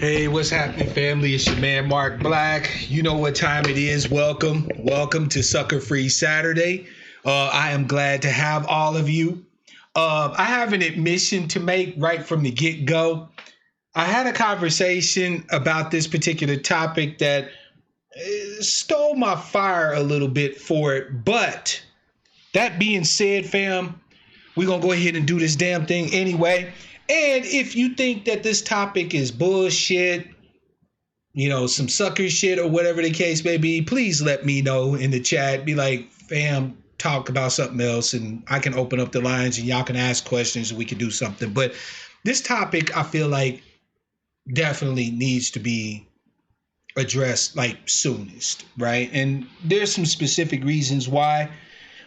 Hey, what's happening, family? It's your man, Mark Black. You know what time it is. Welcome to Sucka-Free Saturday. I am glad to have all of you. I have an admission to make right from the get-go. I had a conversation about this particular topic that stole my fire a little bit for it. But that being said, fam, we're going to go ahead and do this damn thing anyway. And if you think that this topic is bullshit, some sucker shit or whatever the case may be, please let me know in the chat. Be like, fam, talk about something else and I can open up the lines and y'all can ask questions and we can do something. But this topic, I feel like definitely needs to be addressed like soonest, right? And there's some specific reasons why,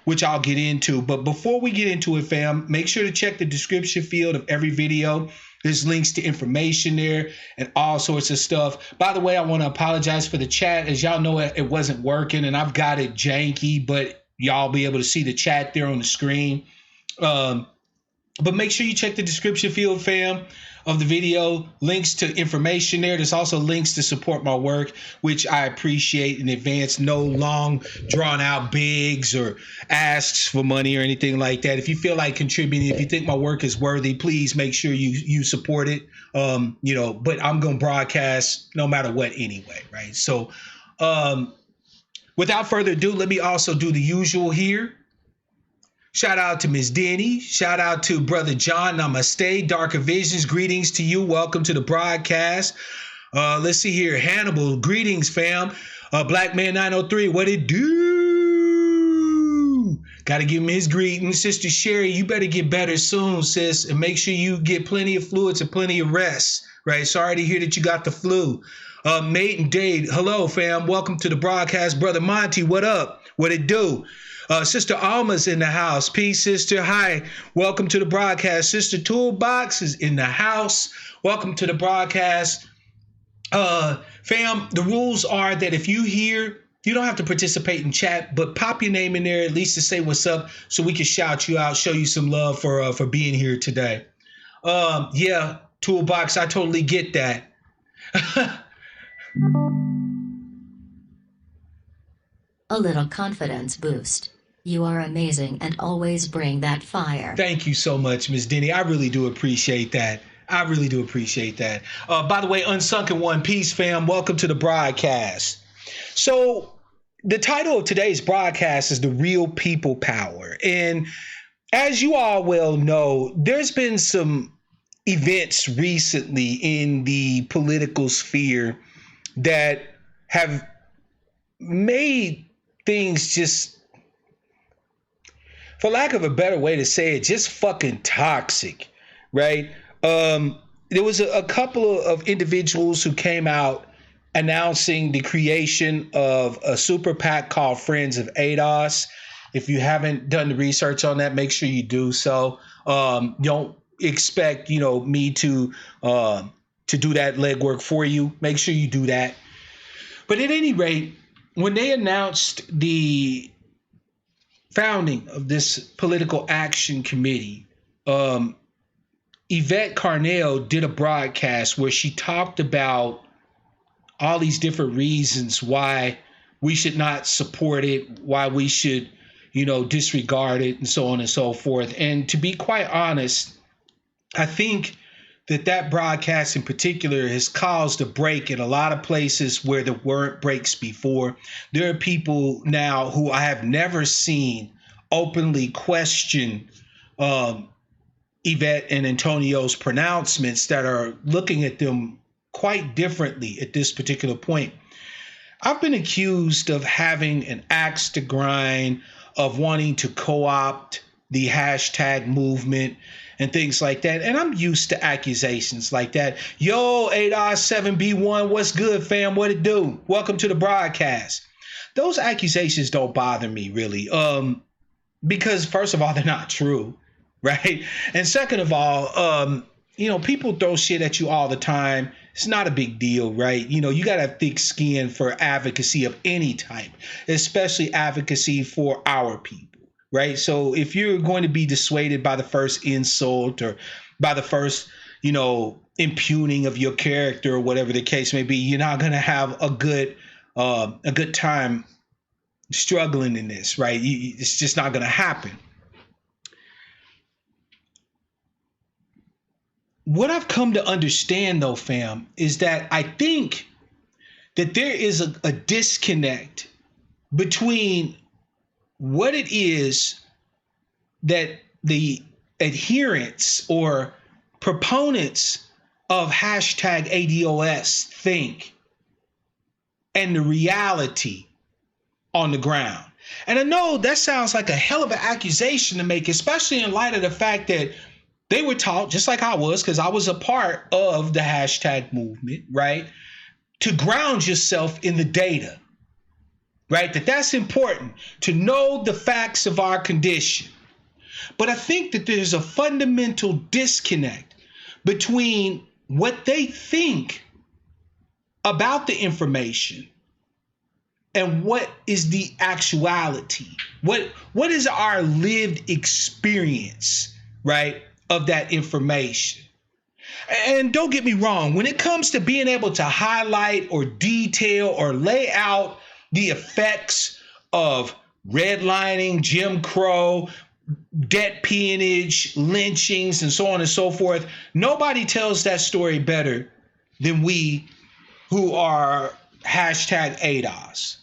which I'll get into. But before we get into it, fam, make sure to check the description field of every video. There's links to information there and all sorts of stuff. By the way, I want to apologize for the chat. As y'all know, it wasn't working and I've got it janky, but y'all be able to see the chat there on the screen. But make sure you check the description field, fam, of the video. Links to information there. There's also links to support my work, which I appreciate in advance. No long, drawn-out begs or asks for money or anything like that. If you feel like contributing, if you think my work is worthy, please make sure you support it. But I'm going to broadcast no matter what anyway, right? So without further ado, let me also do the usual here. Shout out to Ms. Denny. Shout out to Brother John. Namaste. Darker Visions. Greetings to you. Welcome to the broadcast. Let's see here. Hannibal. Greetings, fam. Black Man 903. What it do? Got to give him his greetings. Sister Sherry, you better get better soon, sis. And make sure you get plenty of fluids and plenty of rest. Right? Sorry to hear that you got the flu. Mate and Dade. Hello, fam. Welcome to the broadcast. Brother Monty, what up? What it do? Sister Alma's in the house. Peace, sister. Hi. Welcome to the broadcast. Sister Toolbox is in the house. Welcome to the broadcast. Fam, the rules are that if you hear, you don't have to participate in chat, but pop your name in there at least to say what's up so we can shout you out, show you some love for being here today. Yeah, Toolbox, I totally get that. A little confidence boost. You are amazing and always bring that fire. Thank you so much, Ms. Denny. I really do appreciate that. By the way, Unsunken One Piece, fam, welcome to the broadcast. So the title of today's broadcast is The Real People Power. And as you all well know, there's been some events recently in the political sphere that have made things just, for lack of a better way to say it, just fucking toxic, right? There was a couple of individuals who came out announcing the creation of a super PAC called Friends of ADOS. If you haven't done the research on that, make sure you do so. Don't expect, me to do that legwork for you. Make sure you do that. But at any rate, when they announced the founding of this political action committee, Yvette Carnell did a broadcast where she talked about all these different reasons why we should not support it, why we should, disregarded and so on and so forth. And to be quite honest, I think that broadcast in particular has caused a break in a lot of places where there weren't breaks before. There are people now who I have never seen openly question Yvette and Antonio's pronouncements that are looking at them quite differently at this particular point. I've been accused of having an axe to grind, of wanting to co-opt the hashtag movement and things like that. And I'm used to accusations like that. Yo, 8R7B1, what's good, fam? What it do? Welcome to the broadcast. Those accusations don't bother me really. Because first of all, they're not true, right? And second of all, people throw shit at you all the time. It's not a big deal, right? You got to have thick skin for advocacy of any type, especially advocacy for our people. Right. So if you're going to be dissuaded by the first insult or by the first, impugning of your character or whatever the case may be, you're not going to have a good time struggling in this. Right. It's just not going to happen. What I've come to understand, though, fam, is that I think that there is a disconnect between what it is that the adherents or proponents of hashtag ADOS think and the reality on the ground. And I know that sounds like a hell of an accusation to make, especially in light of the fact that they were taught, just like I was, because I was a part of the hashtag movement, right, to ground yourself in the data. Right, that's important to know the facts of our condition. But I think that there's a fundamental disconnect between what they think about the information and what is the actuality. What is our lived experience, right, of that information? And don't get me wrong, when it comes to being able to highlight or detail or lay out the effects of redlining, Jim Crow, debt peonage, lynchings, and so on and so forth, nobody tells that story better than we who are hashtag ADOS.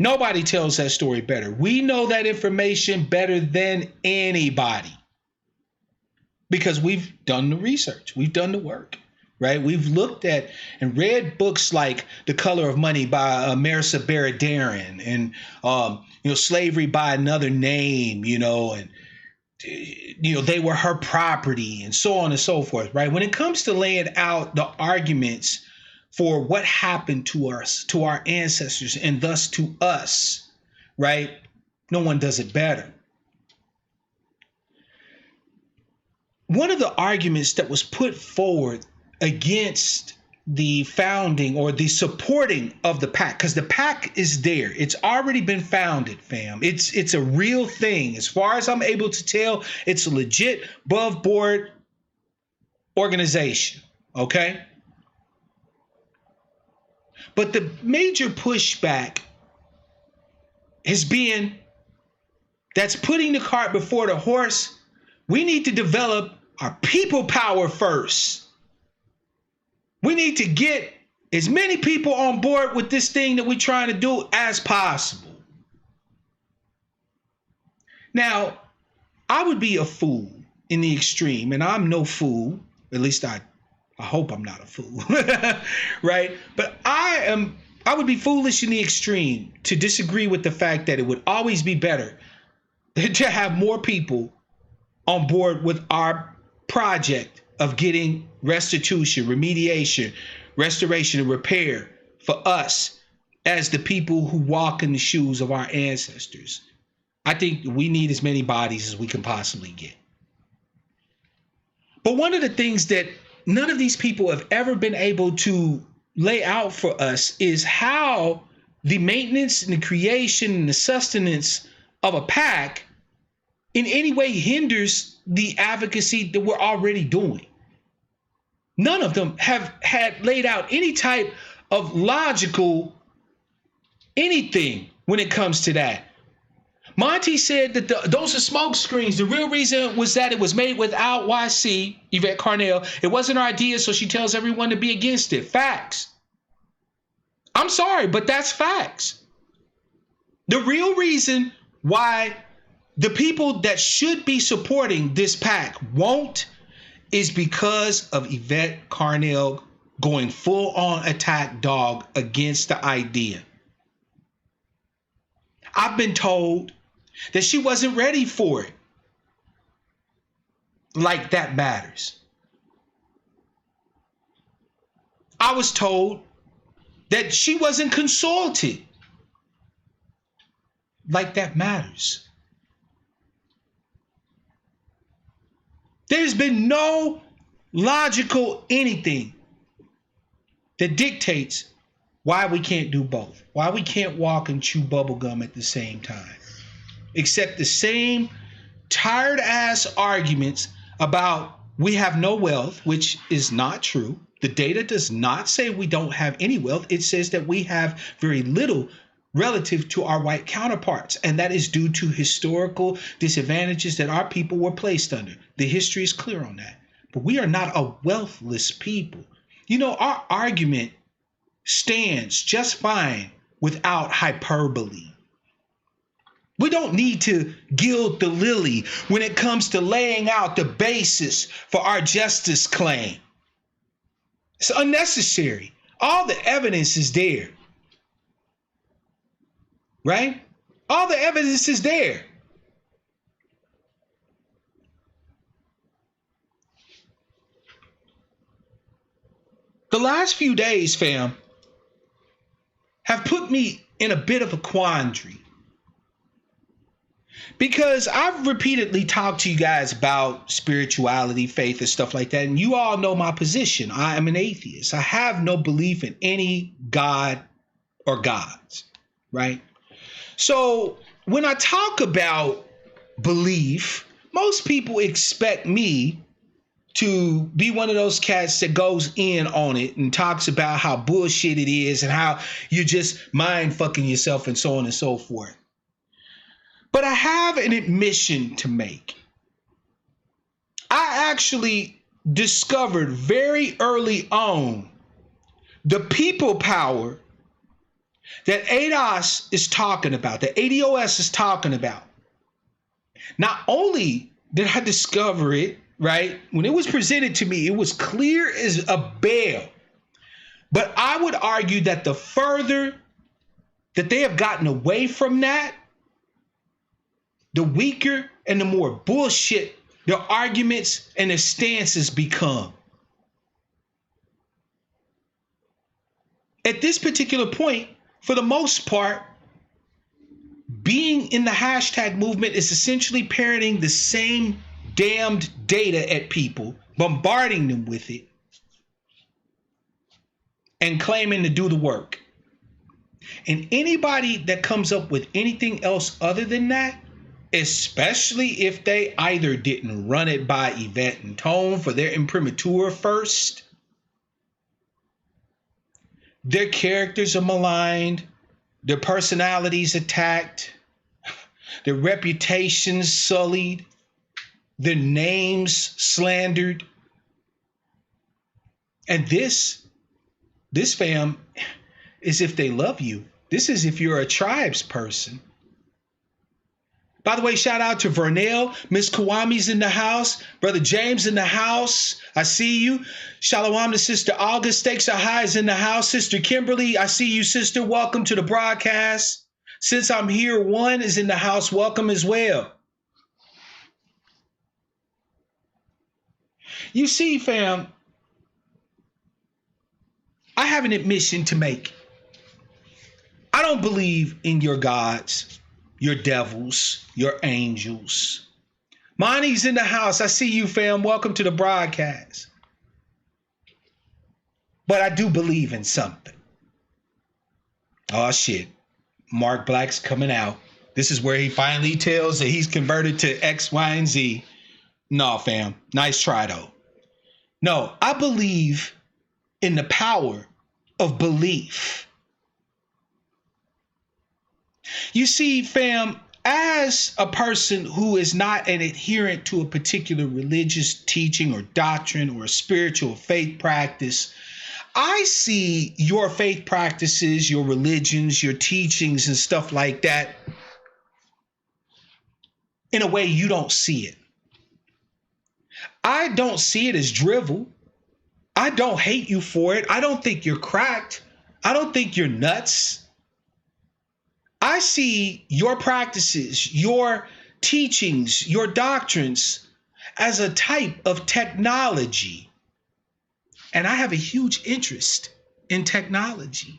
Nobody tells that story better. We know that information better than anybody because we've done the research. We've done the work. Right? We've looked at and read books like The Color of Money by Marissa Baradarin and, Slavery by Another Name, and, They Were Her Property and so on and so forth. Right? When it comes to laying out the arguments for what happened to us, to our ancestors, and thus to us, right? No one does it better. One of the arguments that was put forward against the founding or the supporting of the PAC, because the PAC is there. It's already been founded, fam. It's a real thing. As far as I'm able to tell, it's a legit above board organization, okay? But the major pushback has been that's putting the cart before the horse. We need to develop our people power first. We need to get as many people on board with this thing that we're trying to do as possible. Now, I would be a fool in the extreme, and I'm no fool. At least I hope I'm not a fool, right? But I would be foolish in the extreme to disagree with the fact that it would always be better to have more people on board with our project of getting restitution, remediation, restoration, and repair for us as the people who walk in the shoes of our ancestors. I think we need as many bodies as we can possibly get. But one of the things that none of these people have ever been able to lay out for us is how the maintenance and the creation and the sustenance of a PAC in any way hinders the advocacy that we're already doing. None of them have had laid out any type of logical anything when it comes to that. Monty said that those are smoke screens. The real reason was that it was made without YC, Yvette Carnell. It wasn't her idea, so she tells everyone to be against it. Facts. I'm sorry, but that's facts. The real reason why the people that should be supporting this pack won't is because of Yvette Carnell going full on attack dog against the idea. I've been told that she wasn't ready for it. Like that matters. I was told that she wasn't consulted. Like that matters. There's been no logical anything that dictates why we can't do both, why we can't walk and chew bubblegum at the same time, except the same tired ass arguments about we have no wealth, which is not true. The data does not say we don't have any wealth. It says that we have very little relative to our white counterparts, and that is due to historical disadvantages that our people were placed under. The history is clear on that. But we are not a wealthless people. You know, our argument stands just fine without hyperbole. We don't need to gild the lily when it comes to laying out the basis for our justice claim. It's unnecessary. All the evidence is there. Right? All the evidence is there. The last few days, fam, have put me in a bit of a quandary. Because I've repeatedly talked to you guys about spirituality, faith, and stuff like that. And you all know my position. I am an atheist. I have no belief in any God or gods, right? So when I talk about belief, most people expect me to be one of those cats that goes in on it and talks about how bullshit it is and how you're just mind fucking yourself and so on and so forth. But I have an admission to make. I actually discovered very early on the people power that ADOS is talking about, that ADOS is talking about. Not only did I discover it, right, when it was presented to me, it was clear as a bell. But I would argue that the further that they have gotten away from that, the weaker and the more bullshit their arguments and their stances become. At this particular point, for the most part, being in the hashtag movement is essentially parroting the same damned data at people, bombarding them with it, and claiming to do the work. And anybody that comes up with anything else other than that, especially if they either didn't run it by Yvette and Tone for their imprimatur first, their characters are maligned, their personalities attacked, their reputations sullied, their names slandered. And this fam is if they love you. This is if you're a tribes person. By the way, shout out to Vernell. Miss Kawami's in the house. Brother James in the house. I see you. Shalom to Sister August. Stakes are high is in the house. Sister Kimberly, I see you, sister. Welcome to the broadcast. Since I'm here, one is in the house. Welcome as well. You see, fam, I have an admission to make. I don't believe in your gods, your devils, your angels. Monty's in the house. I see you, fam. Welcome to the broadcast. But I do believe in something. Oh, shit. Mark Black's coming out. This is where he finally tells that he's converted to X, Y, and Z. No, fam. Nice try, though. No, I believe in the power of belief. You see, fam, as a person who is not an adherent to a particular religious teaching or doctrine or a spiritual faith practice, I see your faith practices, your religions, your teachings and stuff like that in a way you don't see it. I don't see it as drivel. I don't hate you for it. I don't think you're cracked. I don't think you're nuts. I see your practices, your teachings, your doctrines as a type of technology. And I have a huge interest in technology.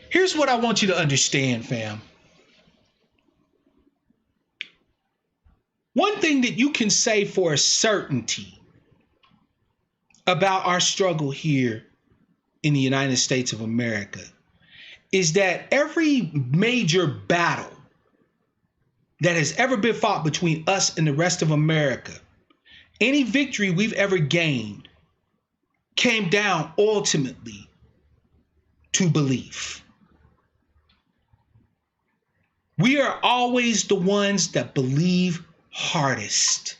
Here's what I want you to understand, fam. One thing that you can say for a certainty about our struggle here in the United States of America is that every major battle that has ever been fought between us and the rest of America, any victory we've ever gained came down ultimately to belief. We are always the ones that believe hardest.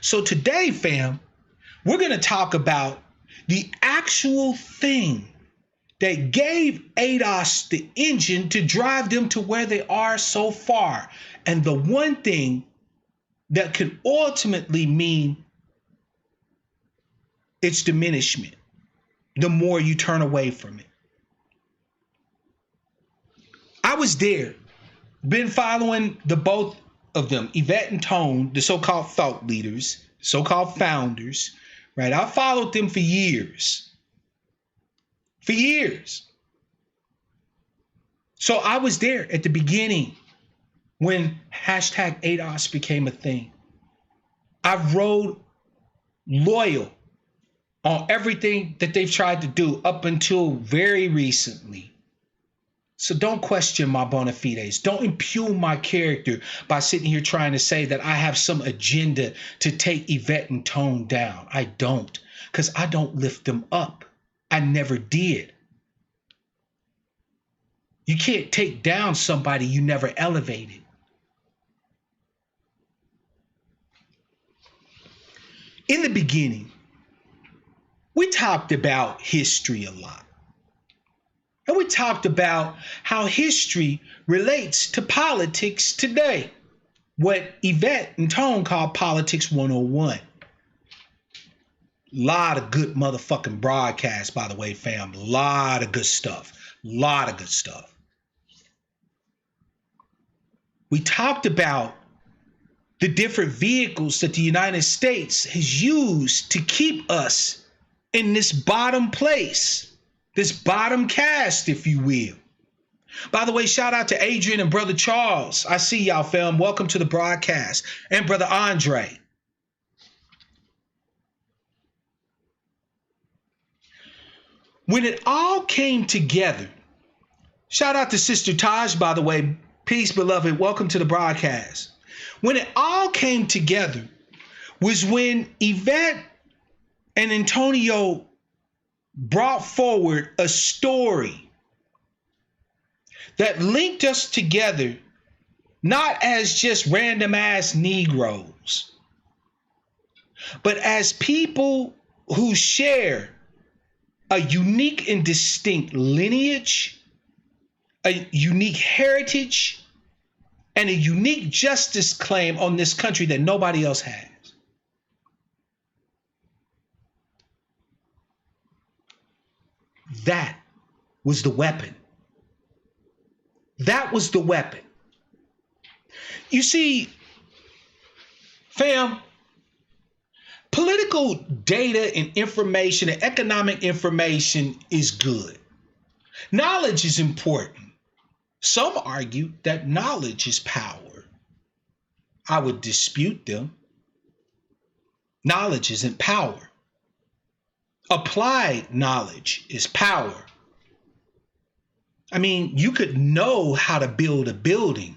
So today, fam, we're going to talk about the actual thing that gave ADOS the engine to drive them to where they are so far. And the one thing that can ultimately mean its diminishment the more you turn away from it. I was there, been following the both of them, Yvette and Tone, the so-called thought leaders, so-called founders, right? I followed them for years. For years. So I was there at the beginning when hashtag ADOS became a thing. I rode loyal on everything that they've tried to do up until very recently. So don't question my bona fides. Don't impugn my character by sitting here trying to say that I have some agenda to take Yvette and Tone down. I don't, because I don't lift them up. I never did. You can't take down somebody you never elevated. In the beginning, we talked about history a lot. And we talked about how history relates to politics today. What Yvette and Tone call Politics 101. Lot of good motherfucking broadcasts, by the way, fam. Lot of good stuff. Lot of good stuff. We talked about the different vehicles that the United States has used to keep us in this bottom place. This bottom cast, if you will. By the way, shout out to Adrian and Brother Charles. I see y'all, fam. Welcome to the broadcast. And Brother Andre. When it all came together, shout out to Sister Taj, by the way. Peace, beloved. Welcome to the broadcast. When it all came together was when Yvette and Antonio brought forward a story that linked us together, not as just random ass Negroes, but as people who share a unique and distinct lineage, a unique heritage, and a unique justice claim on this country that nobody else has. That was the weapon. That was the weapon. You see, fam, political data and information and economic information is good. Knowledge is important. Some argue that knowledge is power. I would dispute them. Knowledge isn't power. Applied knowledge is power. I mean, you could know how to build a building,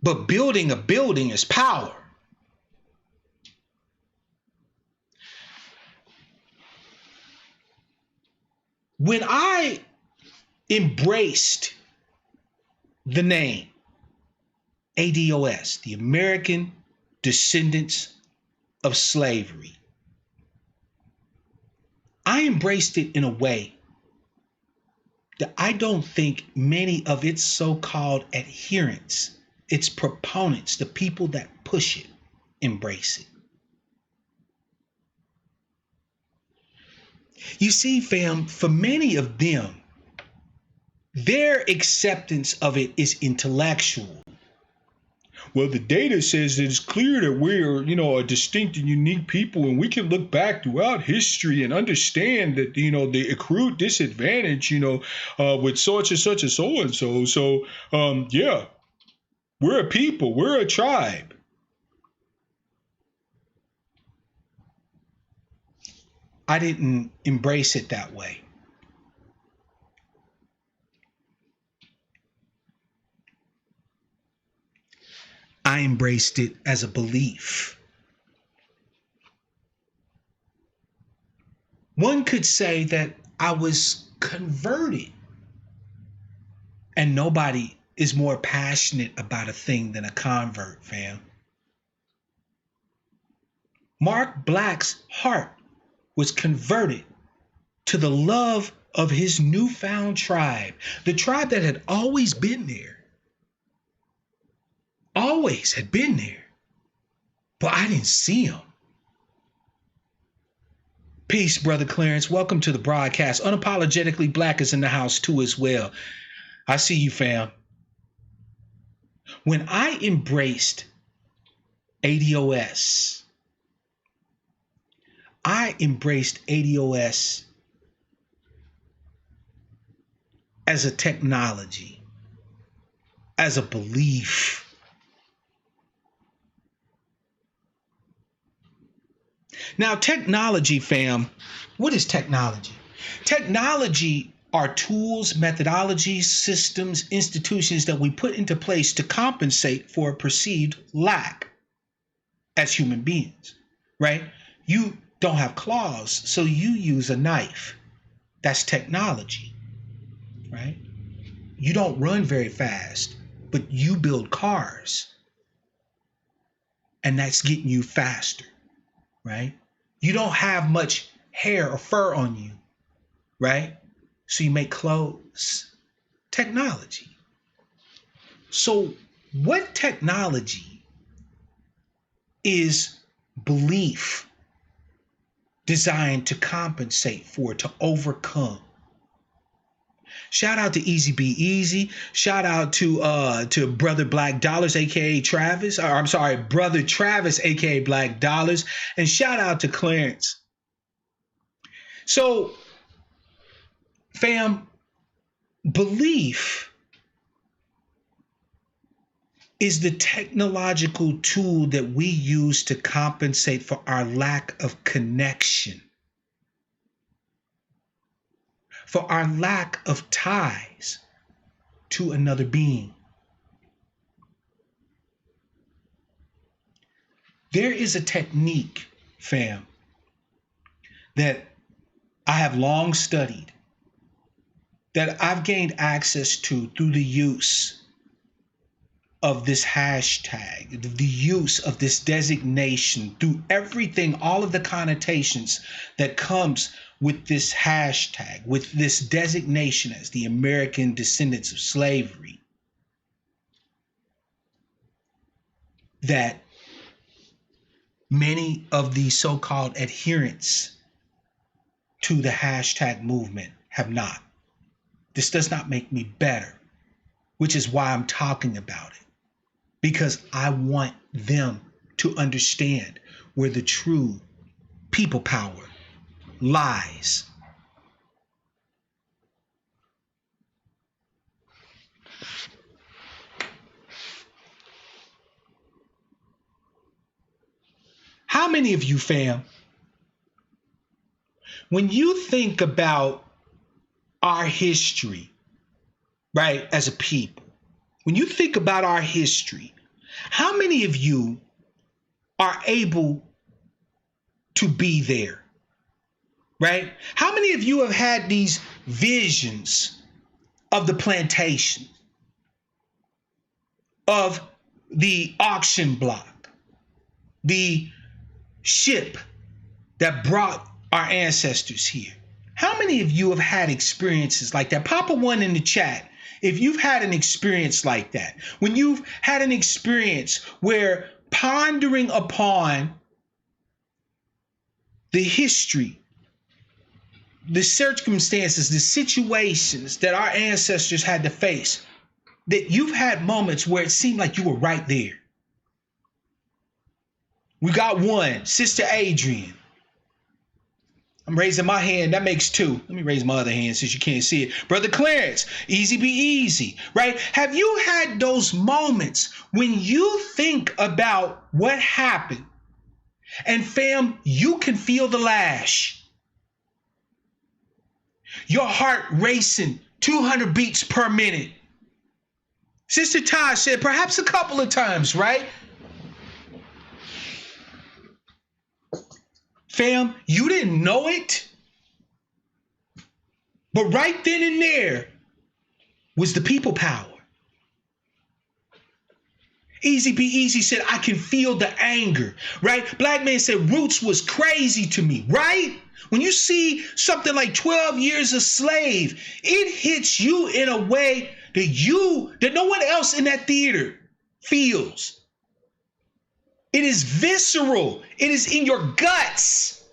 but building a building is power. When I embraced the name ADOS, the American Descendants of Slavery, I embraced it in a way that I don't think many of its so-called adherents, its proponents, the people that push it, embrace it. You see, fam, for many of them, their acceptance of it is intellectual. Well, the data says that it's clear that we're, a distinct and unique people, and we can look back throughout history and understand that, the accrued disadvantage, with such and such and so and so. So, yeah, we're a people, we're a tribe. I didn't embrace it that way. I embraced it as a belief. One could say that I was converted. And nobody is more passionate about a thing than a convert, fam. Mark Black's heart was converted to the love of his newfound tribe, the tribe that had always been there. Always had been there. But I didn't see him. Peace, Brother Clarence. Welcome to the broadcast. Unapologetically Black is in the house too as well. I see you, fam. When I embraced ADOS, I embraced ADOS as a technology, as a belief. Now, technology, fam, what is technology? Technology are tools, methodologies, systems, institutions that we put into place to compensate for a perceived lack as human beings, right? You don't have claws, so you use a knife. That's technology, right? You don't run very fast, but you build cars, and that's getting you faster, right? You don't have much hair or fur on you, right? So you make clothes. Technology. So what technology is belief designed to compensate for, to overcome? Shout out to Easy Be Easy. Shout out to Brother Black Dollars, aka Travis. Or I'm sorry, Brother Travis, aka Black Dollars. And shout out to Clarence. So, fam, belief is the technological tool that we use to compensate for our lack of connection, for our lack of ties to another being. There is a technique, fam, that I have long studied, that I've gained access to through the use of this hashtag, the use of this designation, through everything, all of the connotations that comes with this hashtag, with this designation as the American Descendants of Slavery, that many of the so-called adherents to the hashtag movement have not. This does not make me better, which is why I'm talking about it, because I want them to understand where the true people power lies. How many of you, fam, when you think about our history, right, as a people, when you think about our history, how many of you are able to be there? right? How many of you have had these visions of the plantation, of the auction block, the ship that brought our ancestors here? How many of you have had experiences like that? Pop a one in the chat if you've had an experience like that. When you've had an experience where pondering upon the history, the circumstances, the situations that our ancestors had to face, that you've had moments where it seemed like you were right there. We got one, Sister Adrian. I'm raising my hand. That makes two. Let me raise my other hand since you can't see it. Brother Clarence, easy be easy, right? Have you had those moments when you think about what happened and fam, you can feel the lash? Your heart racing 200 beats per minute. Sister Taj said perhaps a couple of times, right? Fam, you didn't know it, but right then and there was the people power. Easy be easy said, I can feel the anger, right? Black man said, Roots was crazy to me, right? When you see something like 12 Years a Slave, it hits you in a way that no one else in that theater feels. It is visceral. It is in your guts.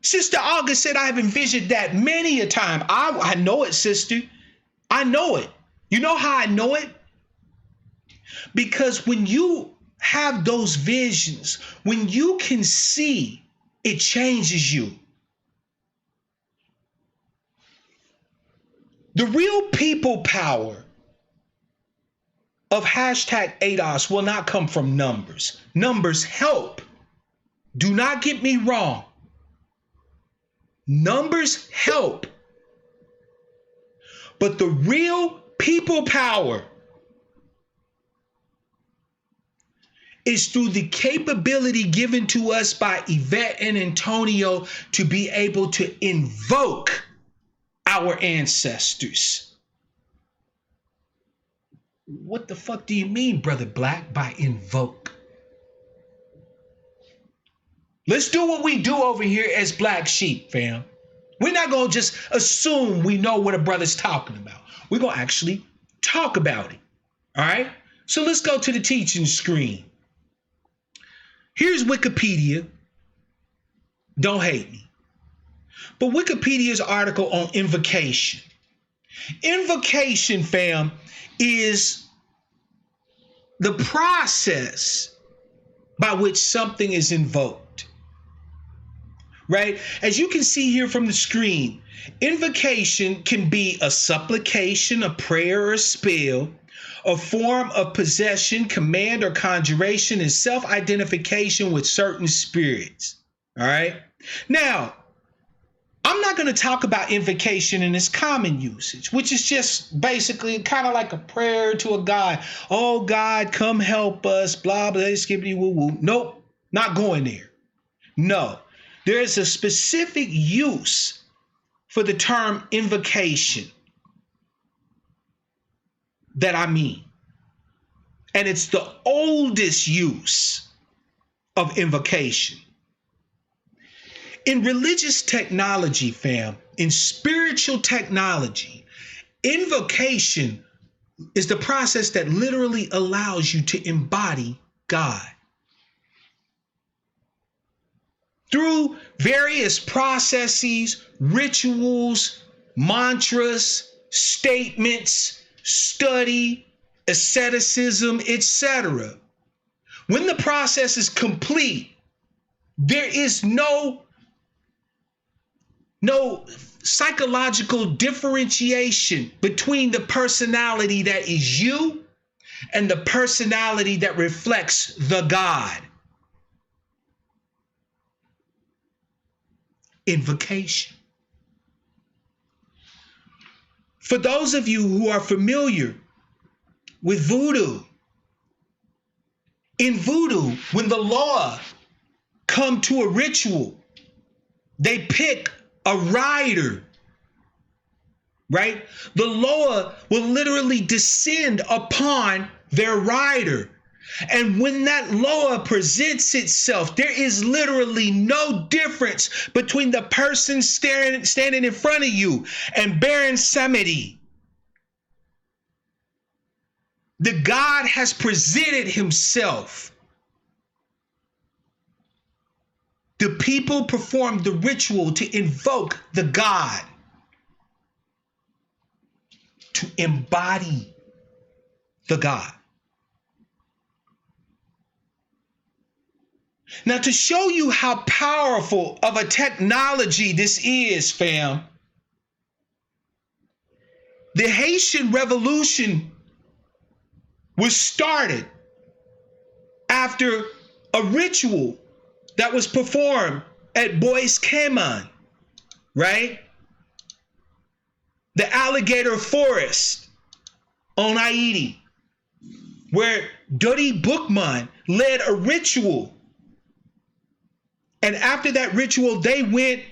Sister August said, I have envisioned that many a time. I know it, sister. I know it. You know how I know it? Because when you have those visions, when you can see, it changes you. The real people power of hashtag ADOS will not come from numbers. Numbers help. Do not get me wrong. Numbers help. But the real people power is through the capability given to us by Yvette and Antonio to be able to invoke our ancestors. What the fuck do you mean, Brother Black, by invoke? Let's do what we do over here as Black Sheep, fam. We're not going to just assume we know what a brother's talking about. We're going to actually talk about it. All right? So let's go to the teaching screen. Here's Wikipedia. Don't hate me. But Wikipedia's article on invocation. Invocation, fam, is the process by which something is invoked, right? As you can see here from the screen, invocation can be a supplication, a prayer, or a spell, a form of possession, command, or conjuration, and self-identification with certain spirits, all right? Now, I'm not going to talk about invocation in its common usage, which is just basically kind of like a prayer to a God. Oh, God, come help us, blah, blah, skibbity woo woo. Nope, not going there. No, there is a specific use for the term invocation that I mean. And it's the oldest use of invocation. In religious technology, fam, in spiritual technology, invocation is the process that literally allows you to embody God. Through various processes, rituals, mantras, statements, study, asceticism, etc. When the process is complete, there is no psychological differentiation between the personality that is you and the personality that reflects the God. Invocation. For those of you who are familiar with voodoo, in voodoo, when the law come to a ritual, they pick a rider, right? The Loa will literally descend upon their rider. And when that Loa presents itself, there is literally no difference between the person standing in front of you and Baron Samedi. The God has presented himself. The people perform the ritual to invoke the God, to embody the God. Now, to show you how powerful of a technology this is, fam, the Haitian Revolution was started after a ritual that was performed at Bois Cayman, right? The alligator forest on Haiti, where Dodi Boukman led a ritual. And after that ritual, they went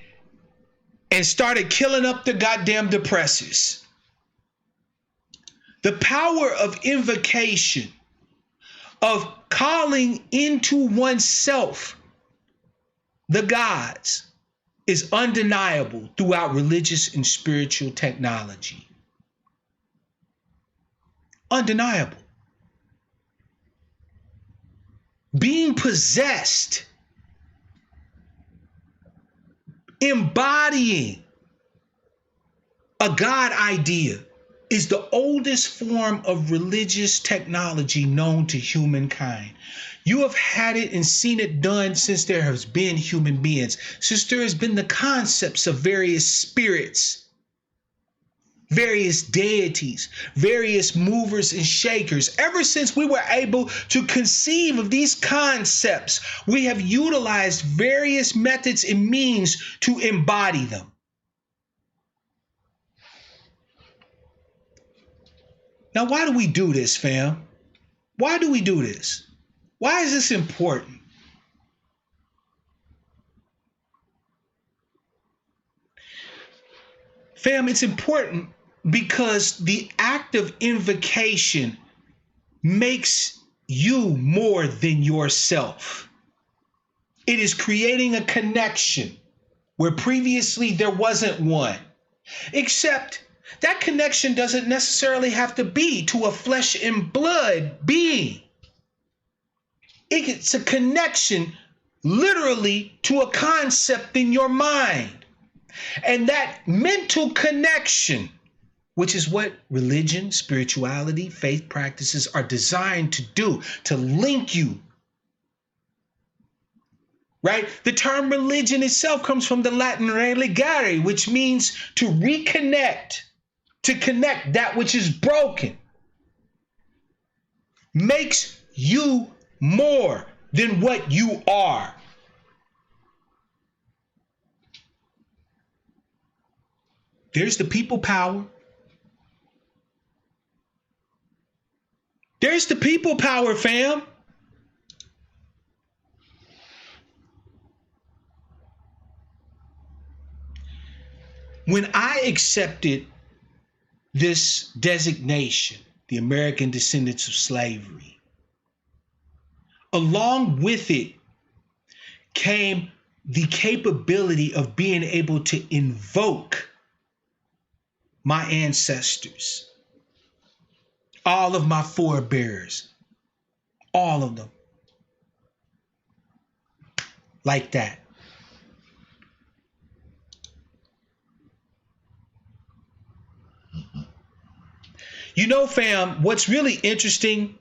and started killing up the goddamn depressors. The power of invocation, of calling into oneself the gods, is undeniable throughout religious and spiritual technology. Undeniable. Being possessed, embodying a God idea is the oldest form of religious technology known to humankind. You have had it and seen it done since there has been human beings, since there has been the concepts of various spirits, various deities, various movers and shakers. Ever since we were able to conceive of these concepts, we have utilized various methods and means to embody them. Now, why do we do this, fam? Why do we do this? Why is this important? Fam, it's important because the act of invocation makes you more than yourself. It is creating a connection where previously there wasn't one, except that connection doesn't necessarily have to be to a flesh and blood being. It's a connection literally to a concept in your mind. And that mental connection, which is what religion, spirituality, faith practices are designed to do, to link you. Right? The term religion itself comes from the Latin religare, which means to reconnect, to connect that which is broken. Makes you more than what you are. There's the people power. There's the people power, fam. When I accepted this designation, the American descendants of slavery, along with it came the capability of being able to invoke my ancestors, all of my forebears, all of them, like that. You know, fam, what's really interesting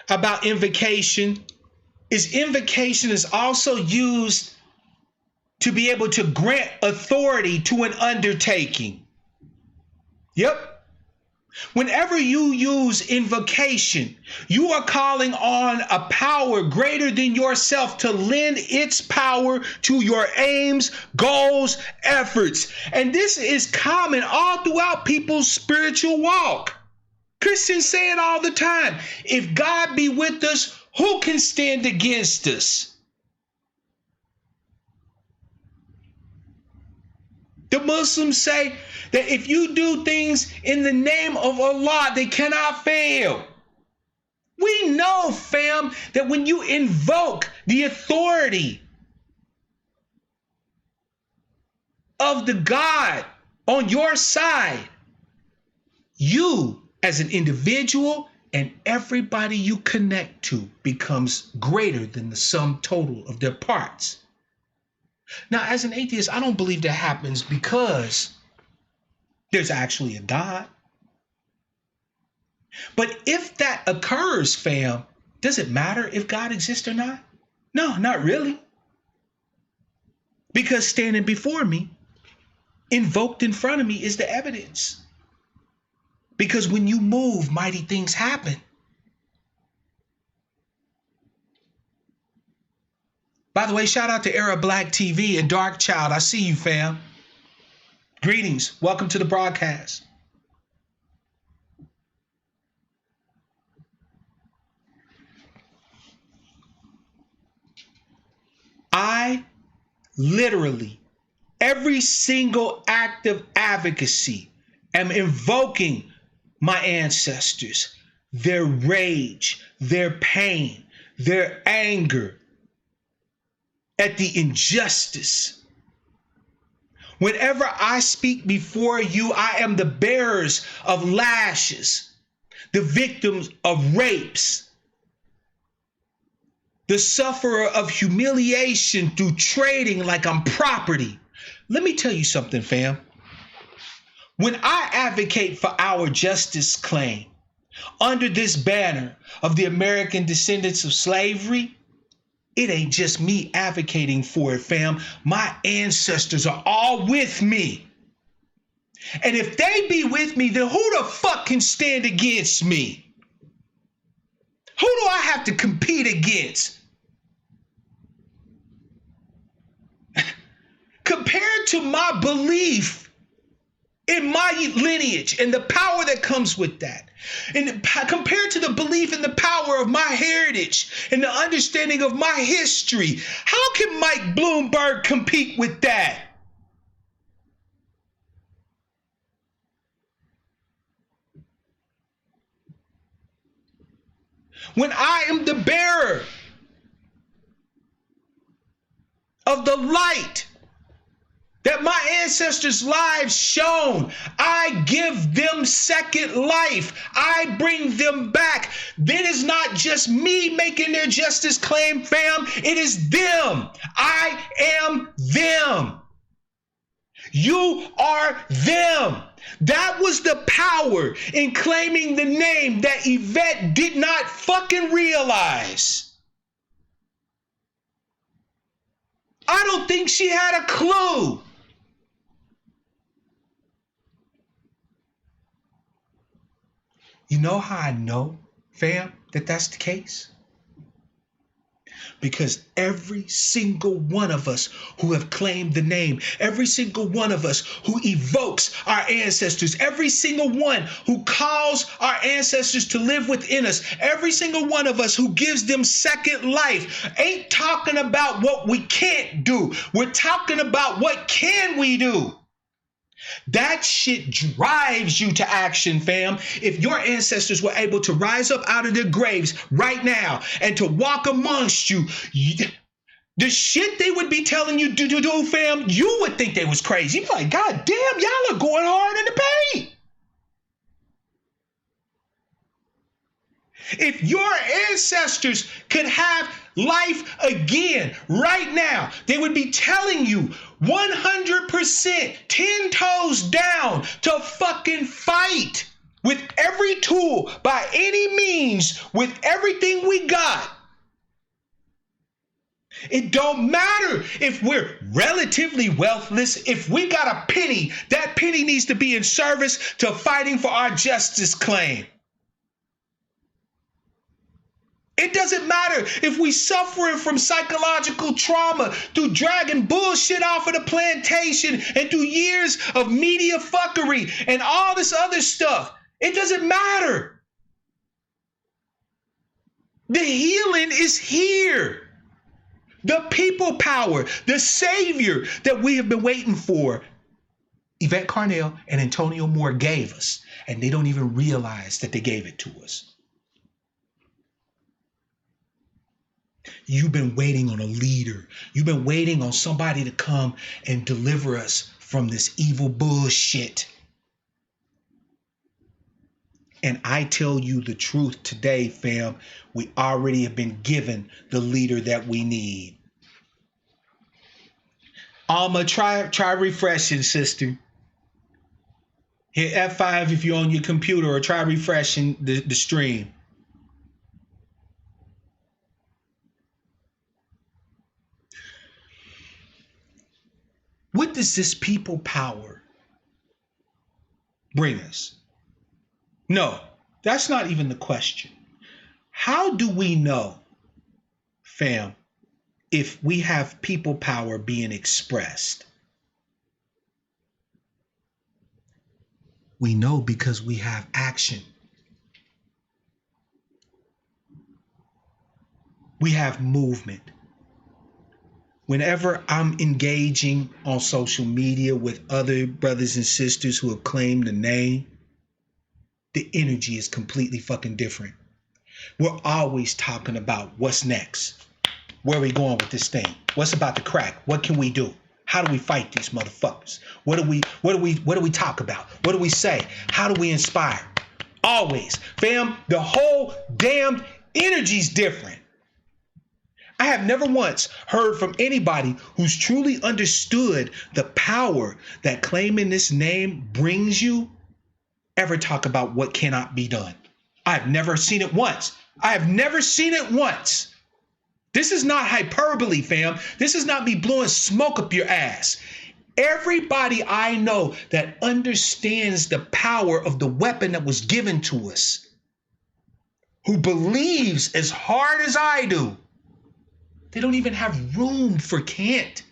about invocation is also used to be able to grant authority to an undertaking. Yep. Whenever you use invocation, you are calling on a power greater than yourself to lend its power to your aims, goals, efforts. And this is common all throughout people's spiritual walk. Christians say it all the time. If God be with us, who can stand against us? The Muslims say that if you do things in the name of Allah, they cannot fail. We know, fam, that when you invoke the authority of the God on your side, you as an individual and everybody you connect to becomes greater than the sum total of their parts. Now, as an atheist, I don't believe that happens because there's actually a God. But if that occurs, fam, does it matter if God exists or not? No, not really. Because standing before me, invoked in front of me, is the evidence. Because when you move, mighty things happen. By the way, shout out to Era Black TV and Dark Child. I see you, fam. Greetings. Welcome to the broadcast. I literally, every single act of advocacy, am invoking my ancestors, their rage, their pain, their anger at the injustice. Whenever I speak before you, I am the bearers of lashes, the victims of rapes, the sufferer of humiliation through trading like I'm property. Let me tell you something, fam. When I advocate for our justice claim under this banner of the American descendants of slavery, it ain't just me advocating for it, fam. My ancestors are all with me. And if they be with me, then who the fuck can stand against me? Who do I have to compete against? Compared to my belief in my lineage and the power that comes with that, and compared to the belief in the power of my heritage and the understanding of my history, how can Mike Bloomberg compete with that? When I am the bearer of the light that my ancestors' lives shone, I give them second life. I bring them back. It is not just me making their justice claim, fam. It is them. I am them. You are them. That was the power in claiming the name that Yvette did not fucking realize. I don't think she had a clue. You know how I know, fam, that that's the case? Because every single one of us who have claimed the name, every single one of us who evokes our ancestors, every single one who calls our ancestors to live within us, every single one of us who gives them second life, ain't talking about what we can't do. We're talking about what can we do. That shit drives you to action, fam. If your ancestors were able to rise up out of their graves right now and to walk amongst you, the shit they would be telling you to do, fam, you would think they was crazy. You'd be like, God damn, y'all are going hard in the paint. If your ancestors could have life again right now, they would be telling you 100%, 10 toes down to fucking fight with every tool, by any means, with everything we got. It don't matter if we're relatively wealthless. If we got a penny, that penny needs to be in service to fighting for our justice claim. It doesn't matter if we suffering from psychological trauma through dragging bullshit off of the plantation and through years of media fuckery and all this other stuff. It doesn't matter. The healing is here. The people power, the savior that we have been waiting for, Yvette Carnell and Antonio Moore gave us, and they don't even realize that they gave it to us. You've been waiting on a leader. You've been waiting on somebody to come and deliver us from this evil bullshit. And I tell you the truth today, fam, we already have been given the leader that we need. Alma, try refreshing, sister. Hit F5 if you're on your computer, or try refreshing the stream. What does this people power bring us? No, that's not even the question. How do we know, fam, if we have people power being expressed? We know because we have action. We have movement. Whenever I'm engaging on social media with other brothers and sisters who have claimed the name, the energy is completely fucking different. We're always talking about what's next. Where are we going with this thing? What's about to crack? What can we do? How do we fight these motherfuckers? What do we talk about? What do we say? How do we inspire? Always. Fam, the whole damn energy's different. I have never once heard from anybody who's truly understood the power that claiming this name brings you ever talk about what cannot be done. I've never seen it once. I have never seen it once. This is not hyperbole, fam. This is not me blowing smoke up your ass. Everybody I know that understands the power of the weapon that was given to us, who believes as hard as I do, they don't even have room for can't.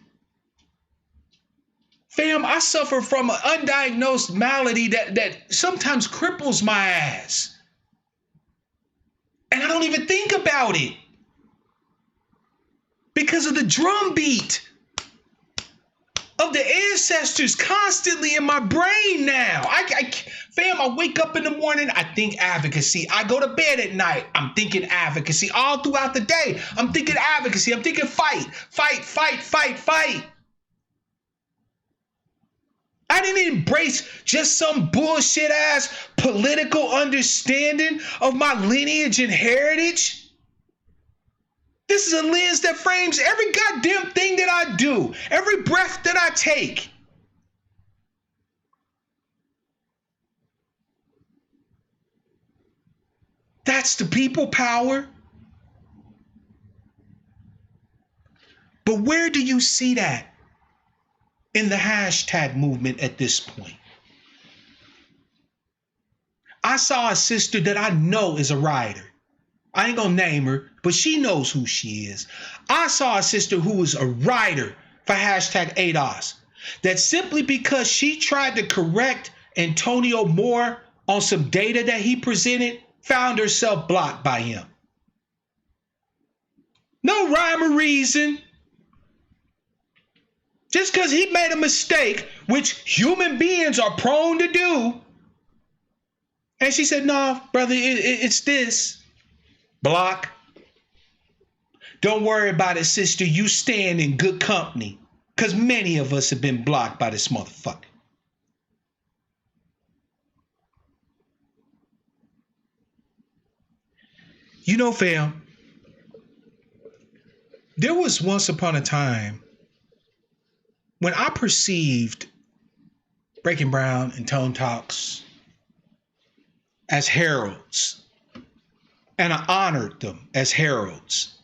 Fam, I suffer from an undiagnosed malady that sometimes cripples my ass. And I don't even think about it because of the drum beat of the ancestors constantly in my brain now. Fam, I wake up in the morning, I think advocacy. I go to bed at night, I'm thinking advocacy. All throughout the day, I'm thinking advocacy. I'm thinking fight. I didn't embrace just some bullshit ass political understanding of my lineage and heritage. This is a lens that frames every goddamn thing that I do, every breath that I take. That's the people power. But where do you see that in the hashtag movement at this point? I saw a sister that I know is a writer. I ain't gonna name her, but she knows who she is. I saw a sister who was a writer for hashtag ADOS, that simply because she tried to correct Antonio Moore on some data that he presented, found herself blocked by him. No rhyme or reason. Just because he made a mistake, which human beings are prone to do. And she said, no, brother, it's this. Block. Don't worry about it, sister. You stand in good company, because many of us have been blocked by this motherfucker. You know, fam, there was once upon a time when I perceived Breaking Brown and Tone Talks as heralds, and I honored them as heralds.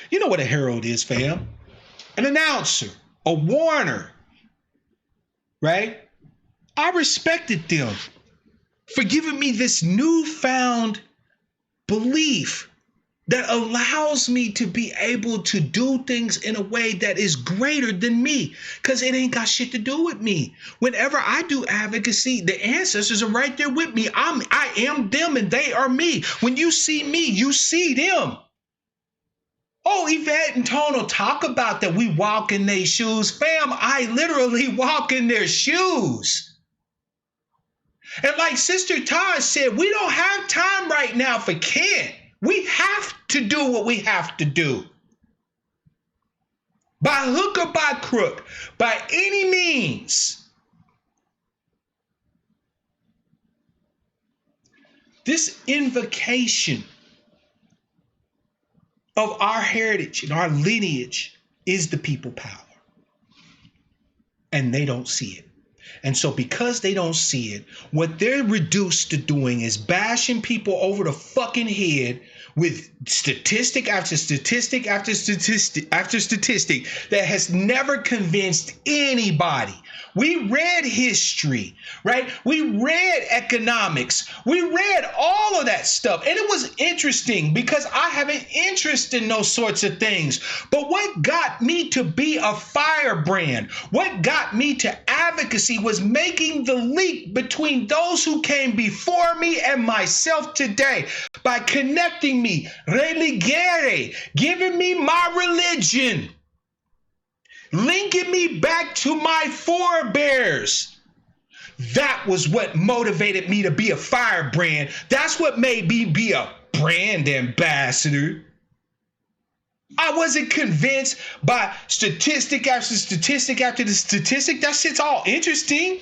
You know what a herald is, fam? An announcer, a warner, right? I respected them for giving me this newfound belief that allows me to be able to do things in a way that is greater than me, because it ain't got shit to do with me. Whenever I do advocacy, the ancestors are right there with me. I am them and they are me. When you see me, you see them. Oh, Yvette and Tono talk about that we walk in their shoes. Fam, I literally walk in their shoes. And like Sister Taj said, we don't have time right now for Ken. We have to do what we have to do. By hook or by crook, by any means. This invocation of our heritage and our lineage is the people power. And they don't see it. And so because they don't see it, what they're reduced to doing is bashing people over the fucking head with statistic after statistic after statistic after statistic that has never convinced anybody. We read history, right? We read economics. We read all of that stuff. And it was interesting because I have an interest in those sorts of things. But what got me to be a firebrand, what got me to advocacy was making the link between those who came before me and myself today by connecting me, religare, giving me my religion, linking me back to my forebears. That was what motivated me to be a firebrand. That's what made me be a brand ambassador. I wasn't convinced by statistic after statistic after the statistic. That shit's all interesting.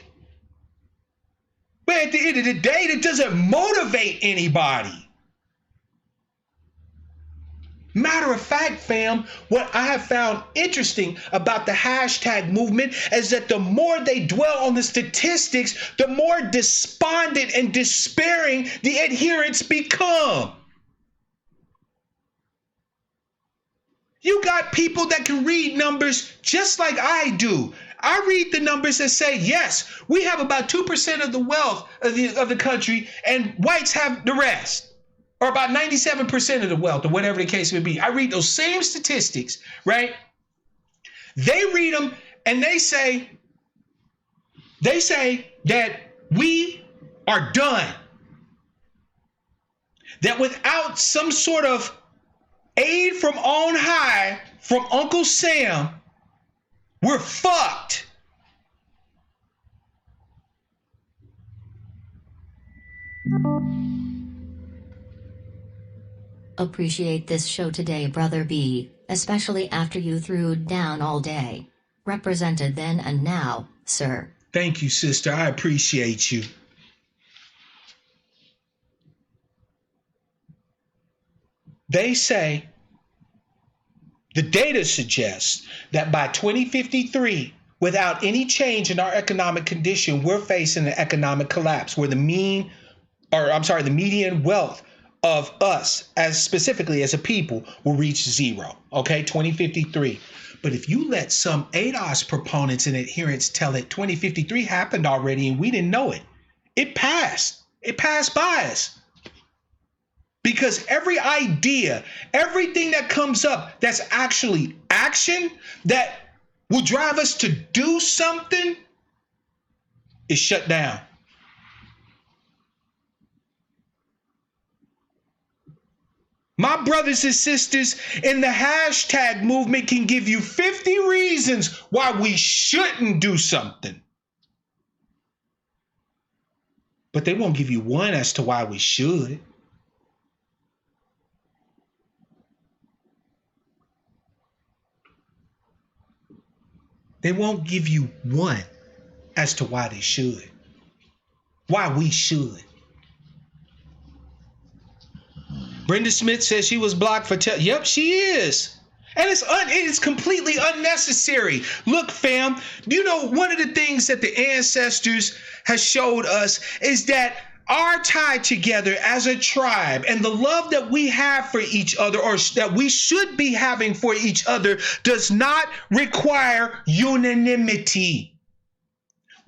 But at the end of the day, it doesn't motivate anybody. Matter of fact, fam, what I have found interesting about the hashtag movement is that the more they dwell on the statistics, the more despondent and despairing the adherents become. You got people that can read numbers just like I do. I read the numbers that say, yes, we have about 2% of the wealth of the country and whites have the rest. Or about 97% of the wealth, or whatever the case may be. I read those same statistics, right? They read them and they say that we are done. That without some sort of aid from on high, from Uncle Sam, we're fucked. Appreciate this show today, Brother B, especially after you threw down all day. Represented then and now, sir. Thank you, sister. I appreciate you. They say, the data suggests that by 2053, without any change in our economic condition, we're facing an economic collapse where the median wealth of us, as specifically as a people, will reach zero. Okay, 2053. But if you let some ADOS proponents and adherents tell it 2053 happened already and we didn't know it, it passed. It passed by us. Because every idea, everything that comes up that's actually action that will drive us to do something is shut down. My brothers and sisters in the hashtag movement can give you 50 reasons why we shouldn't do something. But they won't give you one as to why we should. They won't give you one as to why they should. Why we should. Brenda Smith says she was blocked for yep, she is. And it is completely unnecessary. Look, fam, you know, one of the things that the ancestors has showed us is that our tie together as a tribe and the love that we have for each other, or that we should be having for each other, does not require unanimity.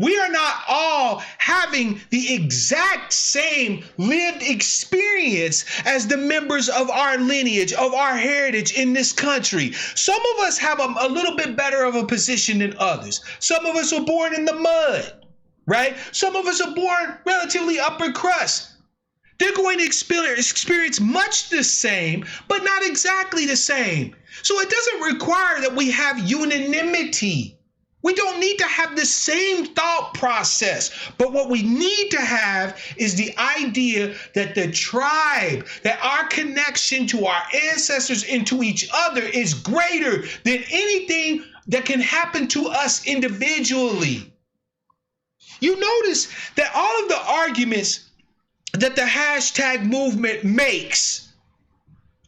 We are not all having the exact same lived experience as the members of our lineage, of our heritage in this country. Some of us have a little bit better of a position than others. Some of us were born in the mud, right? Some of us are born relatively upper crust. They're going to experience much the same, but not exactly the same. So it doesn't require that we have unanimity. We don't need to have the same thought process, but what we need to have is the idea that the tribe, that our connection to our ancestors and to each other is greater than anything that can happen to us individually. You notice that all of the arguments that the hashtag movement makes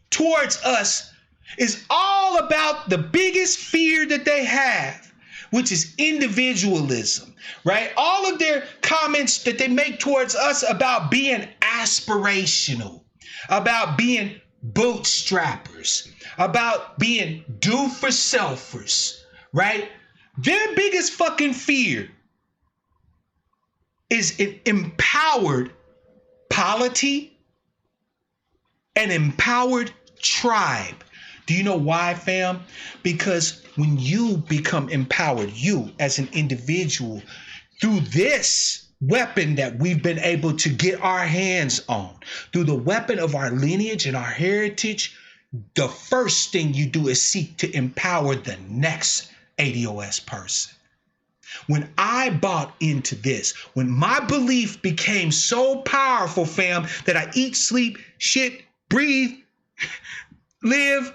towards us is all about the biggest fear that they have, which is individualism, right? All of their comments that they make towards us about being aspirational, about being bootstrappers, about being do-for-selfers, right? Their biggest fucking fear is an empowered polity, an empowered tribe. Do you know why, fam? Because when you become empowered, you as an individual, through this weapon that we've been able to get our hands on, through the weapon of our lineage and our heritage, the first thing you do is seek to empower the next ADOS person. When I bought into this, when my belief became so powerful, fam, that I eat, sleep, shit, breathe, live,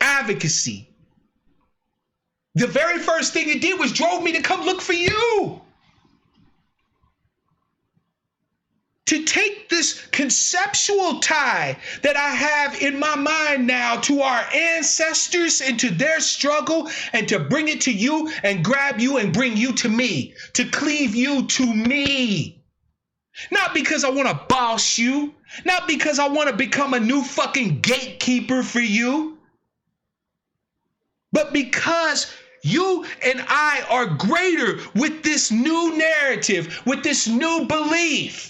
advocacy, the very first thing it did was drove me to come look for you. To take this conceptual tie that I have in my mind now to our ancestors and to their struggle, and to bring it to you and grab you and bring you to me, to cleave you to me. Not because I want to boss you, not because I want to become a new fucking gatekeeper for you, but because you and I are greater with this new narrative, with this new belief.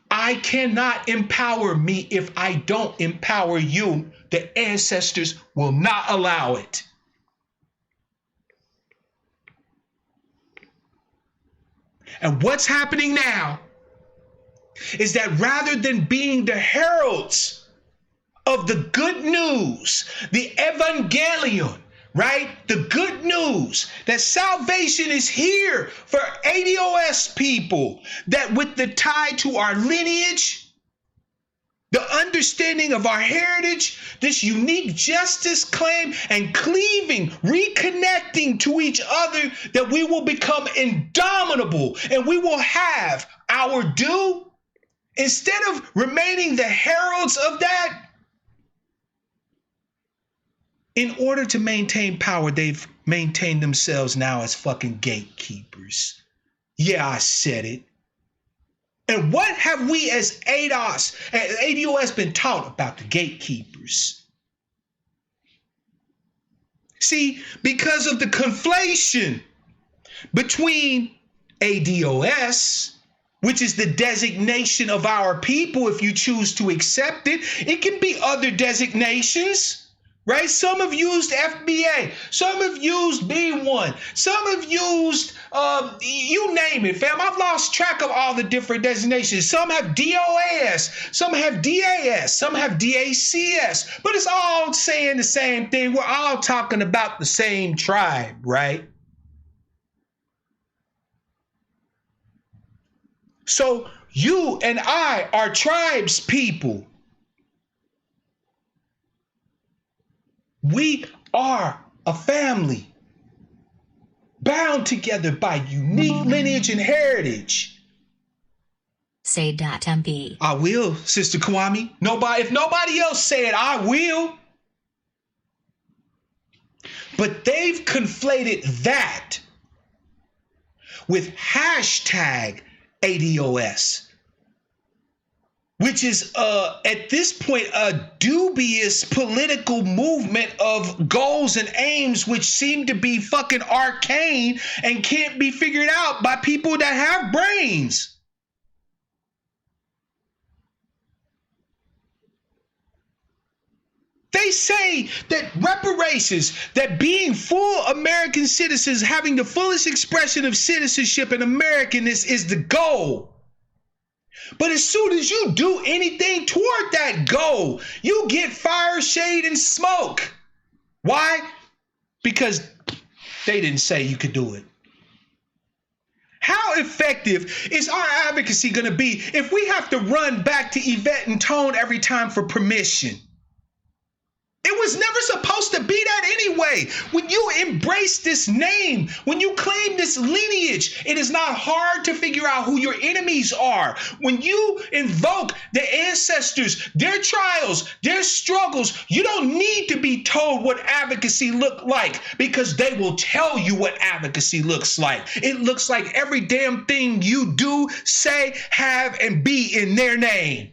I cannot empower me if I don't empower you. The ancestors will not allow it. And what's happening now is that rather than being the heralds of the good news, the evangelion, right? The good news that salvation is here for ADOS people, that with the tie to our lineage, the understanding of our heritage, this unique justice claim and cleaving, reconnecting to each other, that we will become indomitable and we will have our due. Instead of remaining the heralds of that, in order to maintain power, they've maintained themselves now as fucking gatekeepers. Yeah, I said it. And what have we as ADOS been taught about the gatekeepers? See, because of the conflation between ADOS, which is the designation of our people if you choose to accept it, it can be other designations. Right? Some have used FBA. Some have used B1. Some have used, you name it, fam. I've lost track of all the different designations. Some have DOAS. Some have DAS. Some have DACS. But it's all saying the same thing. We're all talking about the same tribe, right? So you and I are tribes people. We are a family bound together by unique lineage and heritage. Say that, MP. I will, Sister Kwame. If nobody else say it, I will. But they've conflated that with hashtag ADOS, which is at this point a dubious political movement of goals and aims which seem to be fucking arcane and can't be figured out by people that have brains. They they say that reparations, that being full American citizens, having the fullest expression of citizenship and Americanness is the goal. But as soon as you do anything toward that goal, you get fire, shade, and smoke. Why? Because they didn't say you could do it. How effective is our advocacy going to be if we have to run back to Yvette and Tone every time for permission? It was never supposed to be that anyway. When you embrace this name, when you claim this lineage, it is not hard to figure out who your enemies are. When you invoke the ancestors, their trials, their struggles, you don't need to be told what advocacy looked like, because they will tell you what advocacy looks like. It looks like every damn thing you do, say, have, and be in their name.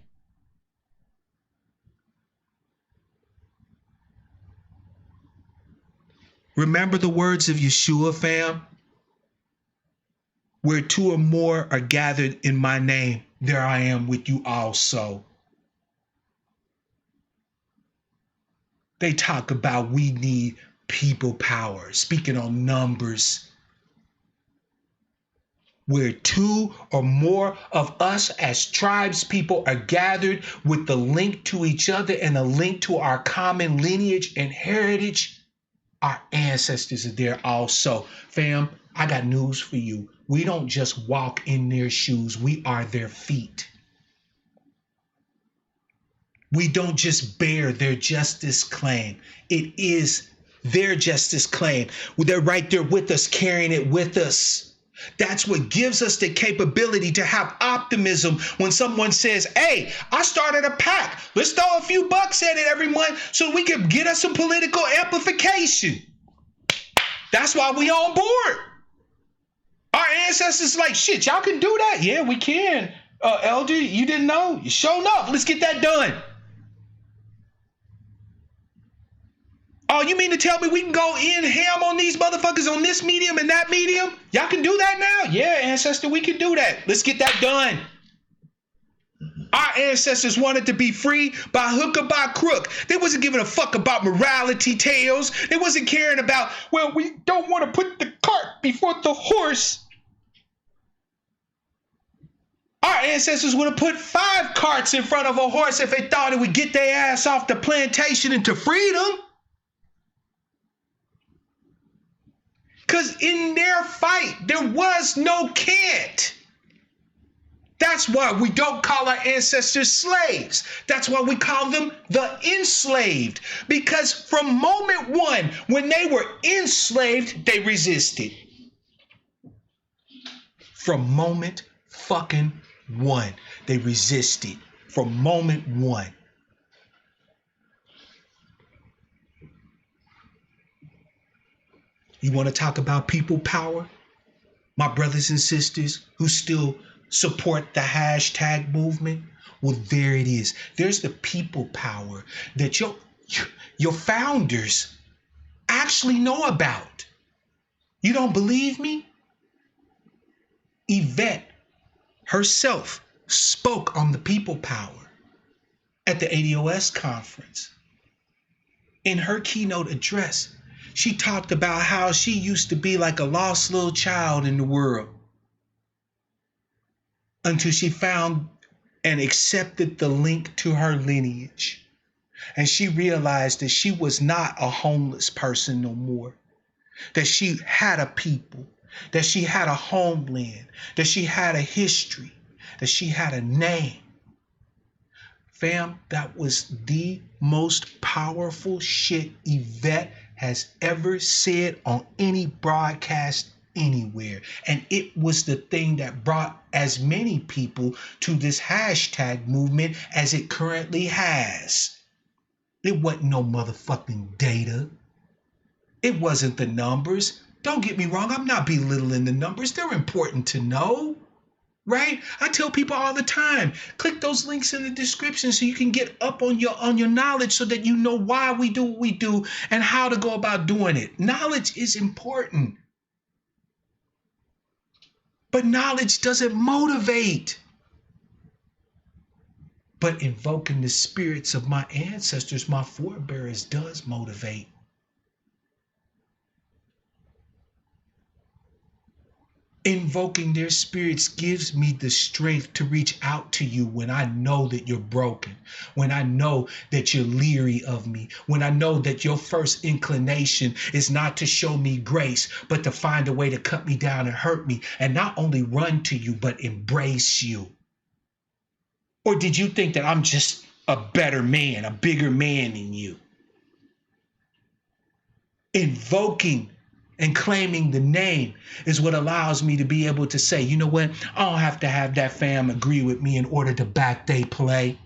Remember the words of Yeshua, fam? Where two or more are gathered in my name, there I am with you also. They talk about we need people power, speaking on numbers. Where two or more of us as tribes people are gathered with the link to each other and a link to our common lineage and heritage, our ancestors are there also. Fam, I got news for you. We don't just walk in their shoes. We are their feet. We don't just bear their justice claim. It is their justice claim. They're right there with us, carrying it with us. That's what gives us the capability to have optimism when someone says, hey, I started a PAC. Let's throw a few bucks at it every month so we can get us some political amplification. That's why we on board. Our ancestors like, shit, y'all can do that? Yeah, we can. Elder, you didn't know? You sure enough. Let's get that done. Oh, you mean to tell me we can go in ham on these motherfuckers on this medium and that medium? Y'all can do that now? Yeah, ancestor, we can do that. Let's get that done. Our ancestors wanted to be free by hook or by crook. They wasn't giving a fuck about morality tales. They wasn't caring about, well, we don't want to put the cart before the horse. Our ancestors would have put 5 carts in front of a horse if they thought it would get their ass off the plantation into freedom. Because in their fight, there was no can't. That's why we don't call our ancestors slaves. That's why we call them the enslaved. Because from moment one, when they were enslaved, they resisted. From moment fucking one, they resisted. From moment one. You want to talk about people power? My brothers and sisters who still support the hashtag movement? Well, there it is. There's the people power that your founders actually know about. You don't believe me? Yvette herself spoke on the people power at the ADOS conference. In her keynote address, she talked about how she used to be like a lost little child in the world until she found and accepted the link to her lineage. And she realized that she was not a homeless person no more, that she had a people, that she had a homeland, that she had a history, that she had a name. Fam, that was the most powerful shit Yvette has ever said on any broadcast anywhere. And it was the thing that brought as many people to this hashtag movement as it currently has. It wasn't no motherfucking data. It wasn't the numbers. Don't get me wrong, I'm not belittling the numbers. They're important to know, right? I tell people all the time, click those links in the description so you can get up on your knowledge so that you know why we do what we do and how to go about doing it. Knowledge is important. But knowledge doesn't motivate. But invoking the spirits of my ancestors, my forebears, does motivate. Invoking their spirits gives me the strength to reach out to you when I know that you're broken, when I know that you're leery of me, when I know that your first inclination is not to show me grace, but to find a way to cut me down and hurt me, and not only run to you, but embrace you. Or did you think that I'm just a better man, a bigger man than you? Invoking and claiming the name is what allows me to be able to say, you know what? I don't have to have that fam agree with me in order to back they play.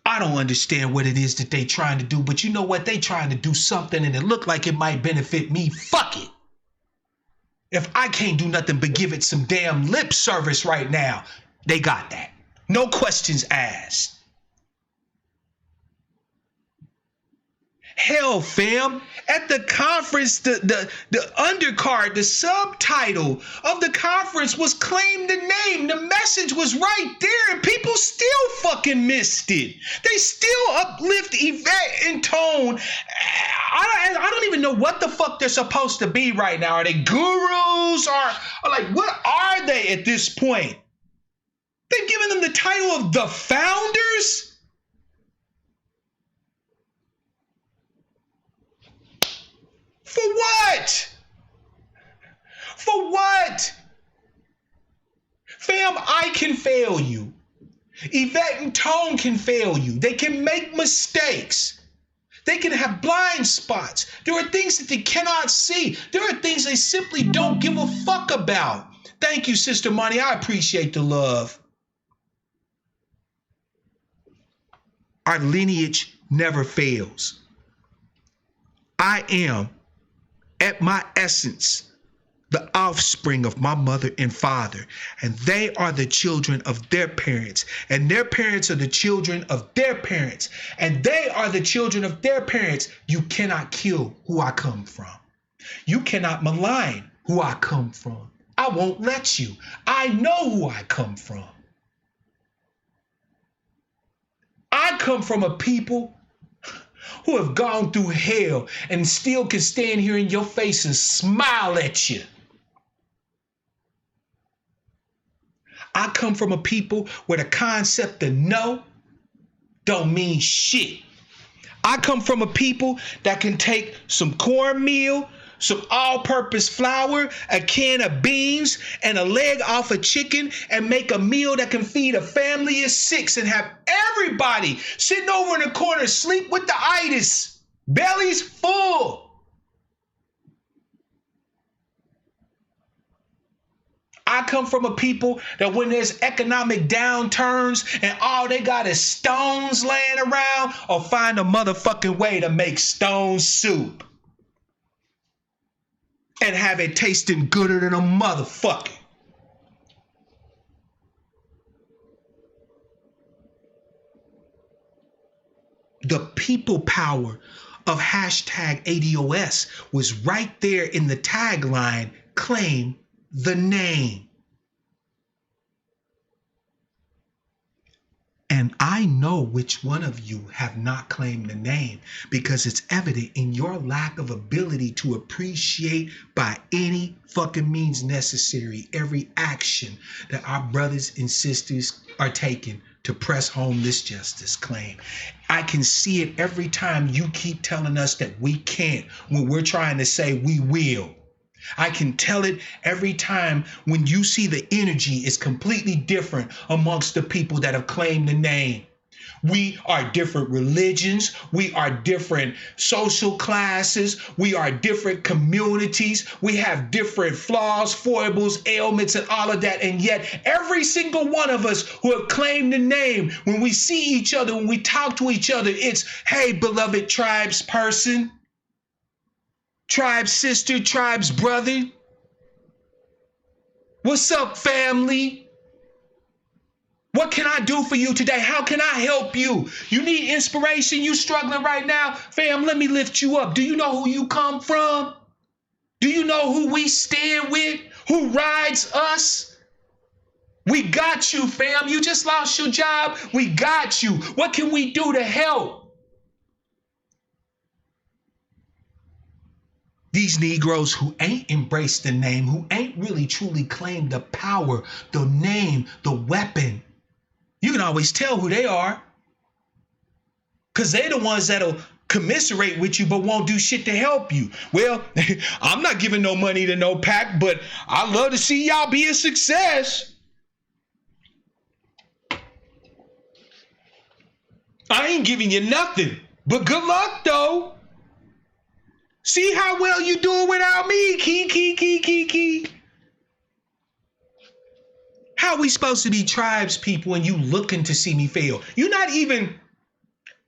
I don't understand what it is that they trying to do, but you know what? They trying to do something and it look like it might benefit me. Fuck it. If I can't do nothing but give it some damn lip service right now, they got that. No questions asked. Hell, fam, at the conference, the undercard, the subtitle of the conference was Claim the Name. The message was right there and people still fucking missed it. They still uplift Yvette in tone. I don't even know what the fuck they're supposed to be right now. Are they gurus or like, what are they at this point? They've given them the title of the founders? For what? For what? Fam, I can fail you. Yvette and Tone can fail you. They can make mistakes. They can have blind spots. There are things that they cannot see. There are things they simply don't give a fuck about. Thank you, Sister Money. I appreciate the love. Our lineage never fails. I am, at my essence, the offspring of my mother and father, and they are the children of their parents, and their parents are the children of their parents, and they are the children of their parents. You cannot kill who I come from. You cannot malign who I come from. I won't let you. I know who I come from. I come from a people who have gone through hell and still can stand here in your face and smile at you. I come from a people where the concept of no don't mean shit. I come from a people that can take some cornmeal, some all-purpose flour, a can of beans, and a leg off a chicken and make a meal that can feed a family of 6 and have everybody sitting over in the corner sleep with the itis, bellies full. I come from a people that when there's economic downturns and all they got is stones laying around, or find a motherfucking way to make stone soup and have it tasting gooder than a motherfucker. The people power of hashtag ADOS was right there in the tagline, claim the name. And I know which one of you have not claimed the name, because it's evident in your lack of ability to appreciate by any fucking means necessary every action that our brothers and sisters are taking to press home this justice claim. I can see it every time you keep telling us that we can't when we're trying to say we will. I can tell it every time when you see the energy is completely different amongst the people that have claimed the name. We are different religions. We are different social classes. We are different communities. We have different flaws, foibles, ailments, and all of that. And yet every single one of us who have claimed the name, when we see each other, when we talk to each other, it's, hey, beloved tribes person, tribe sister, tribe's brother. What's up, family? What can I do for you today? How can I help you? You need inspiration? You struggling right now? Fam, let me lift you up. Do you know who you come from? Do you know who we stand with? Who rides us? We got you, fam. You just lost your job. We got you. What can we do to help? These Negroes who ain't embraced the name, who ain't really truly claimed the power, the name, the weapon. You can always tell who they are. Because they're the ones that'll commiserate with you but won't do shit to help you. Well, I'm not giving no money to no PAC, but I'd love to see y'all be a success. I ain't giving you nothing, but good luck though. See how well you doing without me, key. How we supposed to be tribes people when you looking to see me fail? You're not even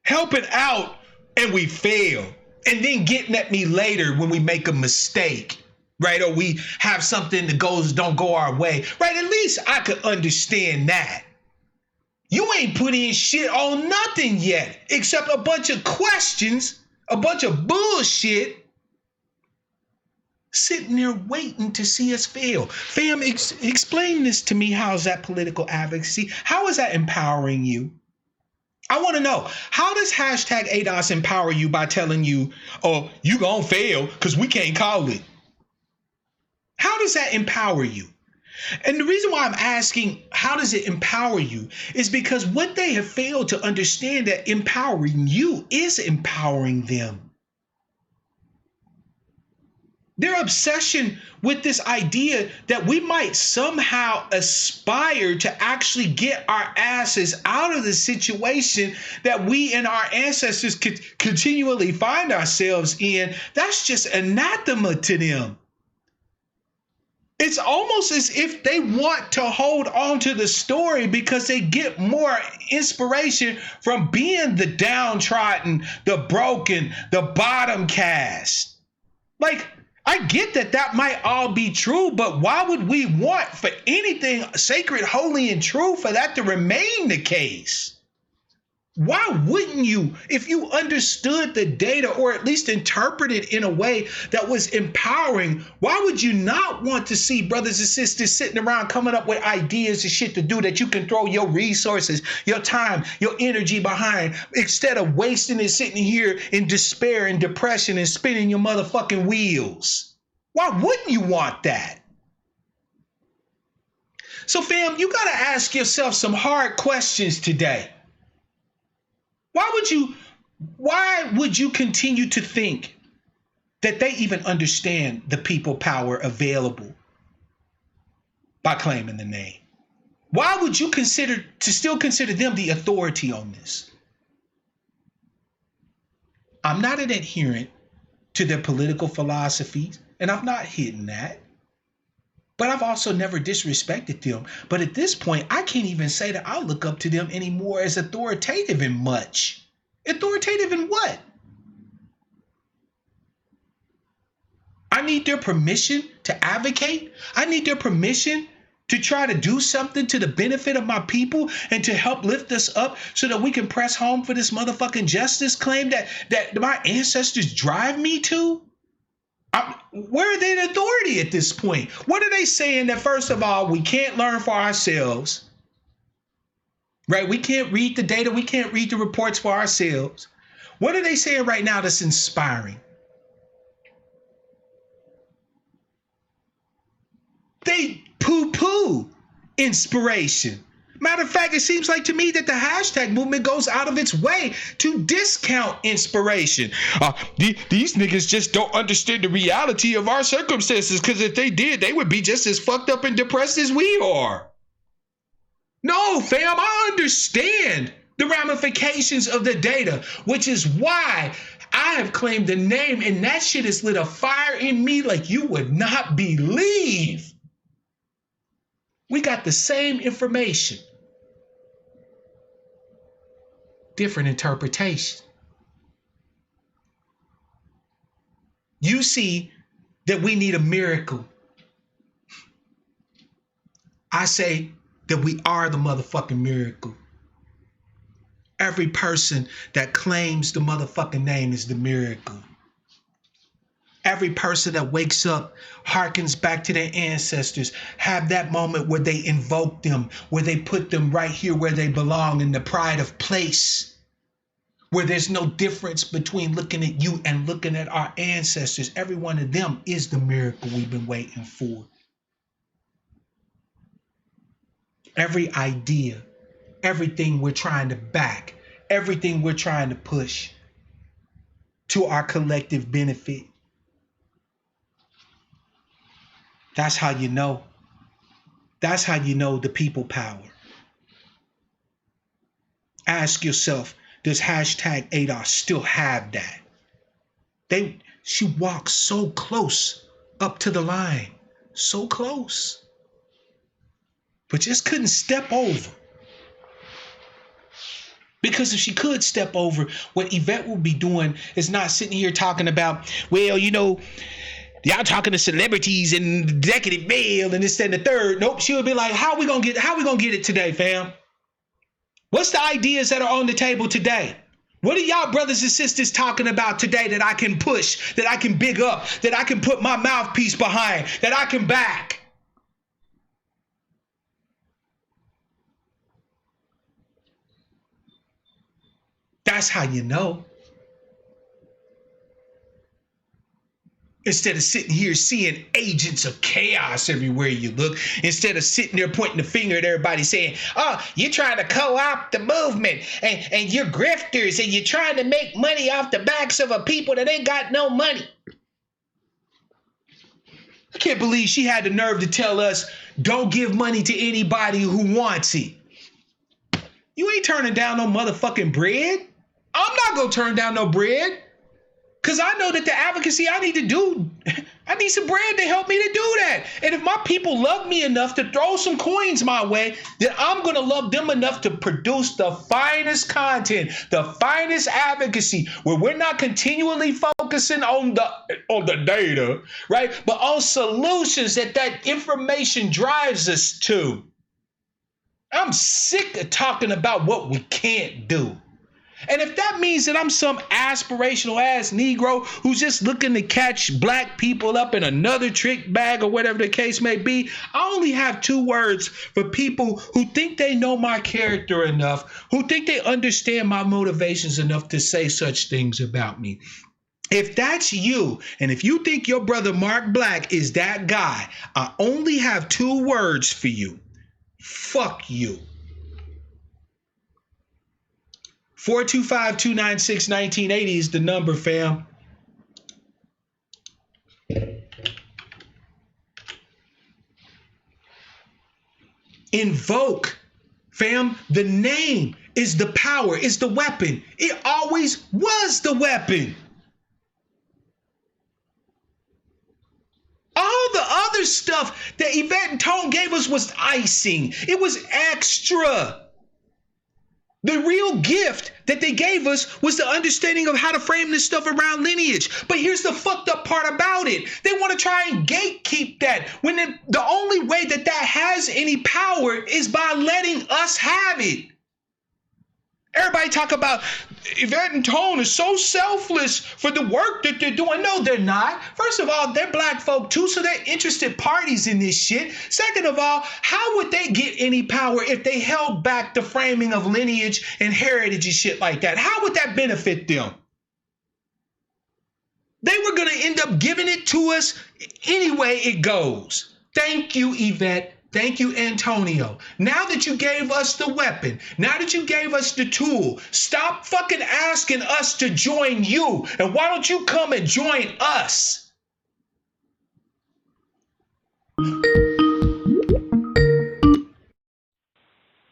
helping out and we fail. And then getting at me later when we make a mistake, right? Or we have something that don't go our way, right? At least I could understand that. You ain't put in shit on nothing yet, except a bunch of questions, a bunch of bullshit, sitting there waiting to see us fail. Fam, explain this to me. How is that political advocacy? How is that empowering you? I want to know, how does hashtag ADOS empower you by telling you, oh, you gonna fail because we can't call it? How does that empower you? And the reason why I'm asking, how does it empower you, is because what they have failed to understand, that empowering you is empowering them. Their obsession with this idea that we might somehow aspire to actually get our asses out of the situation that we and our ancestors could continually find ourselves in, that's just anathema to them. It's almost as if they want to hold on to the story because they get more inspiration from being the downtrodden, the broken, the bottom cast. Like, I get that might all be true, but why would we want for anything sacred, holy, and true for that to remain the case? Why wouldn't you, if you understood the data or at least interpreted in a way that was empowering, why would you not want to see brothers and sisters sitting around coming up with ideas and shit to do that you can throw your resources, your time, your energy behind, instead of wasting it sitting here in despair and depression and spinning your motherfucking wheels? Why wouldn't you want that? So fam, you gotta ask yourself some hard questions today. Why would you continue to think that they even understand the people power available by claiming the name? Why would you still consider them the authority on this? I'm not an adherent to their political philosophies, and I've not hidden that. But I've also never disrespected them. But at this point, I can't even say that I look up to them anymore as authoritative in much. Authoritative in what? I need their permission to advocate. I need their permission to try to do something to the benefit of my people and to help lift us up so that we can press home for this motherfucking justice claim that my ancestors drive me to. Where are they the authority at this point? What are they saying? That first of all, we can't learn for ourselves, right? We can't read the data. We can't read the reports for ourselves. What are they saying right now that's inspiring? They poo-poo inspiration. Matter of fact, it seems like to me that the hashtag movement goes out of its way to discount inspiration. These niggas just don't understand the reality of our circumstances, because if they did, they would be just as fucked up and depressed as we are. No, fam, I understand the ramifications of the data, which is why I have claimed the name, and that shit has lit a fire in me like you would not believe. We got the same information, different interpretation. You see that we need a miracle. I say that we are the motherfucking miracle. Every person that claims the motherfucking name is the miracle. Every person that wakes up harkens back to their ancestors, have that moment where they invoke them, where they put them right here where they belong in the pride of place, where there's no difference between looking at you and looking at our ancestors. Every one of them is the miracle we've been waiting for. Every idea, everything we're trying to back, everything we're trying to push to our collective benefit. That's how you know. That's how you know the people power. Ask yourself, does hashtag ADOS still have that? She walked so close up to the line, so close, but just couldn't step over. Because if she could step over, what Yvette will be doing is not sitting here talking about, well, you know, y'all talking to celebrities and executive mail and this and the third. Nope, she would be like, how we gonna get it today, fam? What's the ideas that are on the table today? What are y'all brothers and sisters talking about today that I can push, that I can big up, that I can put my mouthpiece behind, that I can back? That's how you know. Instead of sitting here seeing agents of chaos everywhere you look, instead of sitting there pointing the finger at everybody saying, oh, you're trying to co-opt the movement and you're grifters and you're trying to make money off the backs of a people that ain't got no money. I can't believe she had the nerve to tell us, don't give money to anybody who wants it. You ain't turning down no motherfucking bread. I'm not going to turn down no bread. Because I know that the advocacy I need some bread to help me to do that. And if my people love me enough to throw some coins my way, then I'm going to love them enough to produce the finest content, the finest advocacy, where we're not continually focusing on the data, right? But on solutions that information drives us to. I'm sick of talking about what we can't do. And if that means that I'm some aspirational ass Negro who's just looking to catch black people up in another trick bag or whatever the case may be, I only have 2 words for people who think they know my character enough, who think they understand my motivations enough to say such things about me. If that's you, and if you think your brother Mark Black is that guy, I only have 2 words for you. Fuck you. 425-296-1980 is the number, fam. Invoke, fam. The name is the power, is the weapon. It always was the weapon. All the other stuff that Yvette and Tone gave us was icing. It was extra. The real gift that they gave us was the understanding of how to frame this stuff around lineage. But here's the fucked up part about it. They want to try and gatekeep that when the only way that has any power is by letting us have it. Everybody talk about Yvette and Tone is so selfless for the work that they're doing. No, they're not. First of all, they're black folk too, so they're interested parties in this shit. Second of all, how would they get any power if they held back the framing of lineage and heritage and shit like that? How would that benefit them? They were going to end up giving it to us any way it goes. Thank you, Yvette. Thank you, Antonio. Now that you gave us the weapon, now that you gave us the tool, stop fucking asking us to join you. And why don't you come and join us?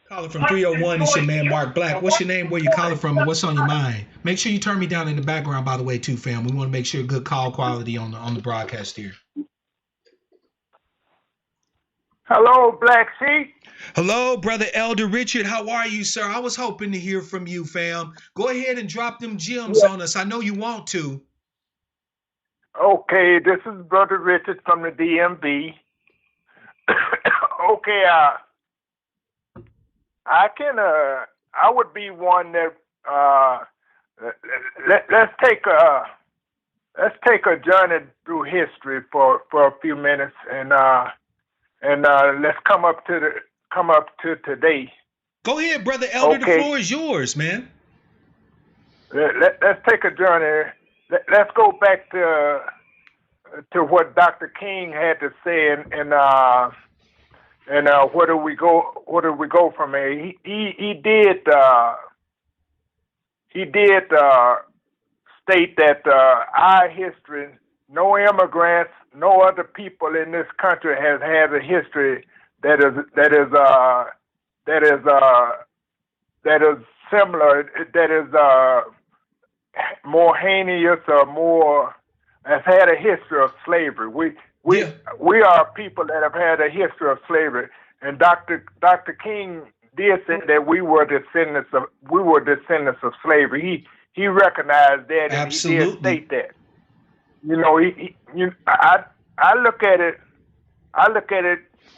Calling from 301, it's your man Mark Black. What's your name, where you calling from, and what's on your mind? Make sure you turn me down in the background, by the way, too, fam. We want to make sure good call quality on the broadcast here. Hello, Black Sheep. Hello, Brother Elder Richard. How are you, sir? I was hoping to hear from you, fam. Go ahead and drop them gems on us. I know you want to. Okay, this is Brother Richard from the DMV. Okay, I would be one that, let's take let's take a journey through history for a few minutes, and let's come up to today. Go ahead, Brother Elder. The Okay. floor is yours, man. Let's take a journey. Let's go back to what Dr. King had to say, and where do we go from here? He did state that our history, no immigrants, no other people in this country has had a history that is similar, that is more heinous or more, has had a history of slavery. We are people that have had a history of slavery, and Dr. King did say that we were descendants of slavery. He recognized that, and Absolutely. he did state that. You know, I look at it.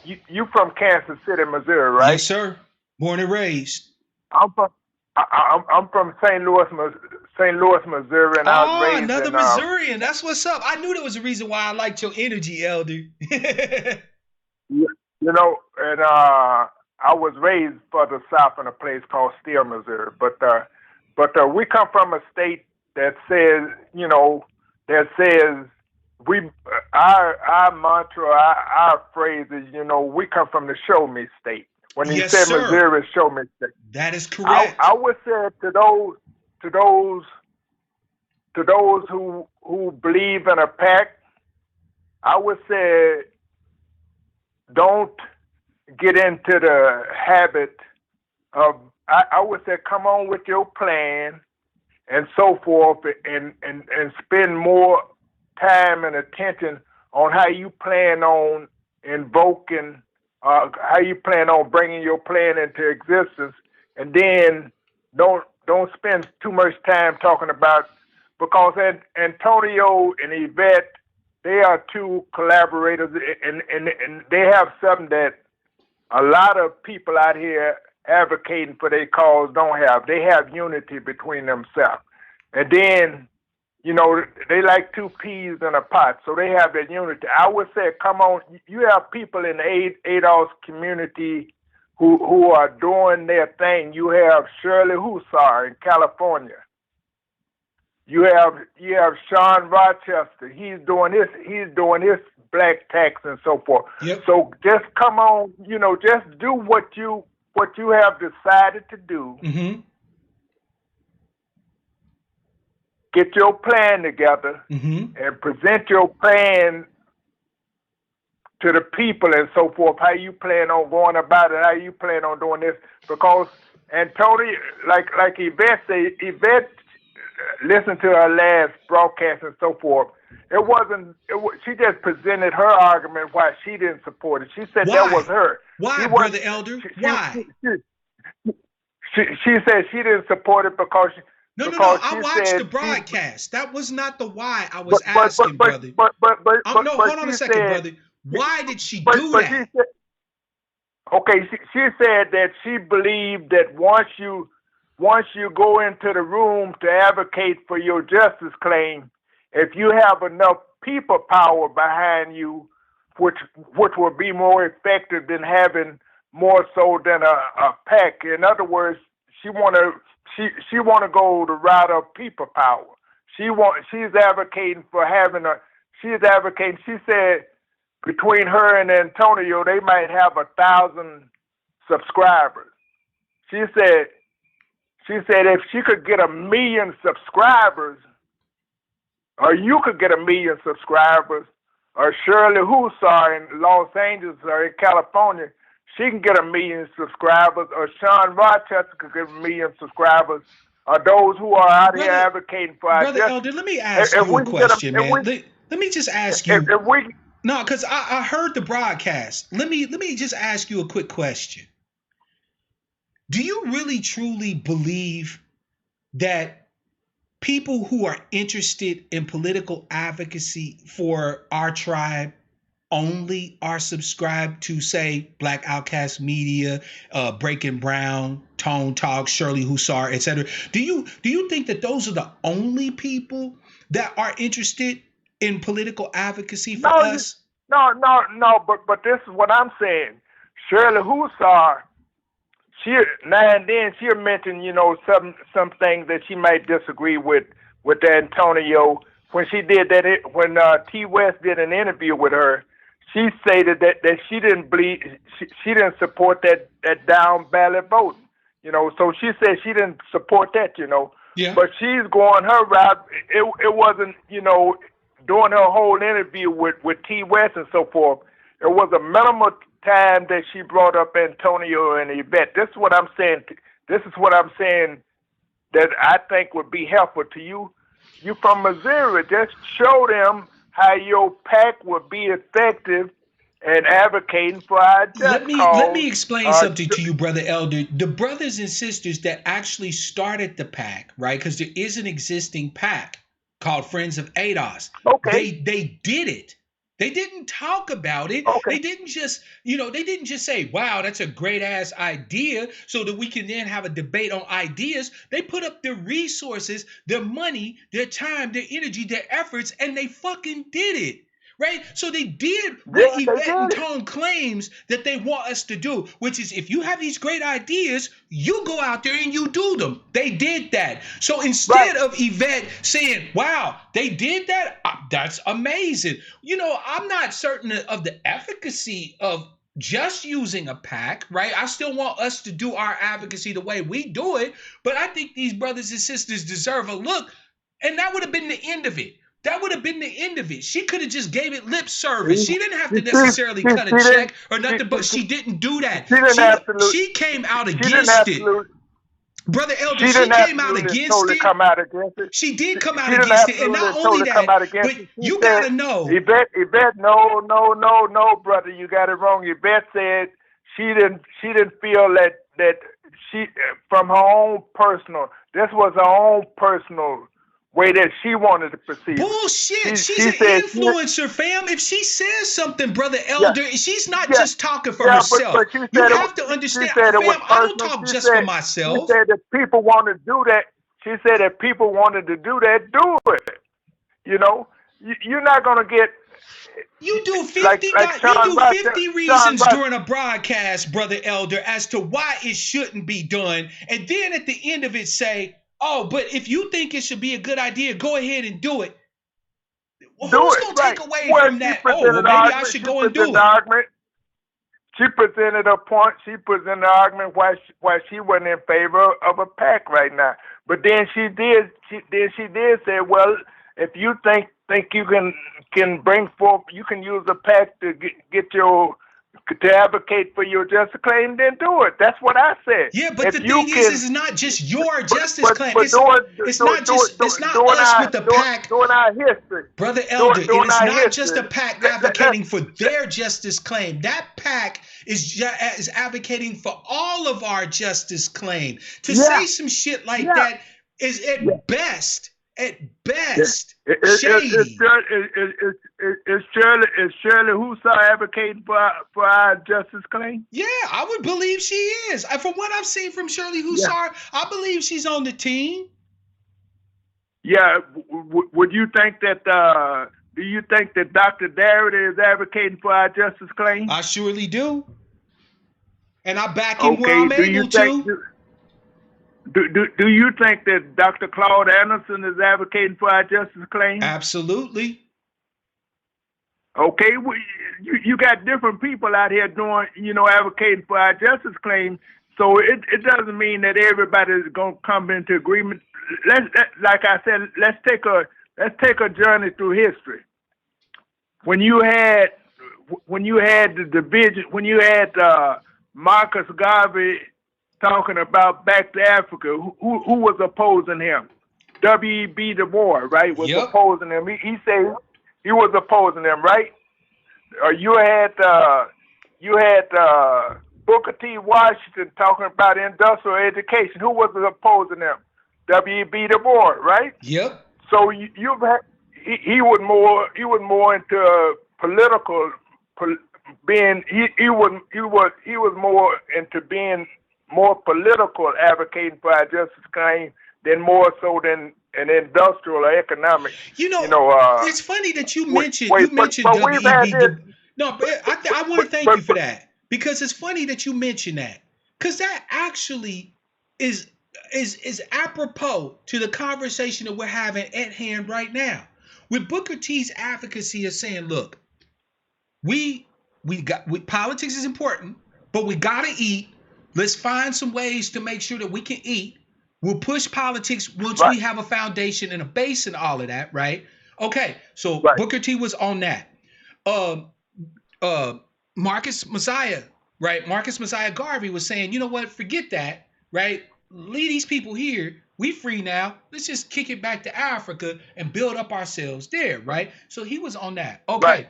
You from Kansas City, Missouri, right? Yes, sir. Born and raised. I'm from St. Louis, Missouri, and I was raised another in, Missourian. That's what's up. I knew there was a reason why I liked your energy, Elder. You know, and I was raised further south in a place called Steele, Missouri. But we come from a state that says, our mantra, our phrase is, we come from the show me state. When you Yes, say sir. Missouri, show me state. That is correct. I would say to those who believe in a pact, I would say don't get into the habit of, I would say come on with your plan and so forth, and spend more time and attention on how you plan on invoking, how you plan on bringing your plan into existence, and then don't spend too much time talking about, because Antonio and Yvette, they are two collaborators, and they have something that a lot of people out here advocating for their cause don't have. They have unity between themselves. And then, they like two peas in a pot, so they have that unity. I would say, come on, you have people in the ADOS community who are doing their thing. You have Shirley Hussar in California. You have Sean Rochester. He's doing his black tax and so forth. Yep. So just come on, just do what you have decided to do. Mm-hmm. Get your plan together, Mm-hmm. and present your plan to the people and so forth. How you plan on going about it? How you plan on doing this? Because Antonio, like Yvette said, listen to her last broadcast and so forth. She just presented her argument why she didn't support it. She said that was her. Why, Brother Elder? Why? She said she didn't support it because No. I watched the broadcast. That was not the why I was asking, brother. Hold on a second, brother. Why did she do that? She said that she believed that once you go into the room to advocate for your justice claim, if you have enough people power behind you, which will be more effective than having more so than a pack. In other words, she want to go the route of people power. She's advocating for she said between her and Antonio, they might have 1,000 subscribers. She said if she could get 1 million subscribers, or you could get 1 million subscribers, or Shirley Hussar in Los Angeles or in California, she can get 1 million subscribers, or Sean Rochester could get 1 million subscribers, or those who are out here advocating for our Brother justice. Elder, let me ask you a question, man. Let me just ask you. No, because I heard the broadcast. Let me just ask you a quick question. Do you really truly believe that people who are interested in political advocacy for our tribe only are subscribed to, say, Black Outcast Media, Breaking Brown, Tone Talk, Shirley Hussar, etc.? Do you think that those are the only people that are interested in political advocacy for No, us? no. But this is what I'm saying. Shirley Hussar, she now and then she'll mention, some things that she might disagree with Antonio. When she did that, when T. West did an interview with her, she stated that she didn't believe, she didn't support that down ballot vote. So she said she didn't support that. Yeah. But she's going her route. It wasn't, during her whole interview with T. West and so forth. It was a minimal time that she brought up Antonio and Yvette. This is what I'm saying. This is what I'm saying that I think would be helpful to you. You from Missouri, just show them how your PAC would be effective in advocating for our just Let cause. me explain something to you, Brother Elder. The brothers and sisters that actually started the PAC, right? Because there is an existing PAC called Friends of ADOS. Okay. They did it. They didn't talk about it. Okay. They didn't just say, wow, that's a great ass idea so that we can then have a debate on ideas. They put up their resources, their money, their time, their energy, their efforts, and they fucking did it. Right? So they did what Yvette and Tone claims that they want us to do, which is if you have these great ideas, you go out there and you do them. They did that. So instead of Yvette saying, wow, they did that, that's amazing. I'm not certain of the efficacy of just using a PAC, right? I still want us to do our advocacy the way we do it, but I think these brothers and sisters deserve a look, and that would have been the end of it. That would have been the end of it. She could have just gave it lip service. She didn't have to necessarily cut a check or nothing, but she didn't do that. She came out against it. Brother Elder, she came out against it. She did come out against it. And not only that, but you got to know. Yvette, no, brother, you got it wrong. Yvette said she didn't feel that she, from her own personal, this was her own personal way that she wanted to proceed. Bullshit. She's an influencer, fam. If she says something, Brother Elder, she's not just talking for herself. But you have to understand, fam, I don't talk just for myself. She said if people wanted to do that, do it. You're not going to get... You do 50 reasons during a broadcast, Brother Elder, as to why it shouldn't be done. And then at the end of it say, oh, but if you think it should be a good idea, go ahead and do it. Well, who's going to take away from that? Oh, well, maybe I should go and do it. She presented a point. She presented an argument why she wasn't in favor of a PAC right now. But then she did say, well, if you think you can bring forth, you can use a PAC to to advocate for your justice claim, then do it. That's what I said. Yeah, but the thing is, it's not just your justice claim. It's not us with the PAC. Doing our history. Brother Elder, it is not just a PAC advocating for their justice claim. That PAC is advocating for all of our justice claim. To say some shit like that is at best shady. Is Shirley Hussar advocating for our justice claim? Yeah, I would believe she is. From what I've seen from Shirley Hussar, I believe she's on the team. Yeah, would you think that? Do you think that Dr. Darity is advocating for our justice claim? I surely do, and I back him where I'm able to. Do you think that Dr. Claude Anderson is advocating for our justice claim? Absolutely. Okay, well, you got different people out here doing, advocating for our justice claim. So it doesn't mean that everybody's gonna come into agreement. Like I said, let's take a journey through history. When you had the division, when you had Marcus Garvey talking about back to Africa, who was opposing him? W.E.B. Du Bois, right, was opposing him. He said he was opposing him, right? You had Booker T. Washington talking about industrial education. Who was opposing him? W.E.B. Du Bois, right? Yep. So he was more into political being. He was more into being more political, advocating for our justice claim than more so than and industrial or economic. It's funny that you mentioned but we've had W.E.B. this. No, but I want to thank you for that, because it's funny that you mentioned that, because that actually is apropos to the conversation that we're having at hand right now. With Booker T's advocacy of saying, look, politics is important, but we gotta eat. Let's find some ways to make sure that we can eat. We'll push politics once we have a foundation and a base and all of that, right? Okay, so Booker T was on that. Marcus Messiah, right? Marcus Messiah Garvey was saying, you know what? Forget that, right? Leave these people here. We free now. Let's just kick it back to Africa and build up ourselves there, right? So he was on that. Okay. Right.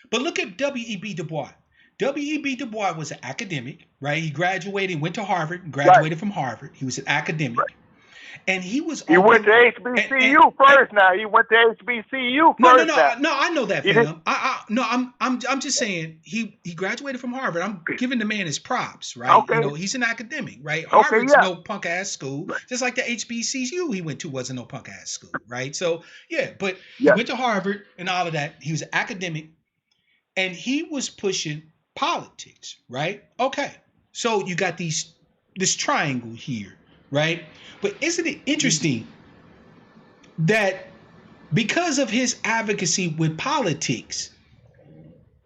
But look at W.E.B. Du Bois. W.E.B. Du Bois was an academic, right? He graduated, went to Harvard, graduated from Harvard. He was an academic. Right. And he was. He went to HBCU first. Now he went to HBCU first. No. I know that, fam. I'm just saying he graduated from Harvard. I'm giving the man his props, right? Okay. He's an academic, right? Harvard's no punk ass school, just like the HBCU he went to wasn't no punk ass school, right? So but he went to Harvard and all of that. He was an academic, and he was pushing politics, right? Okay, so you got this triangle here, right? But isn't it interesting that because of his advocacy with politics,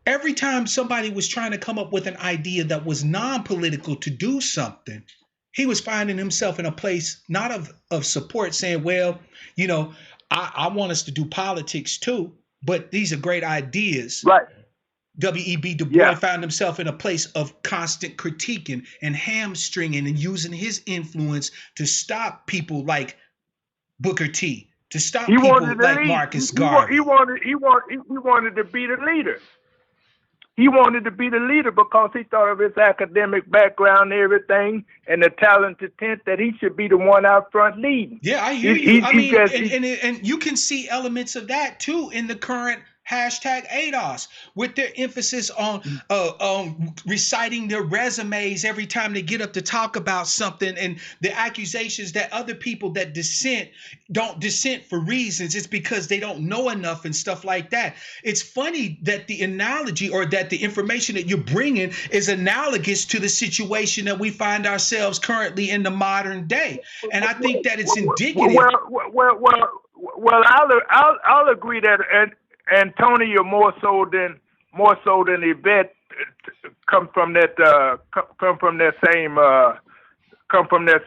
every time somebody was trying to come up with an idea that was non-political to do something, he was finding himself in a place not of support, saying, well, I want us to do politics too, but these are great ideas. Right. W.E.B. Du Bois found himself in a place of constant critiquing and hamstringing and using his influence to stop people like Booker T, to stop people like Marcus Garvey. He wanted to be the leader. He wanted to be the leader because he thought of his academic background and everything and the talented tent that he should be the one out front leading. Yeah, I hear you. And you can see elements of that too in the current hashtag ADOS, with their emphasis on reciting their resumes every time they get up to talk about something, and the accusations that other people that don't dissent for reasons. It's because they don't know enough and stuff like that. It's funny that the analogy or that the information that you're bringing is analogous to the situation that we find ourselves currently in the modern day. And I think that it's indicative. Well, I'll agree that Antonio more so than Yvette come from that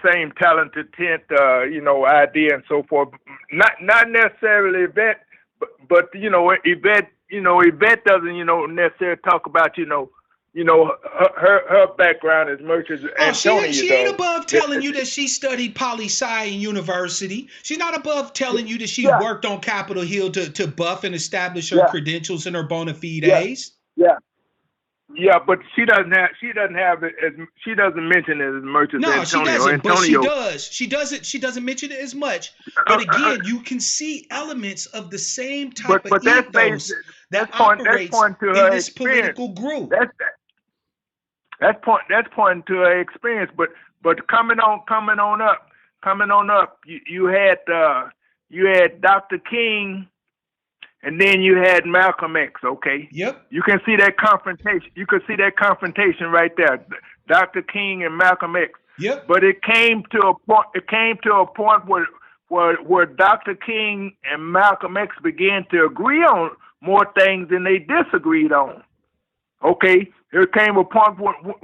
same talented tent idea and so forth. Not necessarily Yvette, but Yvette doesn't necessarily talk about her background as much as Antonio she ain't above telling you that she studied poli-sci in university. She's not above telling you that she worked on Capitol Hill to buff and establish her credentials and her bona fides. Yeah, but she doesn't mention it as much as Antonio. No, she doesn't, but she does. She doesn't mention it as much. But again, you can see elements of the same type of ethos that operates in this political group. That's pointing to her experience. But coming on up, you had Dr. King. And then you had Malcolm X, okay? Yep. You can see that confrontation. You can see that confrontation right there, Dr. King and Malcolm X. Yep. But it came to a point where Dr. King and Malcolm X began to agree on more things than they disagreed on. Okay. There came a point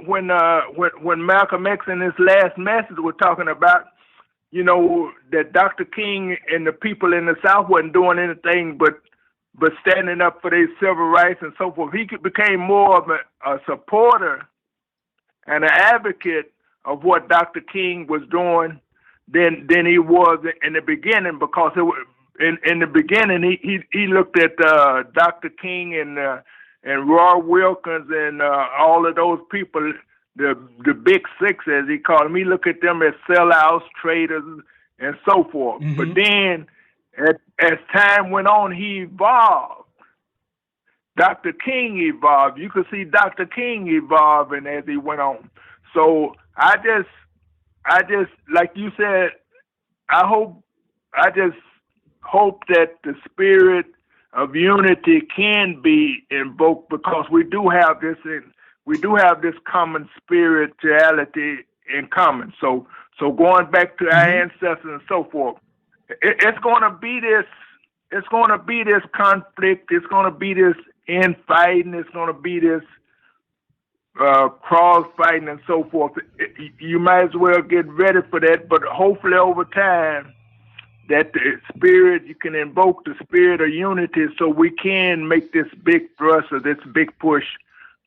when Malcolm X in his last message was talking about, that Dr. King and the people in the South wasn't doing anything but standing up for their civil rights and so forth. He became more of a supporter and an advocate of what Dr. King was doing than he was in the beginning, because in the beginning he looked at Dr. King and Roy Wilkins and all of those people, the big six as he called them. He looked at them as sellouts, traitors, and so forth. Mm-hmm. But then as time went on, he evolved. Dr. King evolved. You could see Dr. King evolving as he went on. So I just like you said, I hope I just hope that the spirit of unity can be invoked, because we do have this common spirituality in common. So going back to our ancestors and so forth, it's going to be this. It's going to be this conflict. It's going to be this infighting. It's going to be this cross fighting and so forth. You might as well get ready for that. But hopefully, over time, that the spirit, you can invoke the spirit of unity, so we can make this big thrust or this big push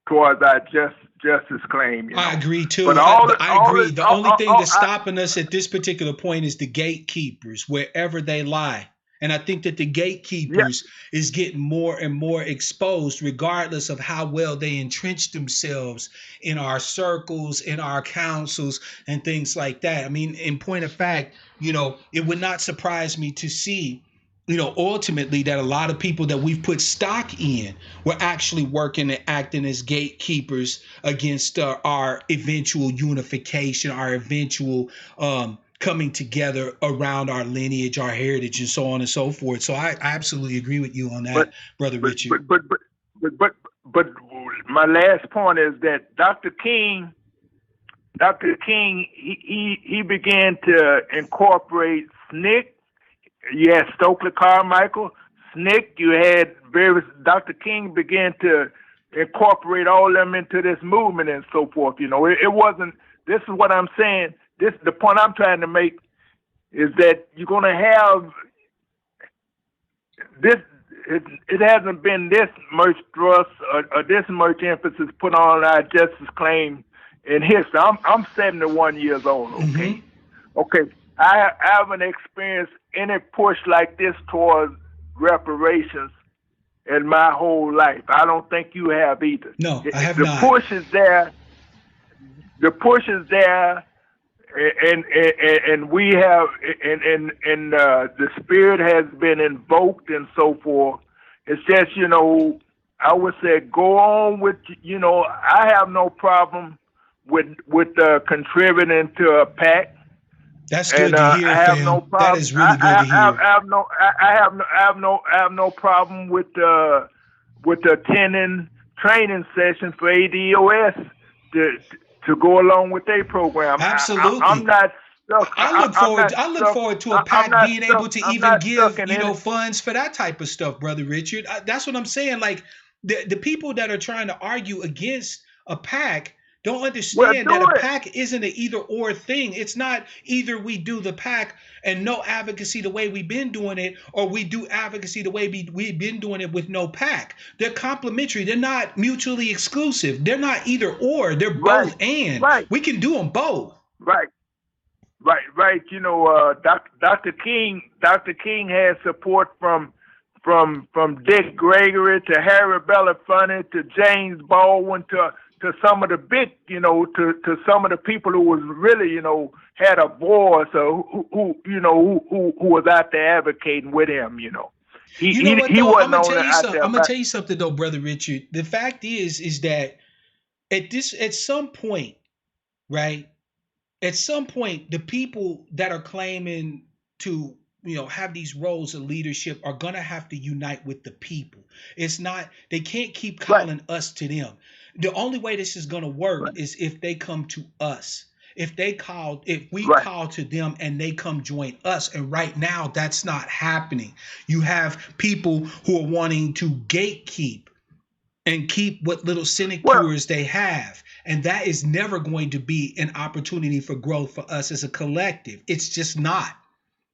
towards our justice claim. I agree too. But I agree. The only thing that's stopping us at this particular point is the gatekeepers, wherever they lie. And I think that the gatekeepers is getting more and more exposed, regardless of how well they entrench themselves in our circles, in our councils, and things like that. I mean, in point of fact, it would not surprise me to see, ultimately that a lot of people that we've put stock in were actually working and acting as gatekeepers against our eventual unification, our eventual coming together around our lineage, our heritage, and so on and so forth. So I absolutely agree with you on that, Brother Richard. But my last point is that Dr. King, he began to incorporate SNCC. You had Stokely Carmichael, SNCC. You had various. Dr. King began to incorporate all of them into this movement and so forth. It wasn't. This is what I'm saying. The point I'm trying to make is that you're going to have this. It hasn't been this much thrust or this much emphasis put on our justice claim in history. I'm 71 years old. Okay, okay. I haven't experienced any push like this towards reparations in my whole life. I don't think you have either. No, I have not. The push is there. The push is there. And we have, and the spirit has been invoked and so forth. It's just, I would say go on with, I have no problem with contributing to a PAC. That's good to hear, I have fam. no problem. That is really good to hear. I have no problem with attending training sessions for ADOS to go along with their program. Absolutely. I'm not stuck. I look forward to a PAC being able to even give funds for that type of stuff, Brother Richard. That's what I'm saying. Like the people that are trying to argue against a PAC don't understand that a PAC isn't an either or thing. It's not either we do the PAC and no advocacy the way we've been doing it, or we do advocacy the way we've been doing it with no PAC. They're complementary. They're not mutually exclusive. They're not either or. They're both and. Right. We can do them both. Right. Dr. King has support from Dick Gregory to Harry Belafonte to James Baldwin to some of the big, to some of the people who was really, had a voice, or who was out there advocating with him, I'm gonna tell you something though, Brother Richard. The fact is that at some point, right? At some point, the people that are claiming to have these roles of leadership are gonna have to unite with the people. They can't keep calling us to them. The only way this is going to work is if they come to us. If we call to them and they come join us. And right now, that's not happening. You have people who are wanting to gatekeep and keep what little sinecures they have. And that is never going to be an opportunity for growth for us as a collective. It's just not.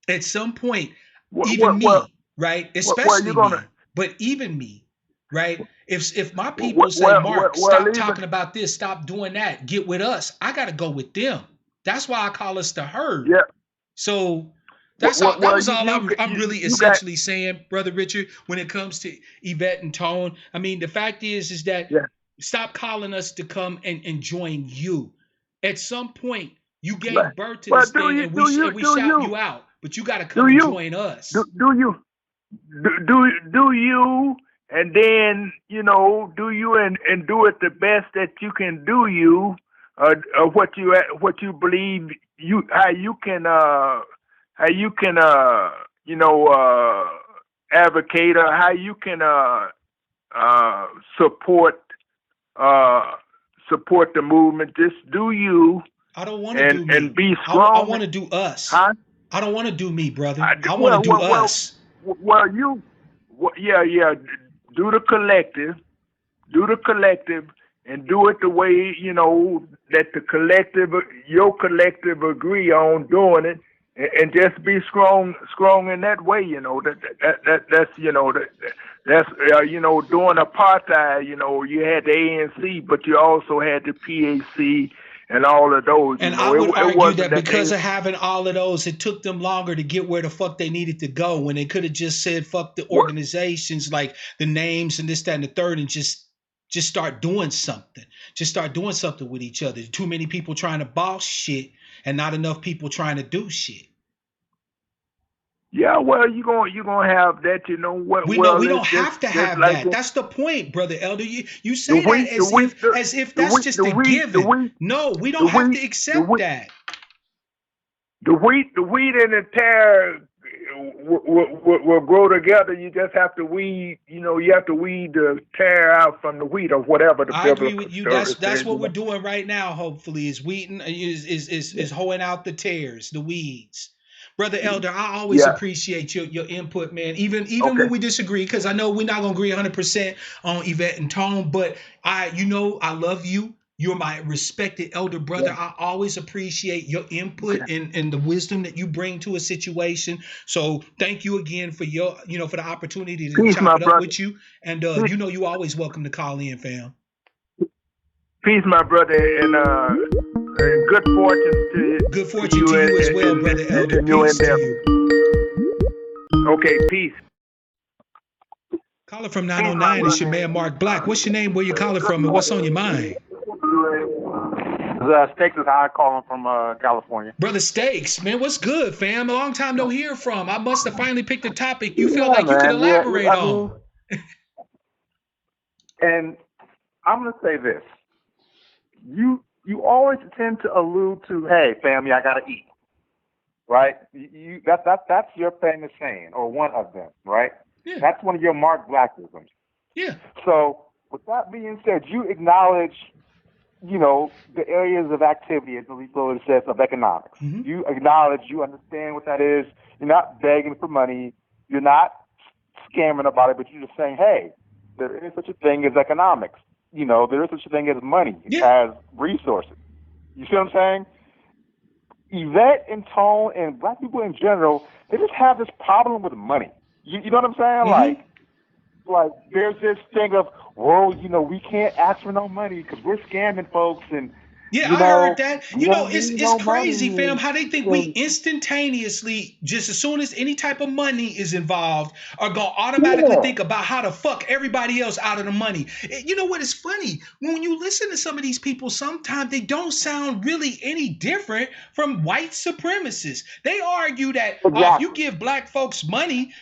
At some point, right? Especially me, but even me, right? If my people say, Mark, stop talking about this, stop doing that, get with us, I got to go with them. That's why I call us the herd. Yeah. So that was all I'm really essentially saying, Brother Richard, when it comes to Yvette and Tone. I mean, the fact is that stop calling us to come and join you. At some point, you gave birth to this thing and we shout you out, but you got to come and join us. Do you? And then, do you and do it the best that you can do what you believe how you can how you can advocate, or how you can support support the movement. Just do you I don't want to do and me. be I strong, want to do us. huh? I don't want to do me, brother. I, I want to well, do well, well, us. well, yeah, yeah. Do the collective, and do it the way that the collective, your collective, agree on doing it, and just be strong in that way. That's during apartheid. You had the ANC, but you also had the PAC and all of those. And I would It argue wasn't that that because they. of having all of those, it took them longer to get where the fuck they needed to go when they could have just said fuck the organizations, like the names and this, that, and the third, and just start doing something. Just start doing something with each other. Too many people trying to boss shit and not enough people trying to do shit. Yeah, well, you gonna have that, We it's don't just have to just have like that. That's the point, brother Elder. You the say that wheat, the wheat, as if the that's wheat, just the a wheat, the given. wheat, No, we the don't have wheat, to the accept wheat, that. the wheat and the tare will grow together. You just have to weed, you have to weed the tare out from the wheat, or whatever the I agree biblical with you. story That's says. what we're doing right now. Hopefully, is weeding is hoeing out the tares, the weeds. Brother Elder, I always Yeah. appreciate your input, man. Even Okay. when we disagree, because I know we're not gonna agree 100% on Yvette and Tone, but I love you. You're my respected elder brother. Yeah. I always appreciate your input Okay. and the wisdom that you bring to a situation. So thank you again for for the opportunity to Peace, chop my it up brother. with you. And you always welcome to call in, fam. Peace, my brother, and good fortune Good to fortune you to you as well, brother Elder. in your Peace to endeavor. you. Okay. Peace. Caller from Peace, my 909 is your brother. man Mark Black. What's your name? Where you calling Good from? And what's on your mind? Stakes is high calling from California. Brother Stakes, man, what's good, fam? A long time no hear from. I must have finally picked a topic you feel Yeah, like you could man. Yeah, elaborate I mean, on. and I'm gonna say this: you always tend to allude to, "Hey, family, I gotta eat." Right? That's your famous saying, or one of them, right? Yeah, That's one of your Mark Blackisms. yeah. So, with that being said, you acknowledge, the areas of activity, as the legal says, of economics. Mm-hmm. You acknowledge, you understand what that is. You're not begging for money. You're not scamming about it, but you're just saying, hey, there is such a thing as economics. There is such a thing as money, Yeah. as resources. You see what I'm saying? Yvette and Tone and black people in general, they just have this problem with money. You know what I'm saying? Mm-hmm. Like there's this thing of, well, we can't ask for no money because we're scamming folks, and Yeah, I heard that. we don't need It's no crazy, fam, money. how they think we instantaneously, just as soon as any type of money is involved, are gonna automatically Yeah, think about how to fuck everybody else out of the money. You know what is funny? When you listen to some of these people, sometimes they don't sound really any different from white supremacists. They argue that if you exactly. give black folks money,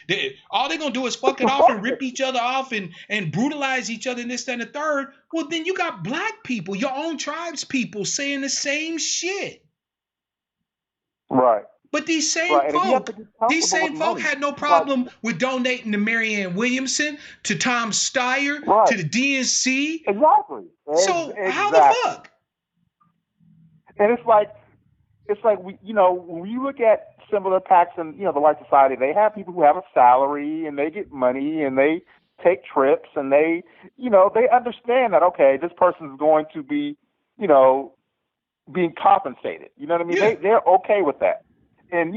all they're gonna do is fuck it off and rip each other off and brutalize each other and this, that, and the third. Well, then you got black people, your own tribes people, saying the same shit. Right, But right. And if you have to be these comfortable with same folk money, had no like, problem with donating to Marianne Williamson, to Tom Steyer, right, to the DNC. exactly, So how the exactly. fuck? And it's like we, when you look at similar packs in, the white society, they have people who have a salary and they get money and they take trips and they understand that, okay, this person is going to be, being compensated. You know what I mean? Yeah. They're okay with that. And,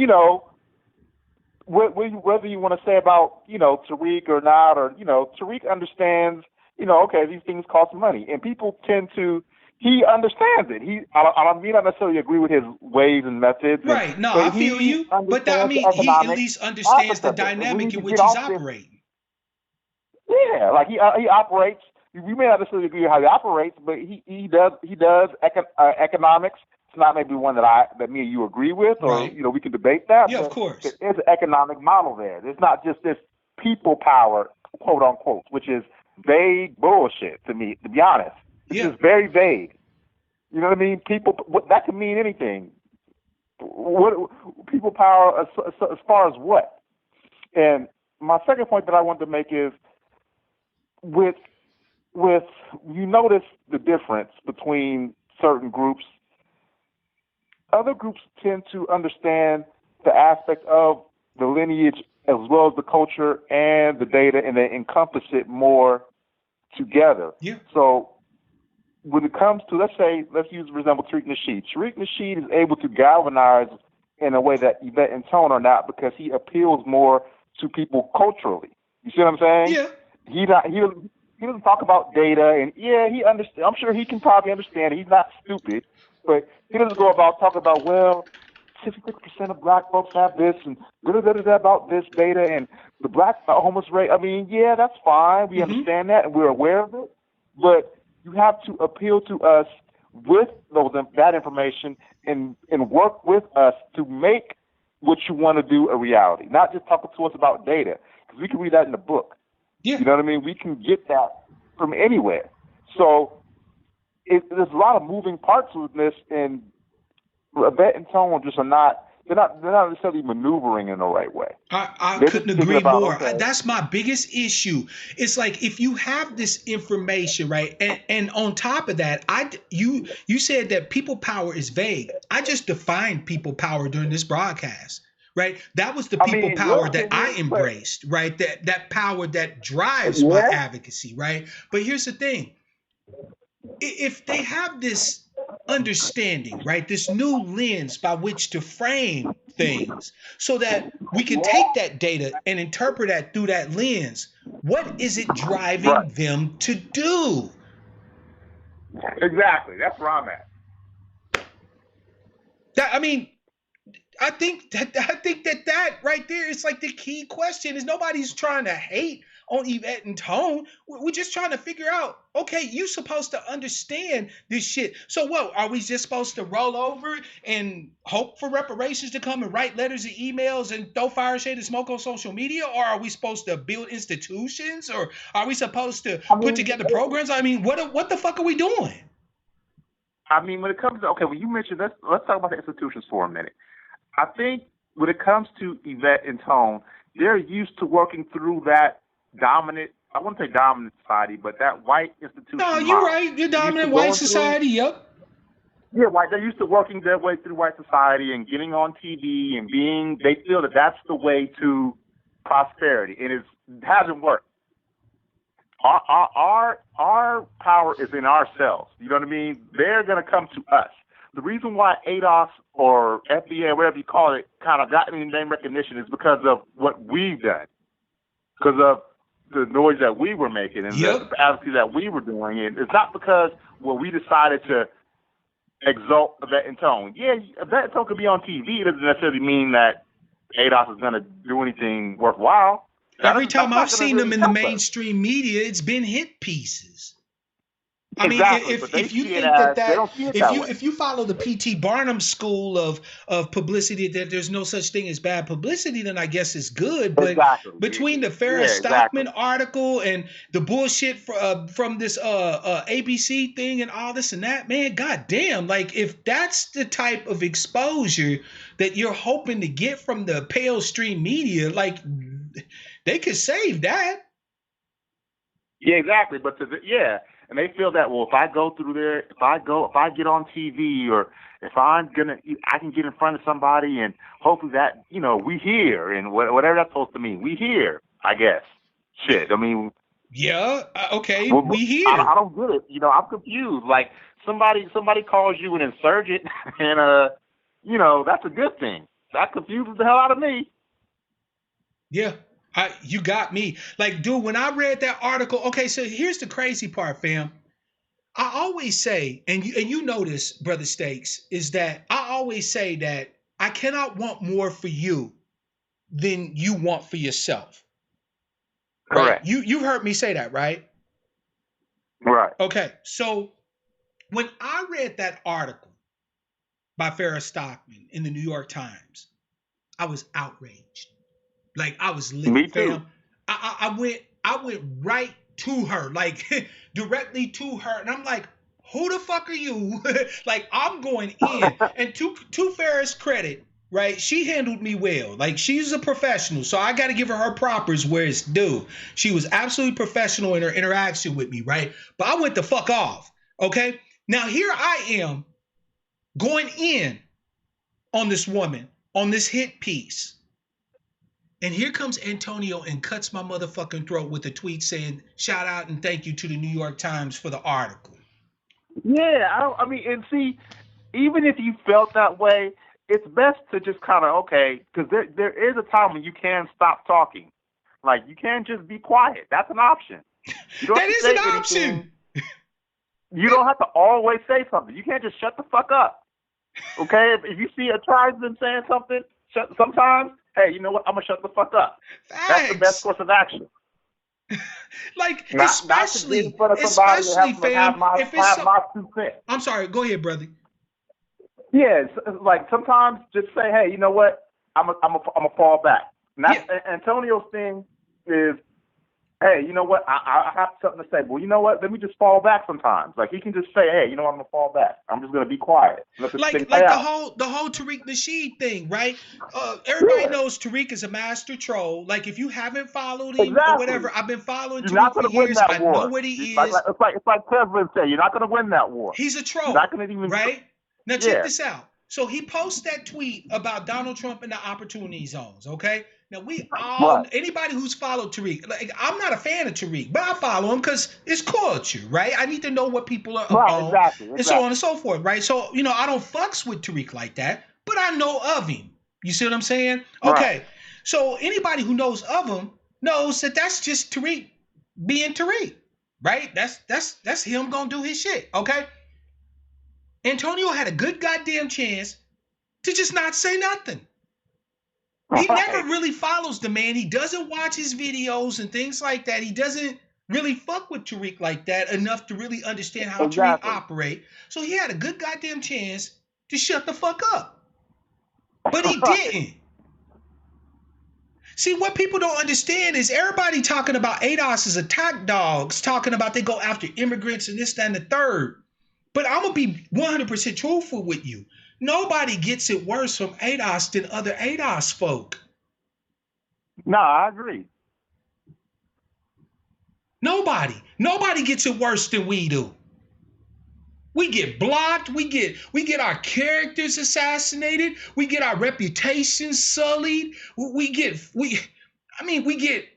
whether you want to say about, Tariq or not, or, Tariq understands, okay, these things cost money. And people tend to, he understands it. I may not necessarily agree with his ways and methods. Right. No, I But feel he you. But understands the he at economic least understands the aspect of it. And we dynamic need in to which get he's off this. operating. Yeah, like he operates. We may not necessarily agree with how he operates, but he does economics. It's not maybe one that me and you agree with, or Right. we can debate that. Yeah, of but course. there's an economic model there. There's not just this people power, quote unquote, which is vague bullshit to me. To be honest, it's Yeah. just very vague. You know what I mean? People, that can mean anything. What people power as far as what? And my second point that I want to make is with you notice the difference between certain groups. Other groups tend to understand the aspect of the lineage as well as the culture and the data, and they encompass it more together. Yeah. So when it comes to, let's use, for example, Tariq Nasheed. Tariq Nasheed is able to galvanize in a way that Yvette and Tone are not, because he appeals more to people culturally. You see what I'm saying? Yeah. He doesn't talk about data, and yeah, he understand. I'm sure he can probably understand it. He's not stupid, but he doesn't go about talking about, well, 66% of black folks have this, and about this data, and the black homeless rate. I mean, yeah, that's fine. We understand that, and we're aware of it, but you have to appeal to us with that information and work with us to make what you want to do a reality, not just talking to us about data, because we can read that in the book. Yeah. You know what I mean? We can get that from anywhere. So there's a lot of moving parts with this, and Yvette and Tone just are not. They're not necessarily maneuvering in the right way. I couldn't agree more. Okay. That's my biggest issue. It's like, if you have this information, right, and on top of that, you said that people power is vague. I just defined people power during this broadcast, right? That was the people power that I embraced, right? That power that drives my advocacy, right? But here's the thing: if they have this understanding, right, this new lens by which to frame things so that we can take that data and interpret that through that lens, what is it driving them to do? Exactly. That's where I'm at. I think that right there is like the key question. Is nobody's trying to hate on Yvette and Tone. We're just trying to figure out, okay, you supposed to understand this shit. So what, are we just supposed to roll over and hope for reparations to come and write letters and emails and throw fire, shade, and smoke on social media? Or are we supposed to build institutions? Or are we supposed to put together programs? I mean, what the fuck are we doing? I mean, when it comes to, okay, when you mentioned, let's talk about the institutions for a minute. I think when it comes to Yvette and Tone, they're used to working through that dominant, I wouldn't say dominant society, but that white institution. No, you're right. You're dominant white society, yep. Yeah, white. They're used to working their way through white society and getting on TV and they feel that that's the way to prosperity, and it hasn't worked. Our power is in ourselves. You know what I mean? They're going to come to us. The reason why ADOS or FBA, whatever you call it, kind of got any name recognition is because of what we've done, because of the noise that we were making and the advocacy that we were doing. And it's not because, well, we decided to exalt Yvette and Tone. Yeah, Yvette and Tone could be on TV. It doesn't necessarily mean that ADOS is going to do anything worthwhile. Every time I've seen them in the mainstream media, it's been hit pieces. I mean, if you think if you follow the P.T. Barnum school of publicity, that there's no such thing as bad publicity, then I guess it's good. But between the Farrah Stockman article and the bullshit from this ABC thing and all this and that, man, goddamn, like, if that's the type of exposure that you're hoping to get from the pale stream media, like, they could save that. Yeah, exactly. But and they feel that, well, if I go through there, if I get on TV, or if I can get in front of somebody, and hopefully that, we hear, and whatever that's supposed to mean, we hear, I guess. Shit, I mean. Yeah, okay, we hear. I don't get it. I'm confused. Like, somebody calls you an insurgent, and, that's a good thing. That confuses the hell out of me. Yeah. You got me. Like, dude, when I read that article, okay, so here's the crazy part, fam. I always say, and you know this, Brother Stakes, is that I always say that I cannot want more for you than you want for yourself. Correct. Right? You've heard me say that, right? Right. Okay, so when I read that article by Farrah Stockman in the New York Times, I was outraged. Like, I was lit. Me too. Fam. I went right to her, like directly to her, and I'm like, who the fuck are you? Like, I'm going in. And to Farrah's credit, right? She handled me well. Like, she's a professional, so I got to give her propers where it's due. She was absolutely professional in her interaction with me, right? But I went the fuck off, okay? Now, here I am going in on this woman, on this hit piece. And here comes Antonio and cuts my motherfucking throat with a tweet saying, shout out and thank you to the New York Times for the article. Yeah, I mean, and see, even if you felt that way, it's best to just kind of, okay, because there is a time when you can stop talking. Like, you can't just be quiet. That's an option. That is an option. You don't have to always say something. You can't just shut the fuck up. Okay? If you see a tribesman saying something, sometimes, hey, you know what? I'm going to shut the fuck up. Facts. That's the best course of action. Like, especially fam, if it's my 2 cents. I'm sorry, go ahead, brother. Yeah, it's like sometimes just say, hey, you know what? I'm a fall back. And that's, Antonio's thing is, hey, you know what? I have something to say. Well, you know what? Let me just fall back sometimes. Like, he can just say, hey, you know what? I'm gonna fall back. I'm just gonna be quiet. Like the whole Tariq Nasheed thing, right? Everybody knows Tariq is a master troll. Like, if you haven't followed him or whatever, I've been following Tariq for years. I know what he is. It's like President said, you're not gonna win that war. He's a troll. You're not gonna even right? Now check this out. So he posts that tweet about Donald Trump and the opportunity zones, okay? Now we all, anybody who's followed Tariq, like, I'm not a fan of Tariq, but I follow him because it's culture, right? I need to know what people are on, and so on and so forth, right? So, you know, I don't fucks with Tariq like that, but I know of him. You see what I'm saying? Okay. So anybody who knows of him knows that that's just Tariq being Tariq, right? That's him gonna do his shit, okay? Antonio had a good goddamn chance to just not say nothing. He never really follows the man. He doesn't watch his videos and things like that. He doesn't really fuck with Tariq like that enough to really understand how Tariq operate. So he had a good goddamn chance to shut the fuck up. But he didn't. See, what people don't understand is everybody talking about ADOS as attack dogs, talking about they go after immigrants and this, that, and the third. But I'm going to be 100% truthful with you. Nobody gets it worse from ADOS than other ADOS folk. No, I agree. Nobody gets it worse than we do. We get blocked. We get our characters assassinated. We get our reputations sullied. We get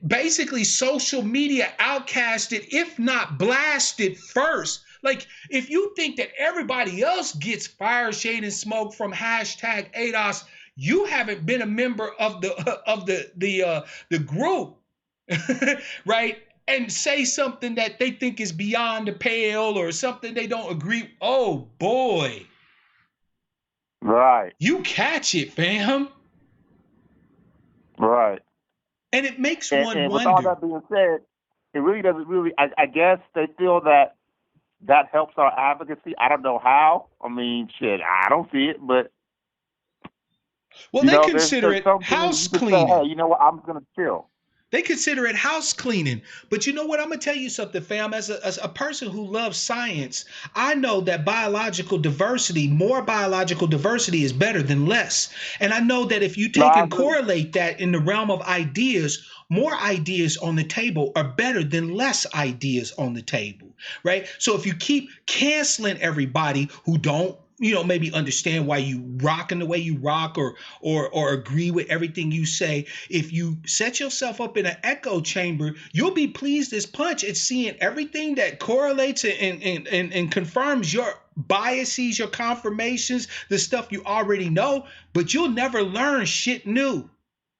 basically social media outcasted, if not blasted first. Like, if you think that everybody else gets fire, shade, and smoke from hashtag ADOS, you haven't been a member of the group, right? And say something that they think is beyond the pale or something they don't agree. Oh boy, right? You catch it, fam. Right. And it makes one wonder. With all that being said, it really doesn't really. I guess they feel that helps our advocacy. I don't know how. I mean, shit, I don't see it, but well, they consider it house cleaning. Say, hey, you know what? I'm gonna chill. They consider it house cleaning. But you know what? I'm going to tell you something, fam. As a person who loves science, I know that more biological diversity is better than less. And I know that if you take and correlate that in the realm of ideas, more ideas on the table are better than less ideas on the table, right? So if you keep canceling everybody who don't, maybe understand why you rock in the way you rock or agree with everything you say. If you set yourself up in an echo chamber, you'll be pleased as punch at seeing everything that correlates and confirms your biases, your confirmations, the stuff you already know, but you'll never learn shit new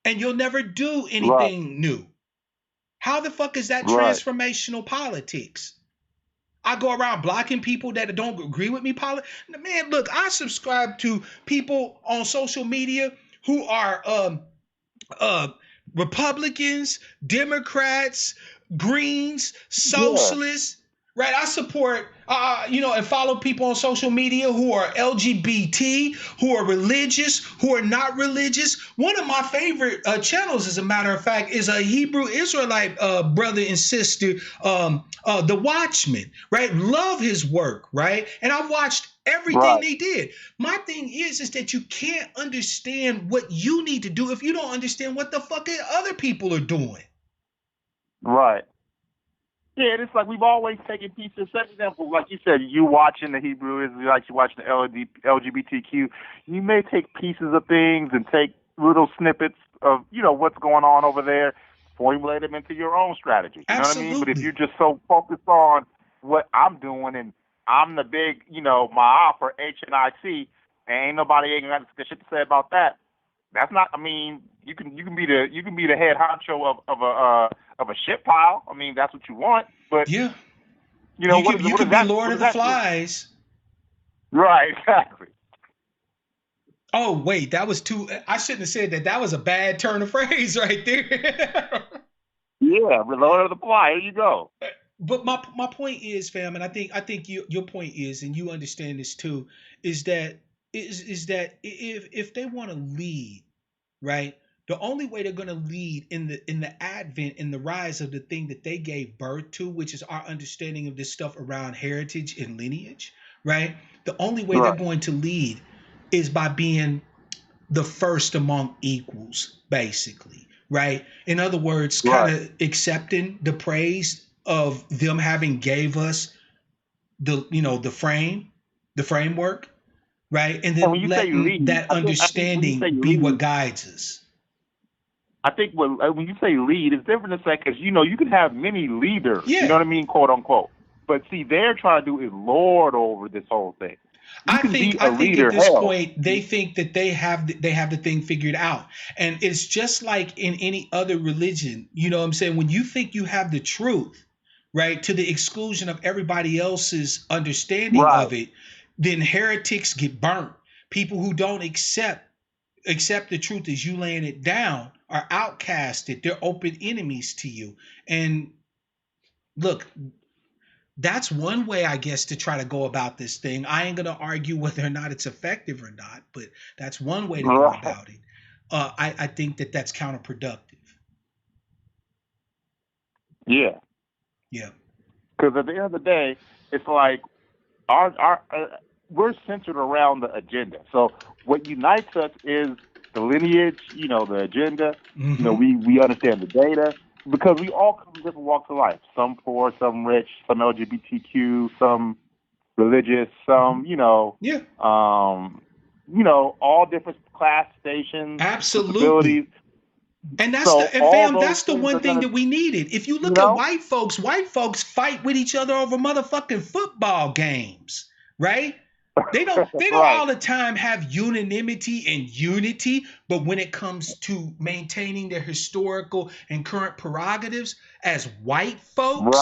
and you'll never do anything new. How the fuck is that transformational politics? I go around blocking people that don't agree with me. Man, look, I subscribe to people on social media who are Republicans, Democrats, Greens, socialists, right? I support, and follow people on social media who are LGBT, who are religious, who are not religious. One of my favorite channels, as a matter of fact, is a Hebrew Israelite brother and sister, The Watchman, right? Love his work, right? And I watched everything they did. My thing is that you can't understand what you need to do if you don't understand what the fuck other people are doing. Right. Yeah, it's like we've always taken pieces. For example, like you said, you watching the Hebrew Israelites, you watching the LGBTQ. You may take pieces of things and take little snippets of, what's going on over there, formulate them into your own strategy. You know what I mean? But if you're just so focused on what I'm doing and I'm the big, my for HNIC, and ain't nobody got shit to say about that. That's not. I mean, you can be the head honcho of a shit pile. I mean, that's what you want. But yeah, you can be Lord of the Flies. Do? Right. Exactly. Oh wait, that was too. I shouldn't have said that. That was a bad turn of phrase right there. Yeah, Lord of the Fly. Here you go. But my point is, fam, and I think your point is, and you understand this too, is that if they want to lead, right, the only way they're going to lead in the advent, in the rise of the thing that they gave birth to, which is our understanding of this stuff around heritage and lineage, right? The only way they're going to lead is by being the first among equals, basically, right? In other words, kind of accepting the praise of them having gave us the framework, right? And then letting that understanding be what guides us. I think when you say lead, it's different to say, because you can have many leaders, Yeah. you know what I mean, quote unquote. But see, they're trying to do is lord over this whole thing. I think at this point they think that they have the thing figured out, and it's just like in any other religion. You know what I'm saying? When you think you have the truth, right, to the exclusion of everybody else's understanding of it, then heretics get burnt. People who don't accept the truth as you laying it down are outcasted. They're open enemies to you. And look, that's one way, I guess, to try to go about this thing. I ain't gonna argue whether or not it's effective or not, but that's one way to go about it. I think that's counterproductive. Yeah. Because at the end of the day, it's like we're centered around the agenda. So what unites us is the lineage, the agenda. Mm-hmm. We understand the data, because we all come from different walks of life. Some poor, some rich, some LGBTQ, some religious, some all different class stations, absolutely. And that's that's the one thing that we needed. If you look at white folks fight with each other over motherfucking football games, right? They don't all the time have unanimity and unity, but when it comes to maintaining their historical and current prerogatives as white folks,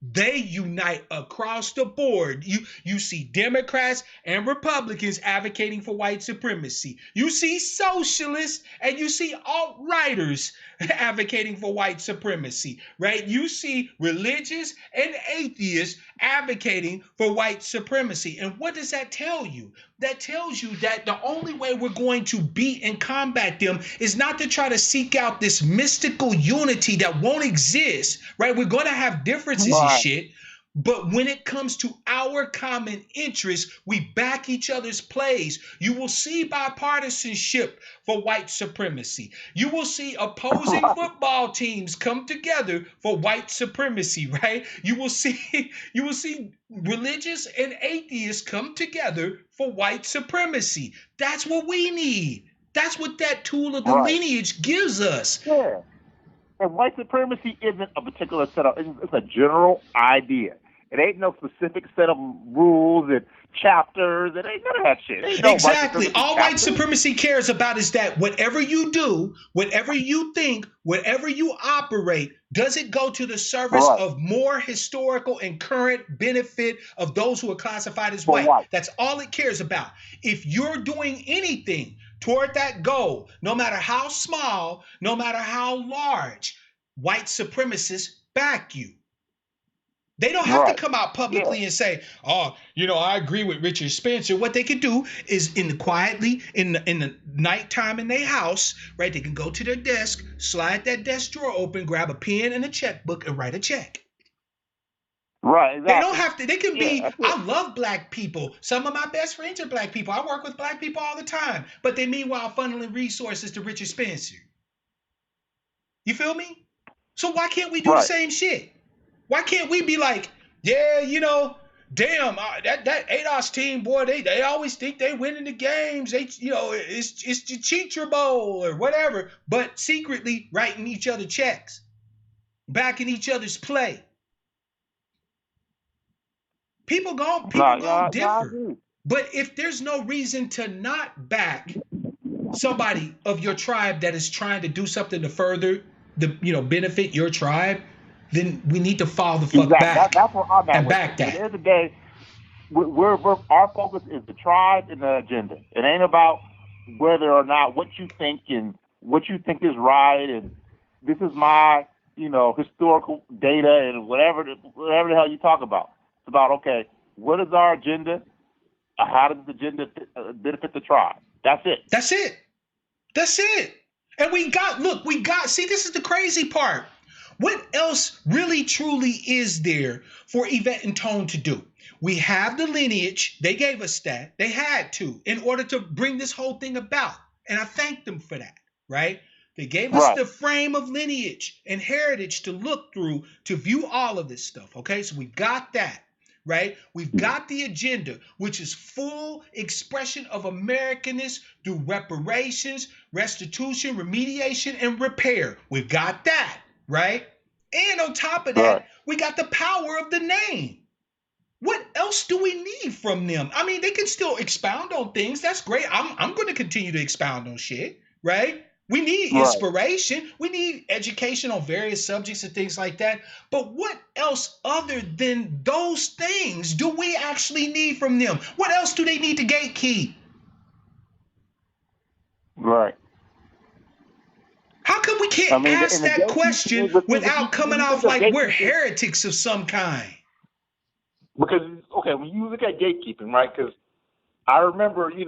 they unite across the board. You see Democrats and Republicans advocating for white supremacy. You see socialists and you see alt-righters advocating for white supremacy, right? You see religious and atheists advocating for white supremacy. And what does that tell you? That tells you that the only way we're going to beat and combat them is not to try to seek out this mystical unity that won't exist, right? We're going to have differences and shit. But when it comes to our common interests, we back each other's plays. You will see bipartisanship for white supremacy. You will see opposing football teams come together for white supremacy, right? You will see religious and atheists come together for white supremacy. That's what we need. That's what that tool of the lineage gives us. Yeah. And white supremacy isn't a particular set of, it's a general idea. It ain't no specific set of rules and chapters. It ain't none of that shit. Exactly. All white supremacy cares about is that whatever you do, whatever you think, whatever you operate, does it go to the service of more historical and current benefit of those who are classified as white? That's all it cares about. If you're doing anything toward that goal, no matter how small, no matter how large, white supremacists back you. They don't have to come out publicly and say, "Oh, I agree with Richard Spencer." What they can do is quietly in the nighttime in their house, right? They can go to their desk, slide that desk drawer open, grab a pen and a checkbook, and write a check. Right. Exactly. They don't have to. They can be. I love black people. Some of my best friends are black people. I work with black people all the time, but they meanwhile funneling resources to Richard Spencer. You feel me? So why can't we do the same shit? Why can't we be like, yeah, damn, that ADOS team, boy, they always think they winning the games. They, it's the Cheater Bowl or whatever, but secretly writing each other checks, backing each other's play. People go differ. But if there's no reason to not back somebody of your tribe that is trying to do something to further the benefit your tribe, then we need to fall the fuck back. That's what I'm at and back that. At the end of the day, our focus is the tribe and the agenda. It ain't about whether or not what you think and what you think is right, and this is my historical data and whatever the hell you talk about. It's about, okay, what is our agenda? How does the agenda benefit the tribe? That's it. That's it. And see, this is the crazy part. What else really truly is there for Yvette and Tone to do? We have the lineage. They gave us that. They had to in order to bring this whole thing about. And I thank them for that, right? They gave us the frame of lineage and heritage to look through to view all of this stuff, okay? So we've got that, right? We've got the agenda, which is full expression of Americanness through reparations, restitution, remediation, and repair. We've got that. Right? And on top of that, we got the power of the name. What else do we need from them? I mean, they can still expound on things. That's great. I'm going to continue to expound on shit, right? We need inspiration. We need education on various subjects and things like that. But what else other than those things do we actually need from them? What else do they need to gatekeep? Right. How come we can't ask that question without coming off like we're heretics of some kind? Because, when you look at gatekeeping, right, because I remember, in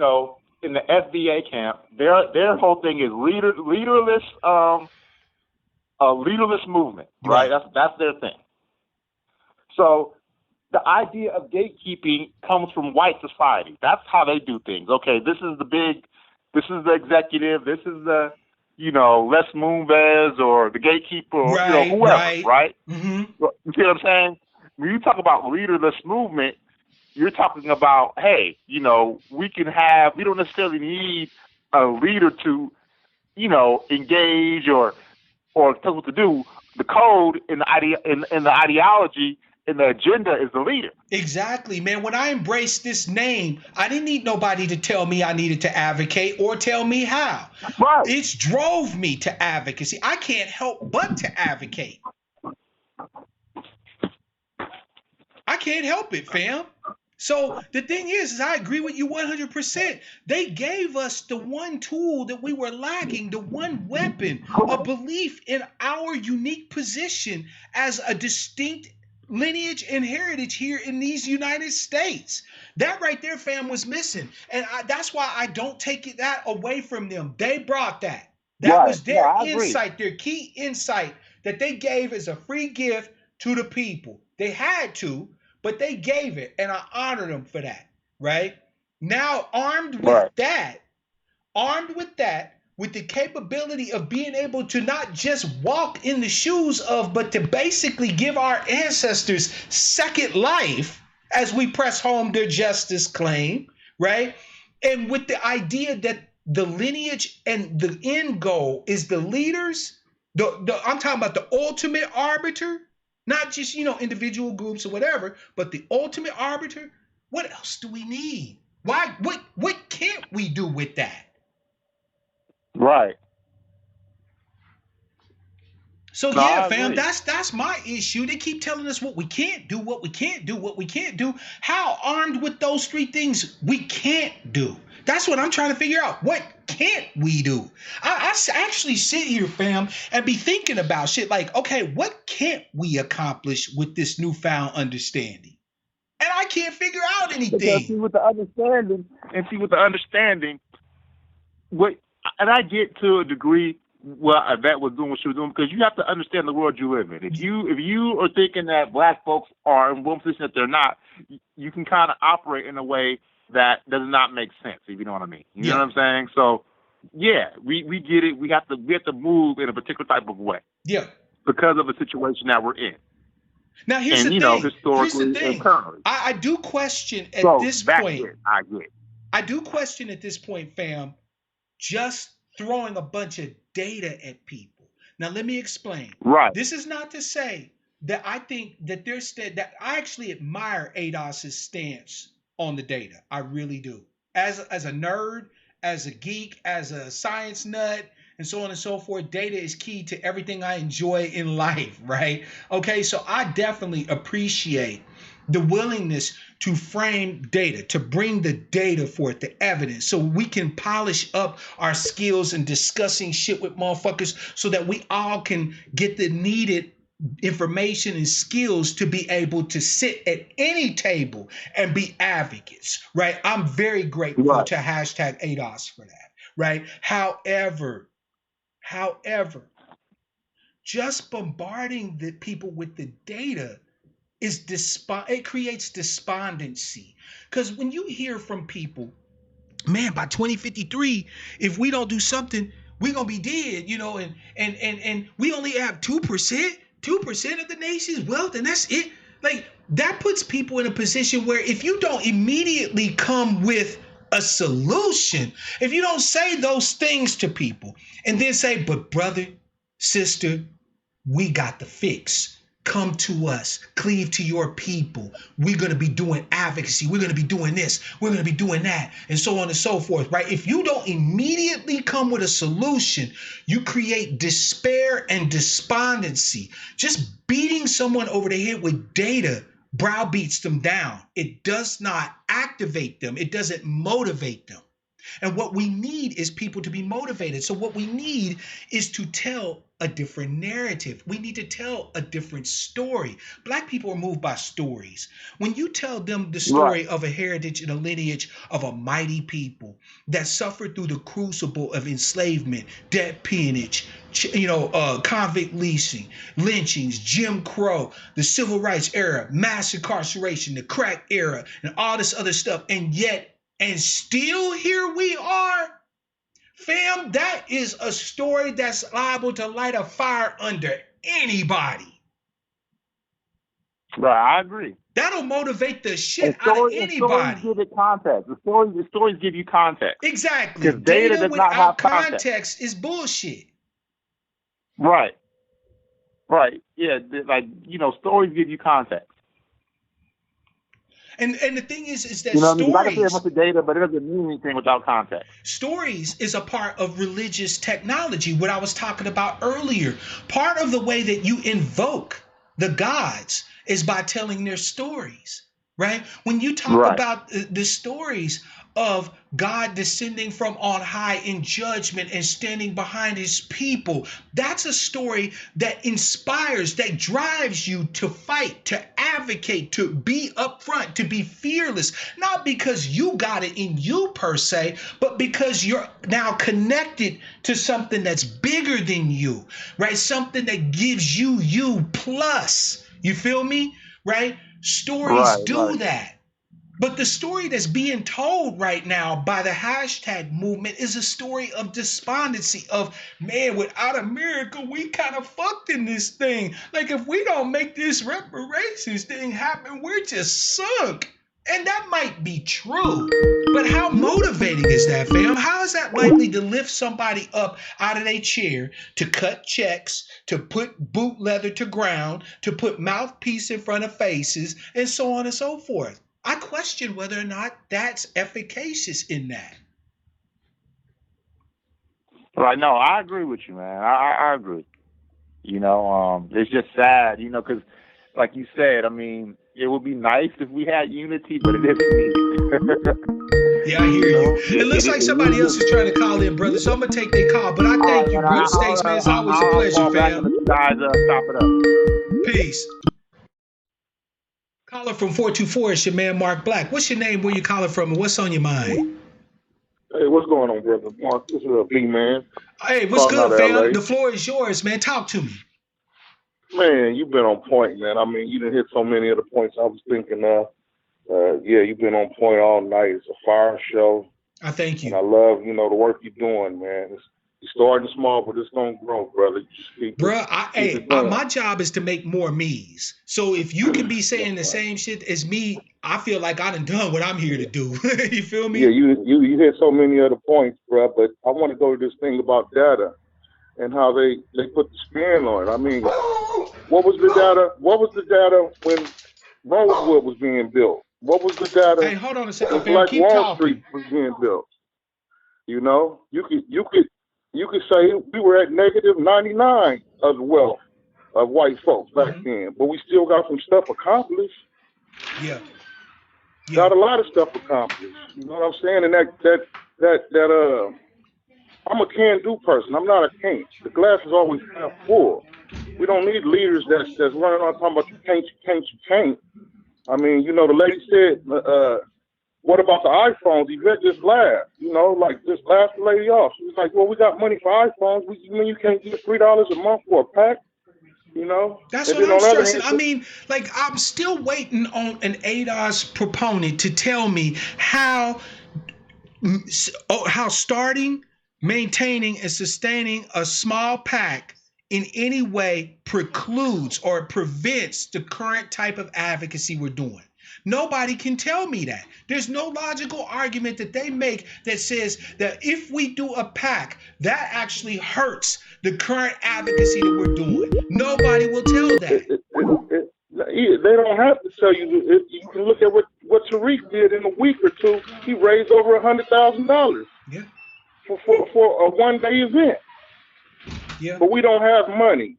the FBA camp, their whole thing is leaderless movement, right? That's their thing. So the idea of gatekeeping comes from white society. That's how they do things. Okay, this is the executive, this is the Les Moonves or the gatekeeper, or whoever, right? Mm-hmm. You see what I'm saying? When you talk about leaderless movement, you're talking about, hey, we don't necessarily need a leader to, engage or tell what to do. The code and the ideology and the agenda is the leader. Exactly, man. When I embraced this name, I didn't need nobody to tell me I needed to advocate or tell me how. Right. It drove me to advocacy. I can't help but to advocate. I can't help it, fam. So the thing is I agree with you 100%. They gave us the one tool that we were lacking, the one weapon, a belief in our unique position as a distinct lineage and heritage here in these United States. That right there, fam, was missing. And that's why I don't take that away from them. They brought that. That was their insight, their key insight that they gave as a free gift to the people. They had to, but they gave it, and I honor them for that, right? Now, armed with that, with the capability of being able to not just walk in the shoes of, but to basically give our ancestors second life as we press home their justice claim, right? And with the idea that the lineage and the end goal is the leaders, I'm talking about the ultimate arbiter, not just, individual groups or whatever, but the ultimate arbiter. What else do we need? Why? What can't we do with that? Right. So yeah, fam, that's my issue. They keep telling us what we can't do. How, armed with those three things we can't do? That's what I'm trying to figure out. What can't we do? I actually sit here, fam, and be thinking about shit like, okay, what can't we accomplish with this newfound understanding? And I can't figure out Because anything. with the understanding, what, and I get to a degree. Well, Yvette was doing what she was doing because you have to understand the world you live in. If you are thinking that black folks are in one position that they're not, you can kind of operate in a way that does not make sense. If you know what I mean, you know what I'm saying. So, yeah, we get it. We have to move in a particular type of way. Yeah. Because of the situation that we're in. Now here's the thing. Historically and currently. I do question at this point. I get. I do question at this point, fam, just throwing a bunch of data at people. Now let me explain. Right. This is not to say that I think that that I actually admire ADOS's stance on the data. I really do. As a nerd, as a geek, as a science nut, and so on and so forth, data is key to everything I enjoy in life, right? Okay, so I definitely appreciate the willingness to frame data, to bring the data forth, the evidence, so we can polish up our skills in discussing shit with motherfuckers so that we all can get the needed information and skills to be able to sit at any table and be advocates, right? I'm very grateful to hashtag ADOS for that, right? However, just bombarding the people with the data it creates despondency. Because when you hear from people, man, by 2053, if we don't do something, we're gonna be dead, you know, and we only have 2% of the nation's wealth, and that's it. Like, that puts people in a position where if you don't immediately come with a solution, if you don't say those things to people and then say, but brother, sister, we got the fix. Come to us, cleave to your people. We're going to be doing advocacy. We're going to be doing this. We're going to be doing that, and so on and so forth, right? If you don't immediately come with a solution, you create despair and despondency. Just beating someone over the head with data browbeats them down. It does not activate them. It doesn't motivate them. And what we need is people to be motivated. So what we need is to tell a different narrative. We need to tell a different story. Black people are moved by stories. When you tell them the story of a heritage and a lineage of a mighty people that suffered through the crucible of enslavement, debt peonage, convict leasing, lynchings, Jim Crow, the civil rights era, mass incarceration, the crack era, and all this other stuff, and still here we are, fam, that is a story that's liable to light a fire under anybody. Right, I agree. That'll motivate the shit out of anybody. Stories give it context. The stories give you context. Exactly. Because data does not have context is bullshit. Right. Yeah, stories give you context. And the thing is that stories, I can say a bunch of data, but it doesn't mean anything without context. Stories is a part of religious technology, what I was talking about earlier. Part of the way that you invoke the gods is by telling their stories, right? When you talk about the stories of God descending from on high in judgment and standing behind his people, that's a story that inspires, that drives you to fight, to advocate, to be upfront, to be fearless, not because you got it in you per se, but because you're now connected to something that's bigger than you, right? Something that gives you plus. You feel me? Right? Stories do that. But the story that's being told right now by the hashtag movement is a story of despondency, of, man, without America, we kind of fucked in this thing. Like, if we don't make this reparations thing happen, we're just sunk. And that might be true. But how motivating is that, fam? How is that likely to lift somebody up out of their chair, to cut checks, to put boot leather to ground, to put mouthpiece in front of faces, and so on and so forth? I question whether or not that's efficacious in that. Right. No, I agree with you, man. I agree. It's just sad, because like you said, I mean, it would be nice if we had unity, but it isn't needed. Yeah, I hear you. It looks like It somebody else is. is trying to call in, brother. So I'm gonna take their call. But I All right, thank you, man. brother States, man. It's always a I'll pleasure, call back fam. and let you guys chop it up. Peace. Caller from 424. It's your man Mark Black. What's your name? Where you calling from? And what's on your mind? Hey, what's going on, brother? Mark, this is a big man Hey, what's calling out good, of fam? LA. The floor is yours, man. Talk to me. Man, you've been on point, man. I mean, you didn't hit so many of the points I was thinking of. Yeah, you've been on point all night. It's a fire show. I thank And I you. love, the work you're doing, man. You're starting small, but it's going to grow, brother. You just Bruh, keep it going. my job is to make more me's. So if you can be That's saying the right. same shit as me, I feel like I done what I'm here to do. You feel me? Yeah, you hit so many other points, bro. But I want to go to this thing about data and how they put the spin on it. I mean, what was the data? What was the data when Rosewood was being built? What was the data Hey, hold on a second, when fam. Black Keep Wall Street talking. was being built? You could say we were at negative 99 of the wealth of white folks back then, but we still got some stuff accomplished. Yeah. Got a lot of stuff accomplished. You know what I'm saying? And that I'm a can-do person. I'm not a can't. The glass is always half full. We don't need leaders that's running on talking about you can't. I mean, the lady said, what about the iPhones? Yvette just laughed, just laughed the lady off. She was like, well, we got money for iPhones. You mean you can't get $3 a month for a pack? That's And what then I'm on the other stressing. hand, I mean, like, I'm still waiting on an ADOS proponent to tell me how starting, maintaining, and sustaining a small pack in any way precludes or prevents the current type of advocacy we're doing. Nobody can tell me that. There's no logical argument that they make that says that if we do a pack, that actually hurts the current advocacy that we're doing. Nobody will tell that. they don't have to tell you. You can look at what Tariq did in a week or two. He raised over $100,000 Yeah. for a one-day event. Yeah. But we don't have money.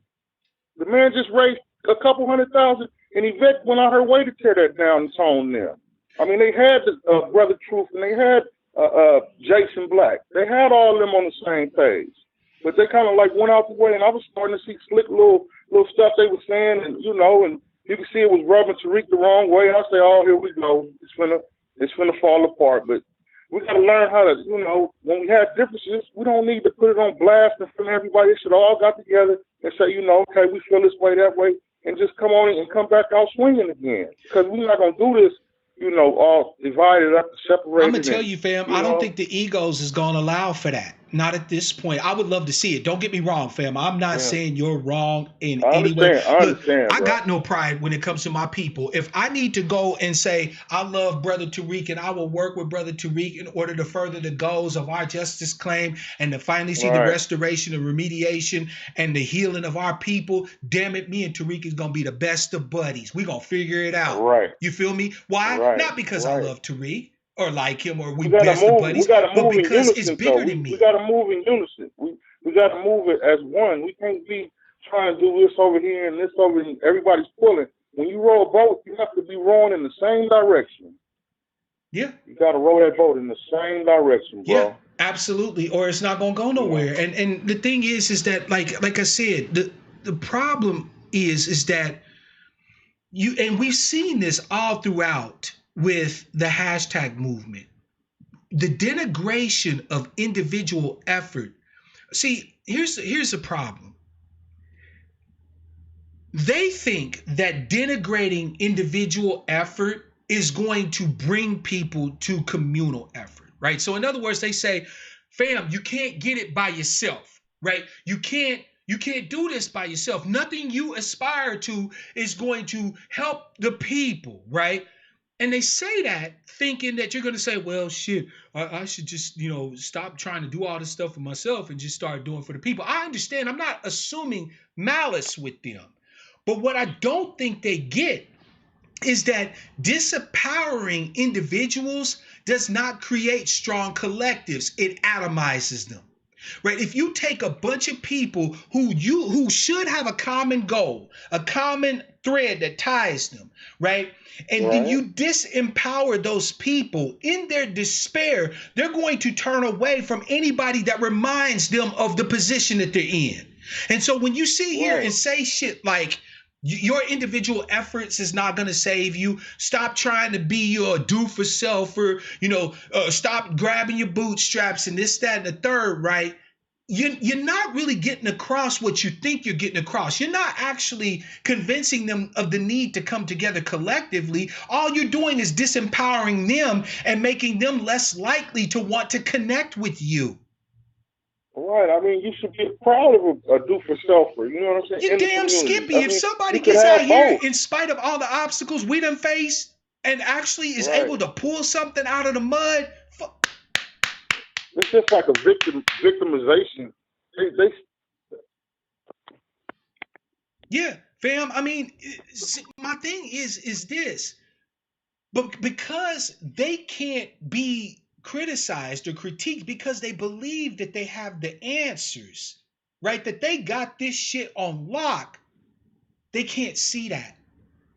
The man just raised a couple $100,000, and Yvette went out her way to tear that down and tone them. I mean, they had Brother Truth, and they had Jason Black. They had all of them on the same page. But they kind of like went out the way, and I was starting to see slick little stuff they were saying, and and you can see it was rubbing Tariq the wrong way. I say, oh, here we go. It's finna fall apart. But we got to learn how to, when we have differences, we don't need to put it on blast in front of everybody. They should all got together and say, okay, we feel this way, that way, and just come on and come back out swinging again. Because we're not going to do this, all divided up, separated. I'm going to tell you, fam, I don't think the egos is going to allow for that. Not at this point. I would love to see it. Don't get me wrong, fam. I'm not saying you're wrong in any way. Look, I got no pride when it comes to my people. If I need to go and say, I love Brother Tariq and I will work with Brother Tariq in order to further the goals of our justice claim and to finally see the restoration and remediation and the healing of our people, damn it, me and Tariq is going to be the best of buddies. We're going to figure it out. Right. You feel me? Why? Right. Not because I love Tariq or like him or we gotta best move, of buddies, but because it's bigger than me. We got to move in unison. We got to move it as one. We can't be trying to do this over here and this over here. Everybody's pulling. When you row a boat, you have to be rowing in the same direction. Yeah. You got to row that boat in the same direction, bro. Yeah, absolutely. Or it's not going to go nowhere. And the thing is that like I said, the problem is that and we've seen this all throughout with the hashtag movement, the denigration of individual effort. See, here's the problem. They think that denigrating individual effort is going to bring people to communal effort, right? So in other words, they say, fam, you can't get it by yourself, right? You can't do this by yourself. Nothing you aspire to is going to help the people, right? And they say that thinking that you're going to say, well, shit, I should just, stop trying to do all this stuff for myself and just start doing for the people. I understand. I'm not assuming malice with them. But what I don't think they get is that disempowering individuals does not create strong collectives. It atomizes them. right? If you take a bunch of people who should have a common goal, a common thread that ties them, right? And then you disempower those people in their despair, they're going to turn away from anybody that reminds them of the position that they're in. And so when you sit here and say shit like, your individual efforts is not going to save you. Stop trying to be your do for self, or, stop grabbing your bootstraps and this, that, and the third, right? You're not really getting across what you think you're getting across. You're not actually convincing them of the need to come together collectively. All you're doing is disempowering them and making them less likely to want to connect with you. Right. I mean, you should be proud of a do-for-selfer. You know what I'm saying? You damn Skippy. If somebody gets out here in spite of all the obstacles we done faced and actually is able to pull something out of the mud, it's just like a victimization. Yeah, fam. I mean, my thing is this, but because they can't be criticized or critiqued because they believe that they have the answers, right? That they got this shit on lock. They can't see that.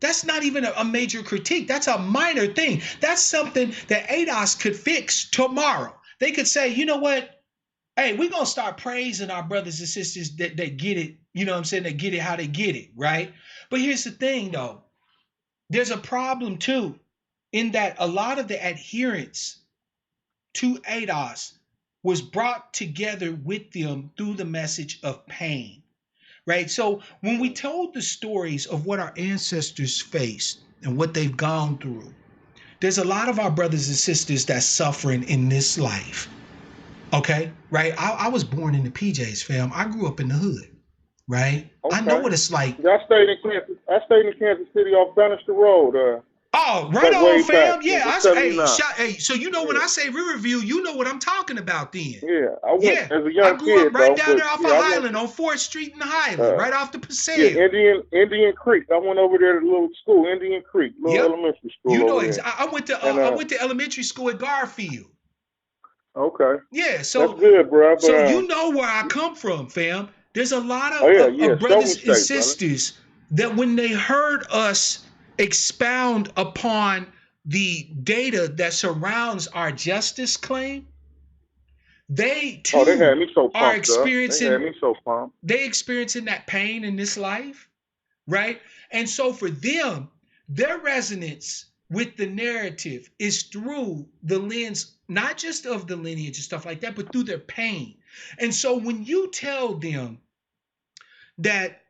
That's not even a major critique. That's a minor thing. That's something that ADOS could fix tomorrow. They could say, you know what? Hey, we're going to start praising our brothers and sisters that get it. You know what I'm saying? They get it how they get it, right? But here's the thing, though. There's a problem, too, in that a lot of the adherents to ADOS was brought together with them through the message of pain, right? So when we told the stories of what our ancestors faced and what they've gone through, there's a lot of our brothers and sisters that's suffering in this life, okay? Right? I was born in the PJs, fam. I grew up in the hood, right? Okay. I know what it's like. I stayed in Kansas City off Bannister Road. Oh, right on, fam. Yeah, so you know when I say Riverview, you know what I'm talking about then. Yeah, I went as a young kid. I grew up right down there off of Highland on 4th Street in Highland, right off the Passaic. Yeah, Indian Creek. I went over there to the little school, Indian Creek, elementary school. You know, I went to elementary school at Garfield. Okay. Yeah, so that's good, bro. So you know where I come from, fam. There's a lot of brothers and sisters that when they heard us expound upon the data that surrounds our justice claim, they too are experiencing they experiencing that pain in this life, right? And so for them, their resonance with the narrative is through the lens, not just of the lineage and stuff like that, but through their pain. And so when you tell them that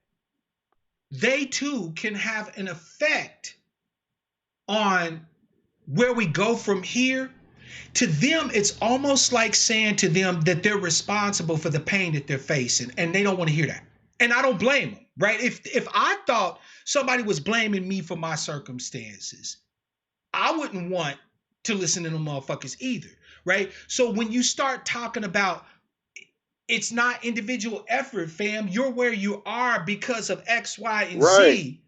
they too can have an effect on where we go from here, to them, it's almost like saying to them that they're responsible for the pain that they're facing, and they don't want to hear that. And I don't blame them, right? If I thought somebody was blaming me for my circumstances, I wouldn't want to listen to them motherfuckers either, right? So when you start talking about it's not individual effort, fam, you're where you are because of X, Y, and Z.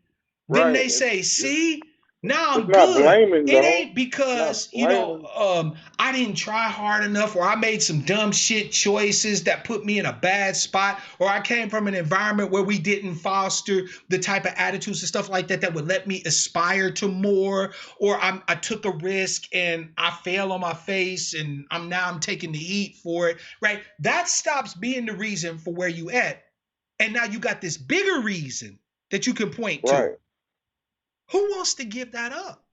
Then they say, see, now I'm good. It ain't because, I didn't try hard enough, or I made some dumb shit choices that put me in a bad spot, or I came from an environment where we didn't foster the type of attitudes and stuff like that that would let me aspire to more, or I took a risk and I fell on my face and I'm taking the heat for it, right? That stops being the reason for where you at. And now you got this bigger reason that you can point to. Who wants to give that up?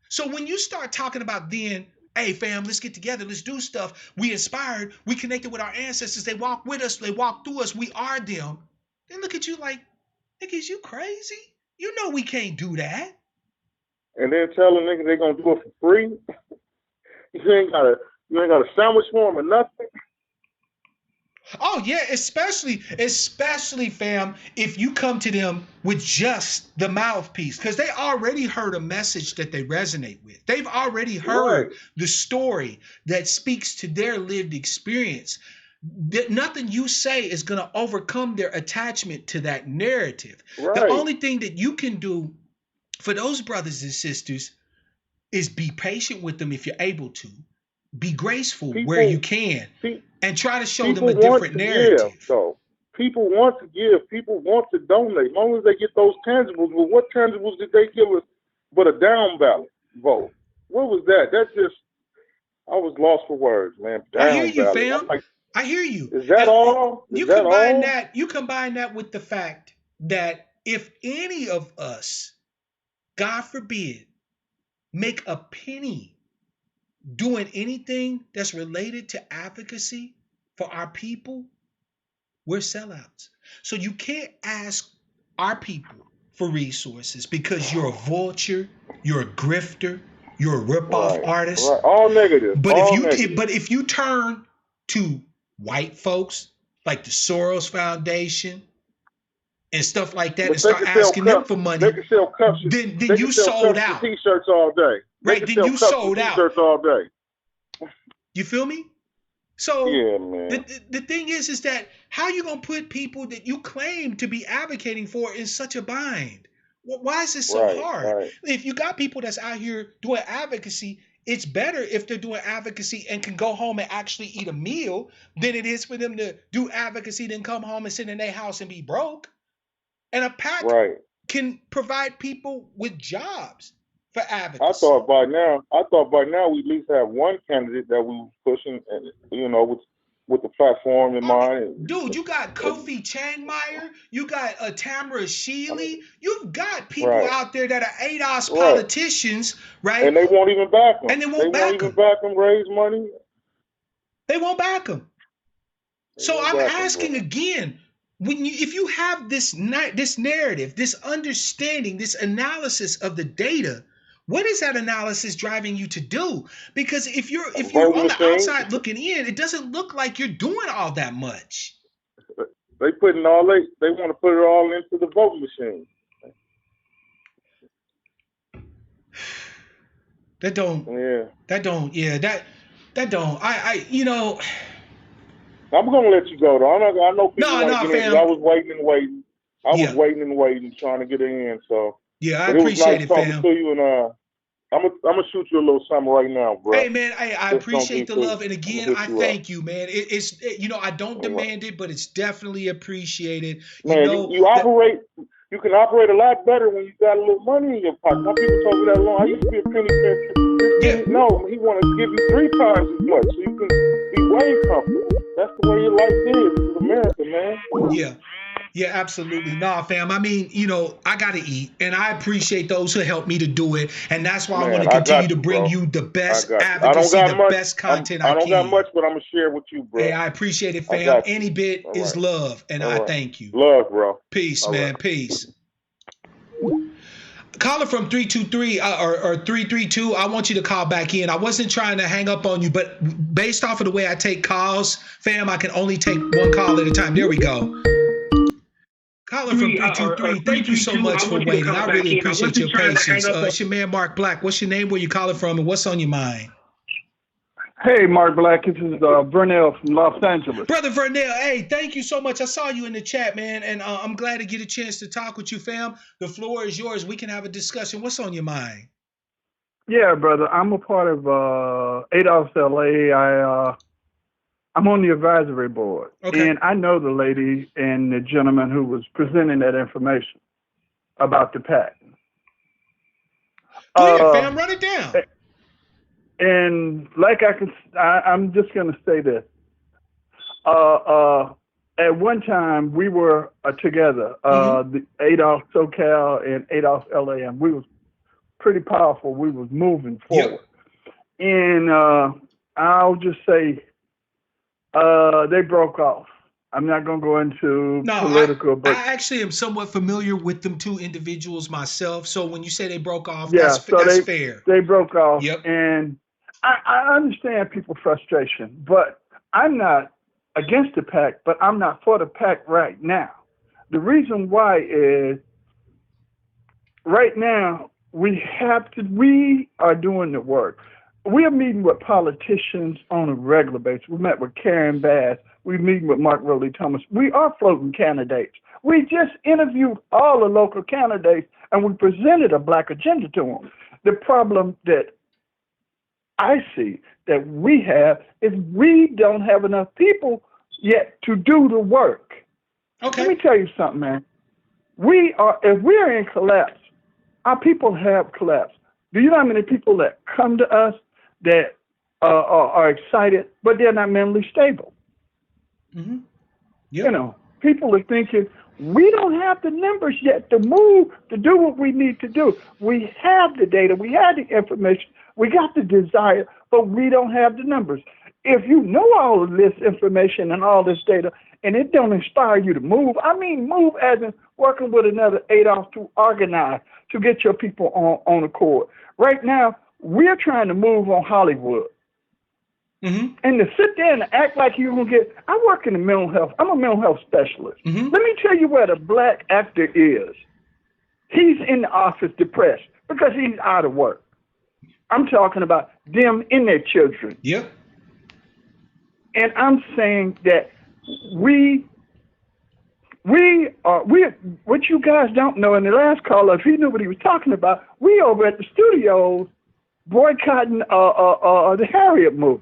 So when you start talking about then, hey fam, let's get together, let's do stuff. We inspired, we connected with our ancestors. They walk with us, they walk through us. We are them. They look at you like, nigga, is you crazy? You know we can't do that. And then tell them nigga they're gonna do it for free. You ain't got a sandwich for them or nothing. Oh yeah, especially fam, if you come to them with just the mouthpiece, because they already heard a message that they resonate with. They've already heard the story that speaks to their lived experience. Nothing you say is going to overcome their attachment to that narrative. The only thing that you can do for those brothers and sisters is be patient with them if you're able to. be graceful where People, you can, pe- and try to show them people a want different to give, narrative. though. People want to give. People want to donate. As long as they get those tangibles. But what tangibles did they give us but a down ballot vote? What was that? That just, I was lost for words, man. I hear Down you, ballot. I'm fam. like, I hear you. is that all? Is You that combine all? that. You combine that with the fact that if any of us, God forbid, make a penny doing anything that's related to advocacy for our people, we're sellouts. So you can't ask our people for resources because you're a vulture, you're a grifter, you're a ripoff Right. artist. All negative. But All negative. if you turn to white folks like the Soros Foundation and stuff like that But and they start can sell asking them cups. for They money, can sell cups. then They you can sell sold cups and out. T-shirts all day. They Right? can Then sell you cups and sold out. T-shirts all day. You feel me? So Yeah, man. the thing is that how you gonna put people that you claim to be advocating for in such a bind? Why is this so hard? Right. If you got people that's out here doing advocacy, it's better if they're doing advocacy and can go home and actually eat a meal than it is for them to do advocacy, then come home and sit in their house and be broke. And a PAC Right. can provide people with jobs for I advocacy. thought by now we at least have one candidate that we were pushing, and with the platform in mind. Dude, you got Kofi Changmeyer, you got Tamara Shealy, you've got people out there that are ADOS politicians, right? And they won't even back them. And they won't back them. Raise money. They won't back them. So I'm asking again, if you have this narrative, this understanding, this analysis of the data, what is that analysis driving you to do? Because if you're on the outside looking in, it doesn't look like you're doing all that much. They want to put it all into the vote machine. That don't. I'm gonna let you go though. I know people want to get in. I was waiting and waiting, trying to get in. So yeah, I appreciate it, fam. It was nice talking to you, and I'm gonna shoot you a little something right now, bro. Hey man, I appreciate the love, and again, I thank you, man. It's I don't demand it, but it's definitely appreciated. You can operate a lot better when you got a little money in your pocket. Some people told me that long. I used to be a penny pincher. No, he want to give you 3 times as much, so you can be way comfortable. That's the way your life is. This is America, man. Yeah, absolutely. Nah, fam. I mean, I got to eat, and I appreciate those who help me to do it, and that's why I want to continue to bring you the best advocacy, the best content I can. I don't got much, but I'm going to share with you, bro. Hey, I appreciate it, fam. Any bit is love, and I thank you. Love, bro. Peace, man. Peace. Caller from 323 or 332, I want you to call back in. I wasn't trying to hang up on you, but based off of the way I take calls, fam, I can only take one call at a time. There we go. Caller from 323, thank you so much for waiting. I really appreciate your patience. It's your man, Mark Black. What's your name, where you calling from, and what's on your mind? Hey, Mark Black. This is Vernell from Los Angeles. Brother Vernell, hey, thank you so much. I saw you in the chat, man, and I'm glad to get a chance to talk with you, fam. The floor is yours. We can have a discussion. What's on your mind? Yeah, brother. I'm a part of ADOS LA. I'm on the advisory board, and I know the lady and the gentleman who was presenting that information about the PAC. Go ahead, fam, run it down. And like I'm just going to say this. At one time, we were together, the ADOS SoCal and ADOS LA, and we was pretty powerful. We was moving forward. Yep. And I'll just say they broke off. I'm not going to go into political, but I actually am somewhat familiar with them two individuals myself. So when you say they broke off, that's fair. They broke off. Yep. And I understand people's frustration, but I'm not against the PAC, but I'm not for the PAC right now. The reason why is right now we are doing the work. We are meeting with politicians on a regular basis. We met with Karen Bass. We're meeting with Mark Rowley Thomas. We are floating candidates. We just interviewed all the local candidates, and we presented a black agenda to them. The problem that I see that we have is we don't have enough people yet to do the work. Okay. Let me tell you something, man. If we're in collapse, our people have collapsed. Do you know how many people that come to us that are excited, but they're not mentally stable? Mm-hmm. Yep. You know, people are thinking, we don't have the numbers yet to move, to do what we need to do. We have the data, we have the information, we got the desire, but we don't have the numbers. If you know all of this information and all this data, and it don't inspire you to move, I mean move as in working with another Adolf to organize, to get your people on accord. Right now, we're trying to move on Hollywood. Mm-hmm. And to sit there and act like you're going to get, I work in the mental health. I'm a mental health specialist. Mm-hmm. Let me tell you where the black actor is. He's in the office depressed because he's out of work. I'm talking about them and their children. Yep. And I'm saying that we what you guys don't know, in the last caller, if he knew what he was talking about, we over at the studios boycotting the Harriet movie.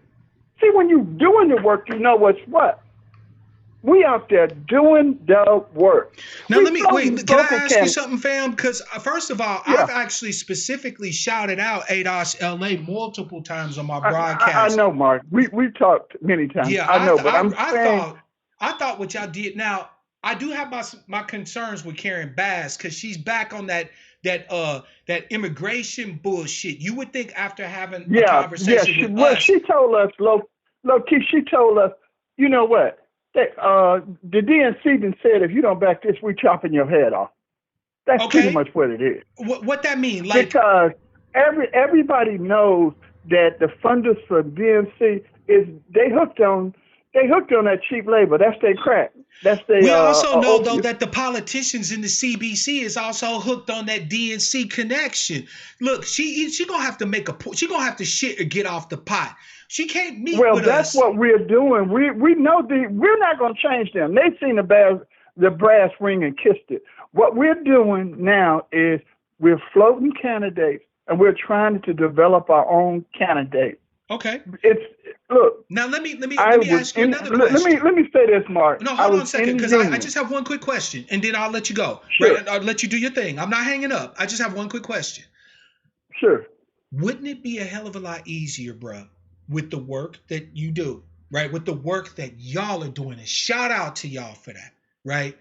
See, when you're doing the work, you know what's what. We out there doing the work. Now, can I ask you something, fam? Because first of all, yeah. I've actually specifically shouted out ADOS LA multiple times on my broadcast. I know, Mark. We've talked many times. Yeah, I know, but I thought what y'all did. Now, I do have my concerns with Karen Bass because she's back on that immigration bullshit. You would think after having a conversation with us. She told us, low-key, she told us, you know what? The DNC then said, if you don't back this, we're chopping your head off. That's pretty much what it is. What that mean? Like, because everybody knows that the funders for DNC is they hooked on that cheap labor. That's their crack. That's their. We also know though that the politicians in the CBC is also hooked on that DNC connection. Look, she gonna have to she gonna have to shit or get off the pot. She can't meet with us. Well, that's what we're doing. We know we're not gonna change them. They've seen the brass ring and kissed it. What we're doing now is we're floating candidates and we're trying to develop our own candidate. Okay. Look. Now let me ask you another question. Let me say this, Mark. No, hold on a second, because I just have one quick question, and then I'll let you go. Sure. Right? I'll let you do your thing. I'm not hanging up. I just have one quick question. Sure. Wouldn't it be a hell of a lot easier, bro, with the work that you do, right? With the work that y'all are doing, and shout out to y'all for that, right?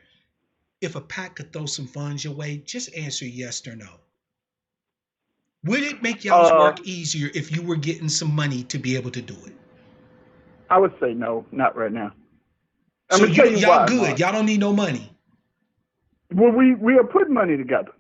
If a PAC could throw some funds your way, just answer yes or no. Would it make y'all's work easier if you were getting some money to be able to do it? I would say no, not right now. So y'all good. Mark. Y'all don't need no money. Well, we are putting money together.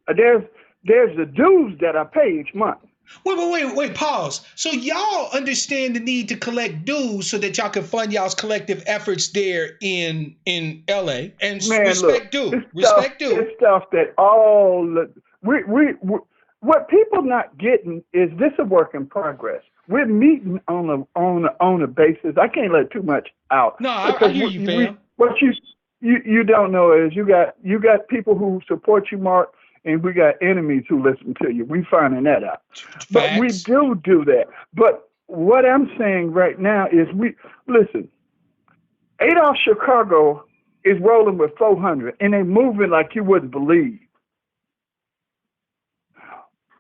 There's the dues that I pay each month. Wait, pause. So y'all understand the need to collect dues so that y'all can fund y'all's collective efforts there in LA. And respect due. It's stuff that what people not getting is this a work in progress. We're meeting on a basis. I can't let too much out. No, I hear you, fam. What you don't know is you got people who support you, Mark, and we got enemies who listen to you. We finding that out. Facts. But we do that. But what I'm saying right now is listen. Adolf Chicago is rolling with 400, and they moving like you wouldn't believe.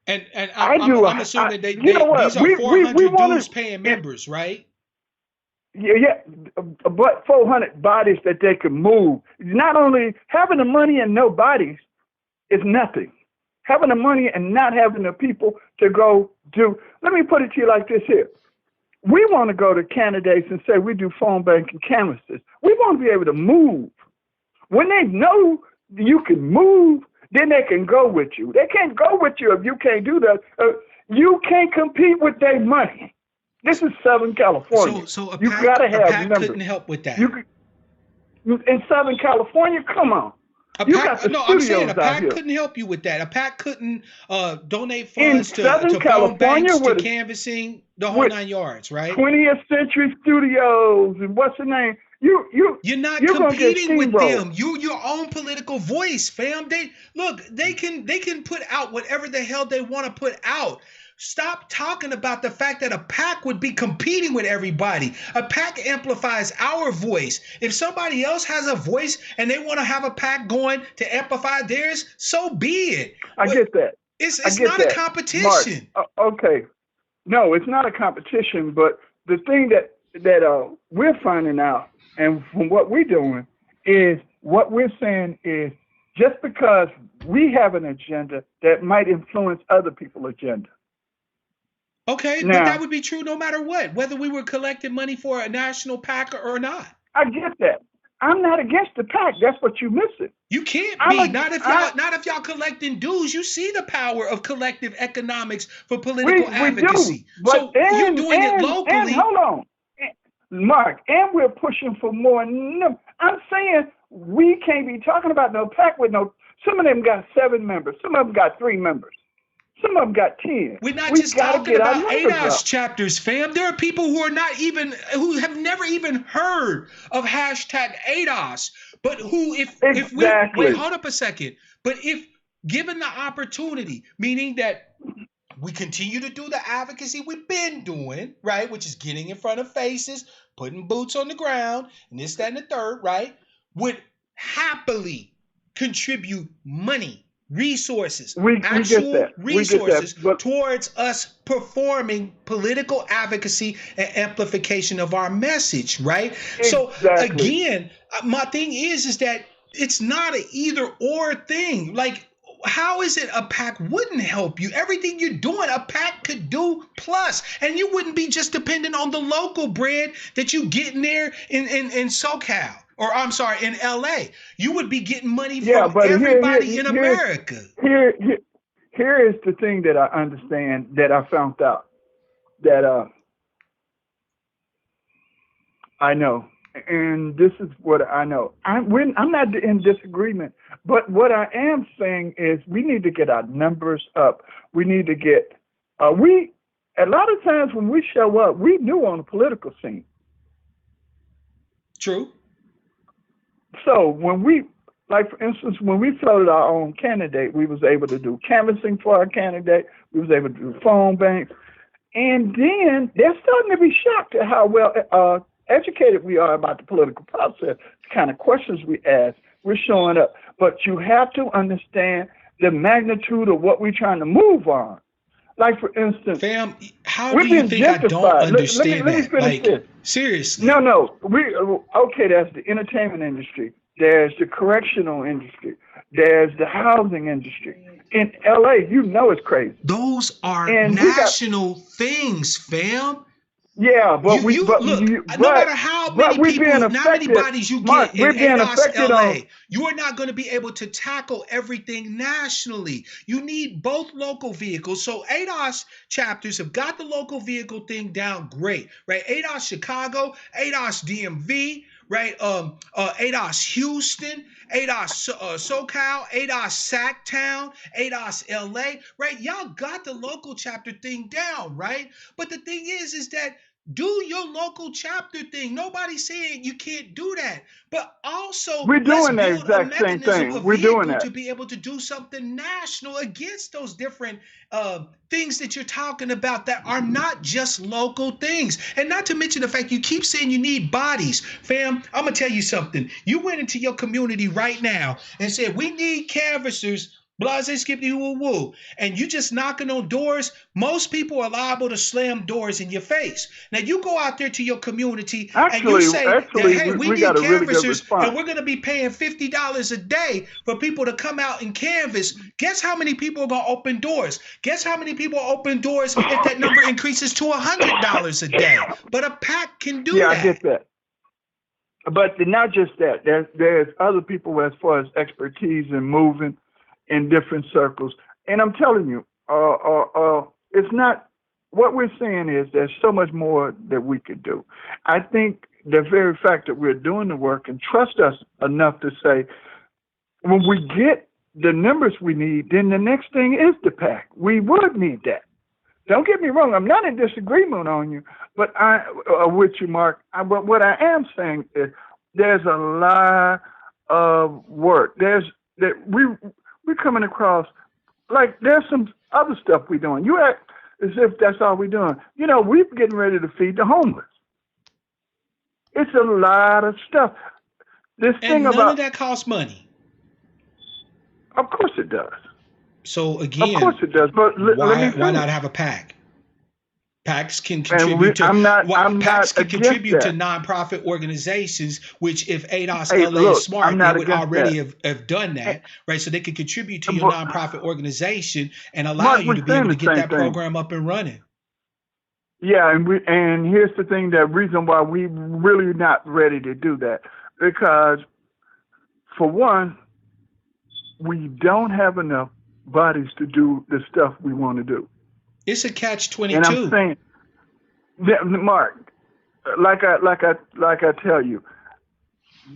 And I'm assuming these are 400 dues paying members, right? Yeah, but 400 bodies that they can move. Not only having the money and no bodies is nothing. Having the money and not having the people to go do. Let me put it to you like this here. We want to go to candidates and say we do phone banking canvases. We want to be able to move. When they know you can move, then they can go with you. They can't go with you if you can't do that. You can't compete with their money. This is Southern California. So you gotta have PAC numbers. Couldn't help with that. In Southern California, come on. I'm saying a PAC couldn't help you with that. A PAC couldn't donate funds to phone banks, to canvassing, the whole 9 yards, right? 20th Century Studios and what's the name? You're not competing with them. You're your own political voice, fam. They can put out whatever the hell they want to put out. Stop talking about the fact that a PAC would be competing with everybody. A PAC amplifies our voice. If somebody else has a voice and they want to have a PAC going to amplify theirs, so be it. I get that. It's not a competition. Mark, okay. No, it's not a competition, but the thing that we're finding out, and from what we're doing, is what we're saying is just because we have an agenda that might influence other people's agenda. Okay, now, but that would be true no matter what, whether we were collecting money for a national PAC or not. I get that. I'm not against the PAC. That's what you're missing. You can't be. Not if y'all collecting dues. You see the power of collective economics for political advocacy. We do, but so you're doing it locally. And hold on, Mark, and we're pushing for more. I'm saying we can't be talking about no PAC with no. Some of them got 7 members. Some of them got 3 members. Some of them got 10. We're not just talking about ADOS chapters, fam. There are people who have never even heard of hashtag ADOS, but who, if we wait, hold up a second. But if given the opportunity, meaning that we continue to do the advocacy we've been doing, right, which is getting in front of faces, putting boots on the ground, and this, that, and the third, right, would happily contribute money. Resources, actual resources towards us performing political advocacy and amplification of our message, right? Exactly. So again, my thing is that it's not an either or thing. Like, how is it a PAC wouldn't help you? Everything you're doing, a PAC could do plus, and you wouldn't be just dependent on the local bread that you get in there in SoCal. Or I'm sorry, in LA, you would be getting money from everybody in America. Here is the thing that I understand, that I found out, that I know, and this is what I know. I'm not in disagreement, but what I am saying is we need to get our numbers up. We need to get a lot of times when we show up, we new on the political scene. True. So when for instance, when we floated our own candidate, we was able to do canvassing for our candidate. We was able to do phone banks. And then they're starting to be shocked at how well educated we are about the political process, the kind of questions we ask. We're showing up. But you have to understand the magnitude of what we're trying to move on. Like, for instance, fam, how do you think I don't understand let me finish this. Seriously. No. That's the entertainment industry. There's the correctional industry. There's the housing industry. In LA, it's crazy. Those are national things, fam. Yeah, but no matter how many bodies you get in ADOS LA, you are not going to be able to tackle everything nationally. You need both local vehicles. So ADOS chapters have got the local vehicle thing down great, right? ADOS Chicago, ADOS DMV, right? ADOS Houston, ADOS SoCal, ADOS Sacktown, ADOS LA, right? Y'all got the local chapter thing down, right? But the thing is that do your local chapter thing. Nobody's saying you can't do that. But also, we're doing that exact same thing. We're doing that to be able to do something national against those different things that you're talking about that are not just local things. And not to mention the fact you keep saying you need bodies. Fam, I'm going to tell you something. You went into your community right now and said, we need canvassers, blase, skippy, woo, woo. And you just knocking on doors. Most people are liable to slam doors in your face. Now, you go out there to your community and you say, hey, we need canvassers, and we're going to be paying $50 a day for people to come out and canvass. Guess how many people are going to open doors? Guess how many people open doors if that number increases to $100 a day? But a PAC can do that. Yeah, I get that. But not just that. There's other people as far as expertise in moving in different circles. And I'm telling you, it's not, what we're saying is there's so much more that we could do. I think the very fact that we're doing the work and trust us enough to say, when we get the numbers we need, then the next thing is the PAC. We would need that. Don't get me wrong, I'm not in disagreement on you, but with you, Mark. But what I am saying is there's a lot of work. We're coming across, like, there's some other stuff we're doing. as if that's all we're doing. You know, we're getting ready to feed the homeless. It's a lot of stuff. This And thing none about, of that costs money. of course it does. So Of course again, it does. But let me why finish. not have a PAC? PACs can And contribute to I'm not PACs can against contribute to that. nonprofit organizations, which if ADOS Hey, LA is look, I'm smart, they not would against already that. have done that, right? So they could contribute to your But nonprofit organization and allow Mark, you we're to be saying able to the get same that thing. program up and running. Yeah, and here's the thing, the reason why we really not ready to do that, because for one, we don't have enough bodies to do the stuff we want to do. It's a catch And I'm 22. saying, Mark, like I tell you,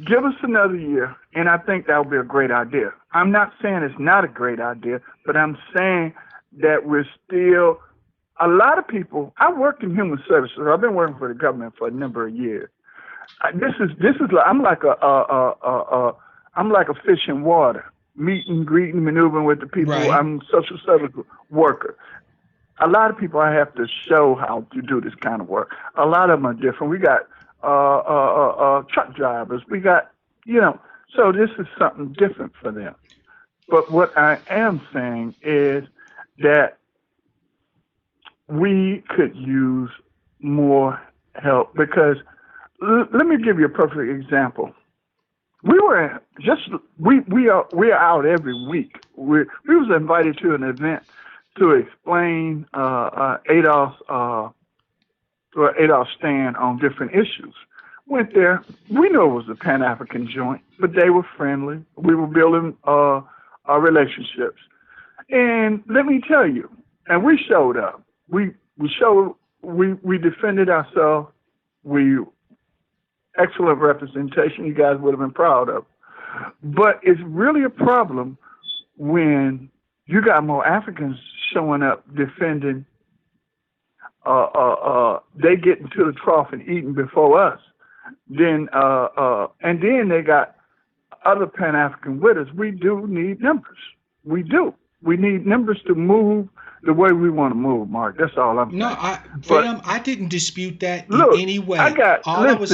give us another year, and I think that would be a great idea. I'm not saying it's not a great idea, but I'm saying that we're still, a lot of people, I worked in human services. I've been working for the government for a number of years. This is like, I'm like a fish in water, meeting, greeting, maneuvering with the people. Right. I'm a social service worker. A lot of people I have to show how to do this kind of work. A lot of them are different. We got truck drivers. We got, so this is something different for them. But what I am saying is that we could use more help, because let me give you a perfect example. We are out every week. We was invited to an event to explain ADOS stand on different issues. Went there. We knew it was a Pan-African joint, but they were friendly. We were building our relationships. And let me tell you, and we showed up. We defended ourselves. Excellent representation. You guys would have been proud of. But it's really a problem when you got more Africans showing up defending. They get into the trough and eating before us. And then they got other Pan-African with us. We do need numbers. We do. We need numbers to move the way we want to move, Mark. That's all I'm saying. No, I didn't dispute that look, in any way. I was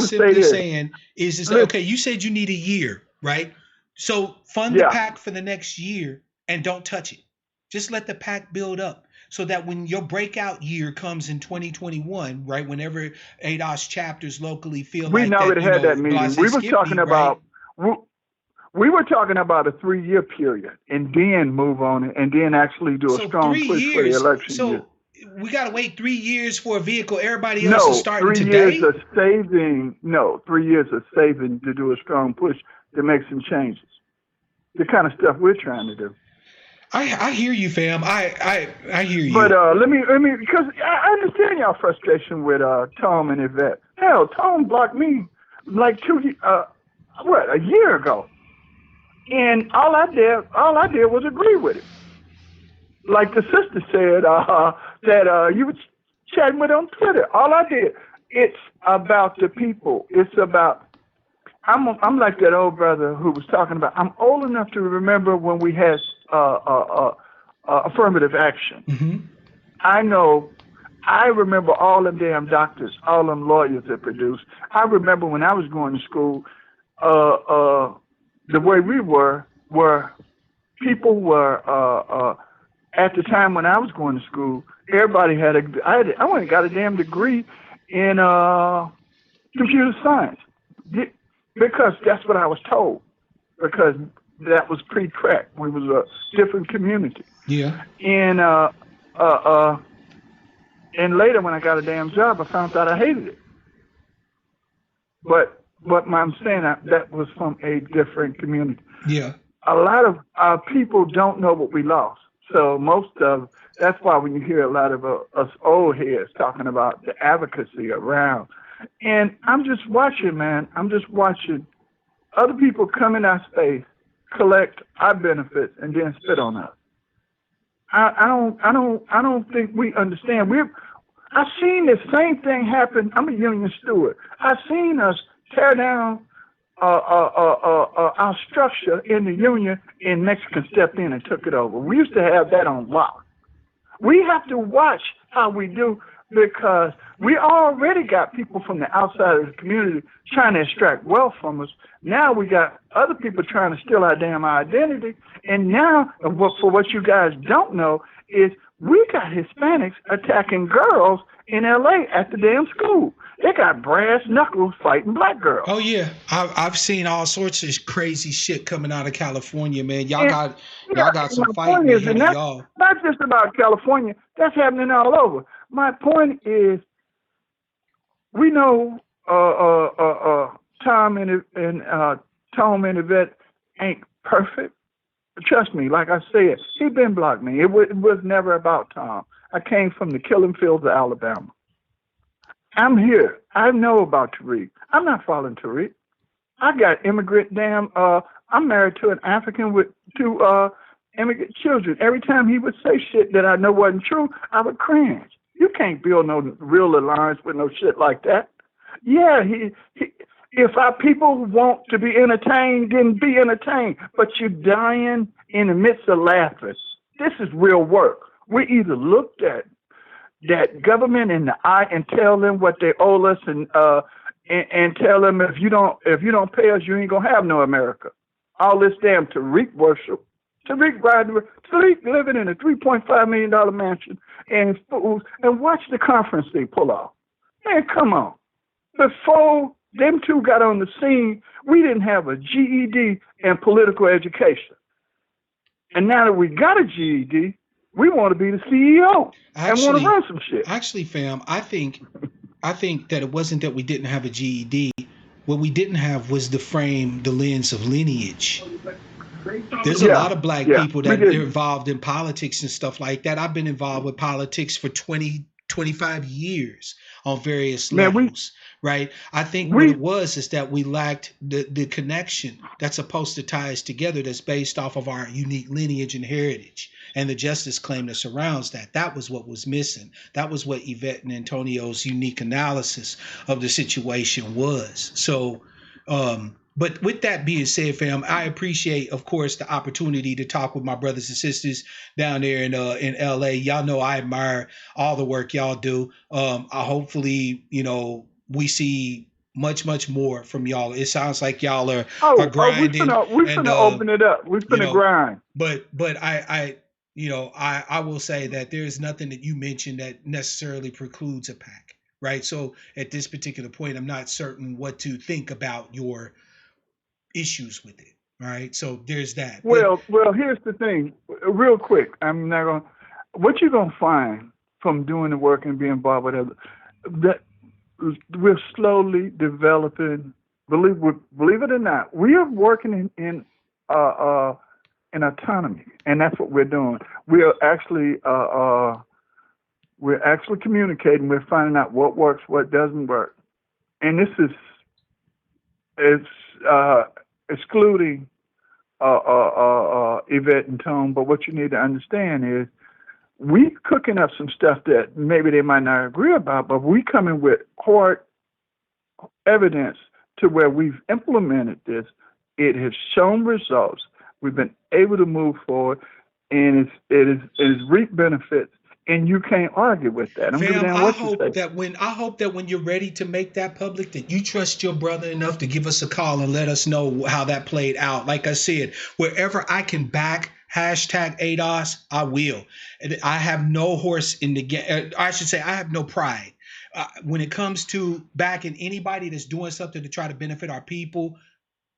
simply saying is that, okay, you said you need a year, right? So fund the PAC for the next year and don't touch it. Just let the PAC build up, so that when your breakout year comes in 2021, right, whenever ADOS chapters locally feel we like already that, had that meeting. We were talking about. Right? We were talking about a 3-year period, and then move on it, and then actually do a strong push for the election year. We got to wait 3 years for a vehicle. Everybody else is starting today. 3 years of saving. No, 3 years of saving to do a strong push to make some changes. The kind of stuff we're trying to do. I hear you, fam. I hear you. But let me because I understand y'all frustration with Tom and Yvette. Hell, Tom blocked me like a year ago. And all I did was agree with it. Like the sister said, that you were chatting with on Twitter. All I did. It's about the people. It's about. I'm like that old brother who was talking about. I'm old enough to remember when we had affirmative action. Mm-hmm. I remember all them damn doctors, all them lawyers that produced. I remember when I was going to school. The way we were people were at the time when I was going to school, everybody I went and got a damn degree in computer science, because that's what I was told, because that was pre-crack. We was a different community. Yeah. And later when I got a damn job, I found out I hated it. But I'm saying that was from a different community. Yeah. A lot of people don't know what we lost. So that's why when you hear a lot of us old heads talking about the advocacy around. And I'm just watching, man. I'm just watching other people come in our space, collect our benefits, and then spit on us. I don't think we understand. I've seen the same thing happen. I'm a union steward. I've seen us tear down our structure in the union, and Mexican stepped in and took it over. We used to have that on lock. We have to watch how we do because we already got people from the outside of the community trying to extract wealth from us. Now we got other people trying to steal our damn identity. And now, for what you guys don't know, is we got Hispanics attacking girls in LA at the damn school. They got brass knuckles fighting black girls. Oh yeah, I've seen all sorts of crazy shit coming out of California, man. Y'all got some fighting ahead of y'all. Not just about California. That's happening all over. My point is, we know Tom and Yvette ain't perfect. Trust me, like I said, he been blocked me. It was never about Tom. I came from the killing fields of Alabama. I'm here. I know about Tariq. I'm not following Tariq. I got immigrant I'm married to an African with two immigrant children. Every time he would say shit that I know wasn't true, I would cringe. You can't build no real alliance with no shit like that. Yeah, if our people want to be entertained, then be entertained. But you're dying in the midst of laughing. This is real work. We either looked at that government in the eye and tell them what they owe us, and tell them if you don't pay us, you ain't gonna have no America. All this damn Tariq worship, Tariq living in a $3.5 million mansion and fools, and watch the conference they pull off. Man, come on. Before them two got on the scene, we didn't have a GED and political education. And now that we got a GED, we want to be the CEO and want to run some shit. Actually, fam, I think that it wasn't that we didn't have a GED. What we didn't have was the lens of lineage. There's a lot of black people that are involved in politics and stuff like that. I've been involved with politics for 25 years on various levels. Right. I think what it was is that we lacked the connection that's supposed to tie us together, that's based off of our unique lineage and heritage and the justice claim that surrounds that. That was what was missing. That was what Yvette and Antonio's unique analysis of the situation was. So, but with that being said, fam, I appreciate, of course, the opportunity to talk with my brothers and sisters down there in LA. Y'all know I admire all the work y'all do. Hopefully, we see much more from y'all. It sounds like y'all are grinding. We're finna open it up. We're finna grind. But I will say that there's nothing that you mentioned that necessarily precludes a pack, right? So at this particular point, I'm not certain what to think about your issues with it. All right. So there's that. Well, here's the thing. Real quick, what you're gonna find from doing the work and being involved with others, that we're slowly developing. Believe it or not, we are working in autonomy, and that's what we're doing. We're actually communicating. We're finding out what works, what doesn't work, and this is excluding Yvette and Tone. But what you need to understand is, we cooking up some stuff that maybe they might not agree about, but we coming with hard evidence to where we've implemented this. It has shown results. We've been able to move forward, and it is reap benefits. And you can't argue with that. I hope that when you're ready to make that public, that you trust your brother enough to give us a call and let us know how that played out. Like I said, wherever I can back #ADOS, I will. I have no horse in the game. I should say I have no pride. When it comes to backing anybody that's doing something to try to benefit our people,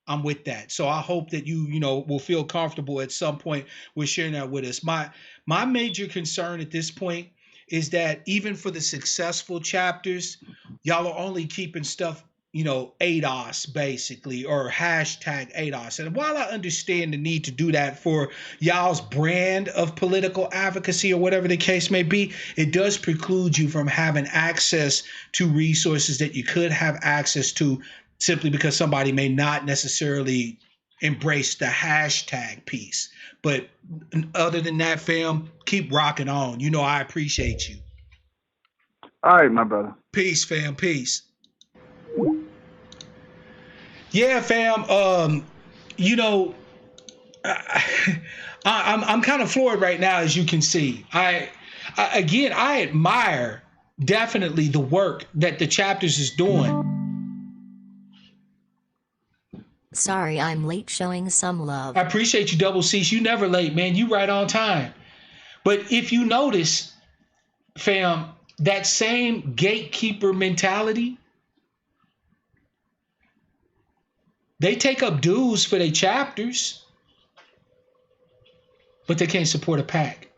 I'm with that. So I hope that you will feel comfortable at some point with sharing that with us. My major concern at this point is that even for the successful chapters, y'all are only keeping stuff, ADOS basically, or #ADOS. And while I understand the need to do that for y'all's brand of political advocacy or whatever the case may be, it does preclude you from having access to resources that you could have access to simply because somebody may not necessarily embrace the hashtag piece. But other than that, fam, keep rocking on. I appreciate you. All right, my brother. Peace, fam. Peace. Yeah, fam. I'm kind of floored right now, as you can see. Again, I admire definitely the work that the chapters is doing. Sorry I'm late showing some love. I appreciate you, Double C's. You never late, man. You right on time. But if you notice, fam, that same gatekeeper mentality, they take up dues for their chapters, but they can't support a PAC.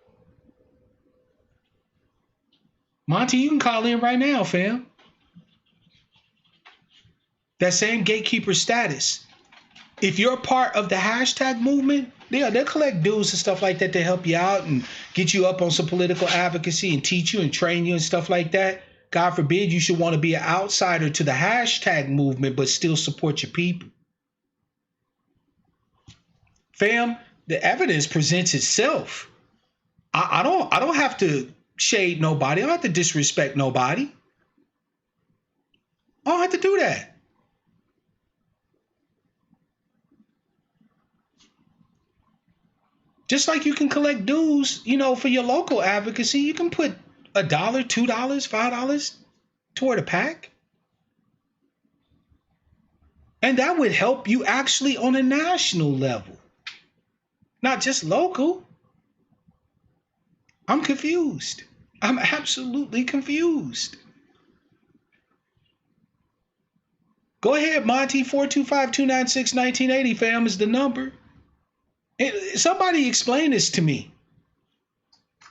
Monty, you can call in right now, fam. That same gatekeeper status. If you're a part of the hashtag movement, they'll collect dues and stuff like that to help you out and get you up on some political advocacy and teach you and train you and stuff like that. God forbid you should want to be an outsider to the hashtag movement, but still support your people. Fam, the evidence presents itself. I don't have to shade nobody. I don't have to disrespect nobody. I don't have to do that. Just like you can collect dues, for your local advocacy, you can put $1, $2, $5 toward a PAC. And that would help you actually on a national level, not just local. I'm confused. I'm absolutely confused. Go ahead, Monty. 425-296-1980, fam, is the number. Somebody explain this to me.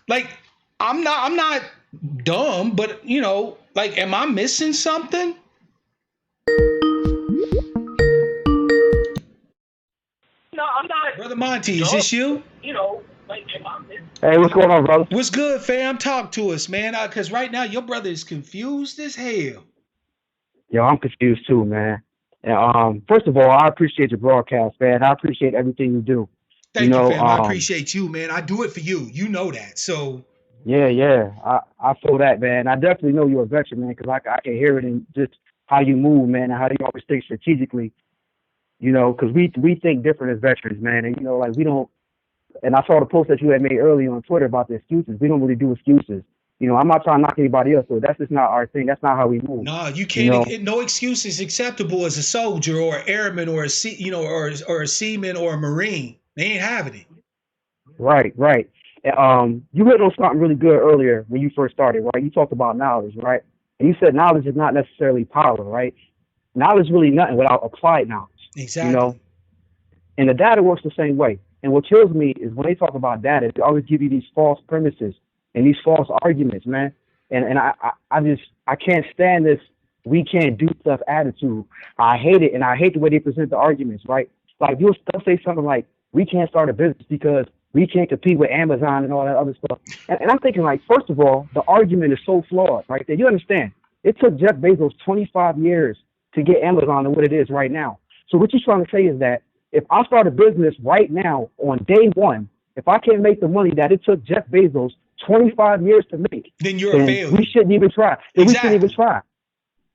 Like, I'm not dumb, but am I missing something? No, I'm not. Brother Monty, is this you? Am I missing? Hey, what's going on, brother? What's good, fam? Talk to us, man. Because right now your brother is confused as hell. Yo, I'm confused too, man. And first of all, I appreciate your broadcast, man. I appreciate everything you do. Thank you, fam. I appreciate you, man. I do it for you. You know that. So. Yeah. I feel that, man. I definitely know you're a veteran, man, because I can hear it in just how you move, man, and how you always think strategically. Because we think different as veterans, man, and we don't. And I saw the post that you had made earlier on Twitter about the excuses. We don't really do excuses. I'm not trying to knock anybody else, so that's just not our thing. That's not how we move. No, you can't. No excuse is acceptable as a soldier or an airman or a seaman or a Marine. They ain't having it. Right. You hit on something really good earlier when you first started, right? You talked about knowledge, right? And you said knowledge is not necessarily power, right? Knowledge is really nothing without applied knowledge. Exactly. And the data works the same way. And what kills me is when they talk about data, they always give you these false premises and these false arguments, man. And I can't stand this we can't do stuff attitude. I hate it, and I hate the way they present the arguments, right? Like, they'll say something like, we can't start a business because we can't compete with Amazon and all that other stuff. And I'm thinking, like, first of all, the argument is so flawed, right? That you understand, it took Jeff Bezos 25 years to get Amazon to what it is right now. So what you're trying to say is that if I start a business right now on day one, if I can't make the money that it took Jeff Bezos 25 years to make, then you're a failure. We shouldn't even try. Exactly. We shouldn't even try.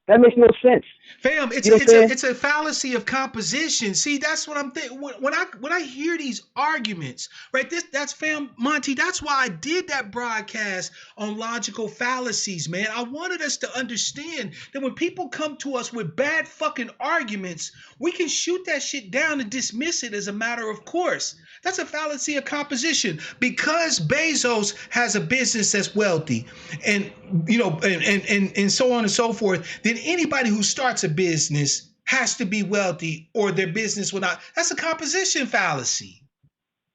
That makes no sense. Fam, it's a fallacy of composition. See, that's what I'm thinking. When I hear these arguments, right? That's fam, Monty. That's why I did that broadcast on logical fallacies, man. I wanted us to understand that when people come to us with bad fucking arguments, we can shoot that shit down and dismiss it as a matter of course. That's a fallacy of composition. Because Bezos has a business that's wealthy, and and so on and so forth, then anybody who starts a business has to be wealthy, or their business will not. That's a composition fallacy.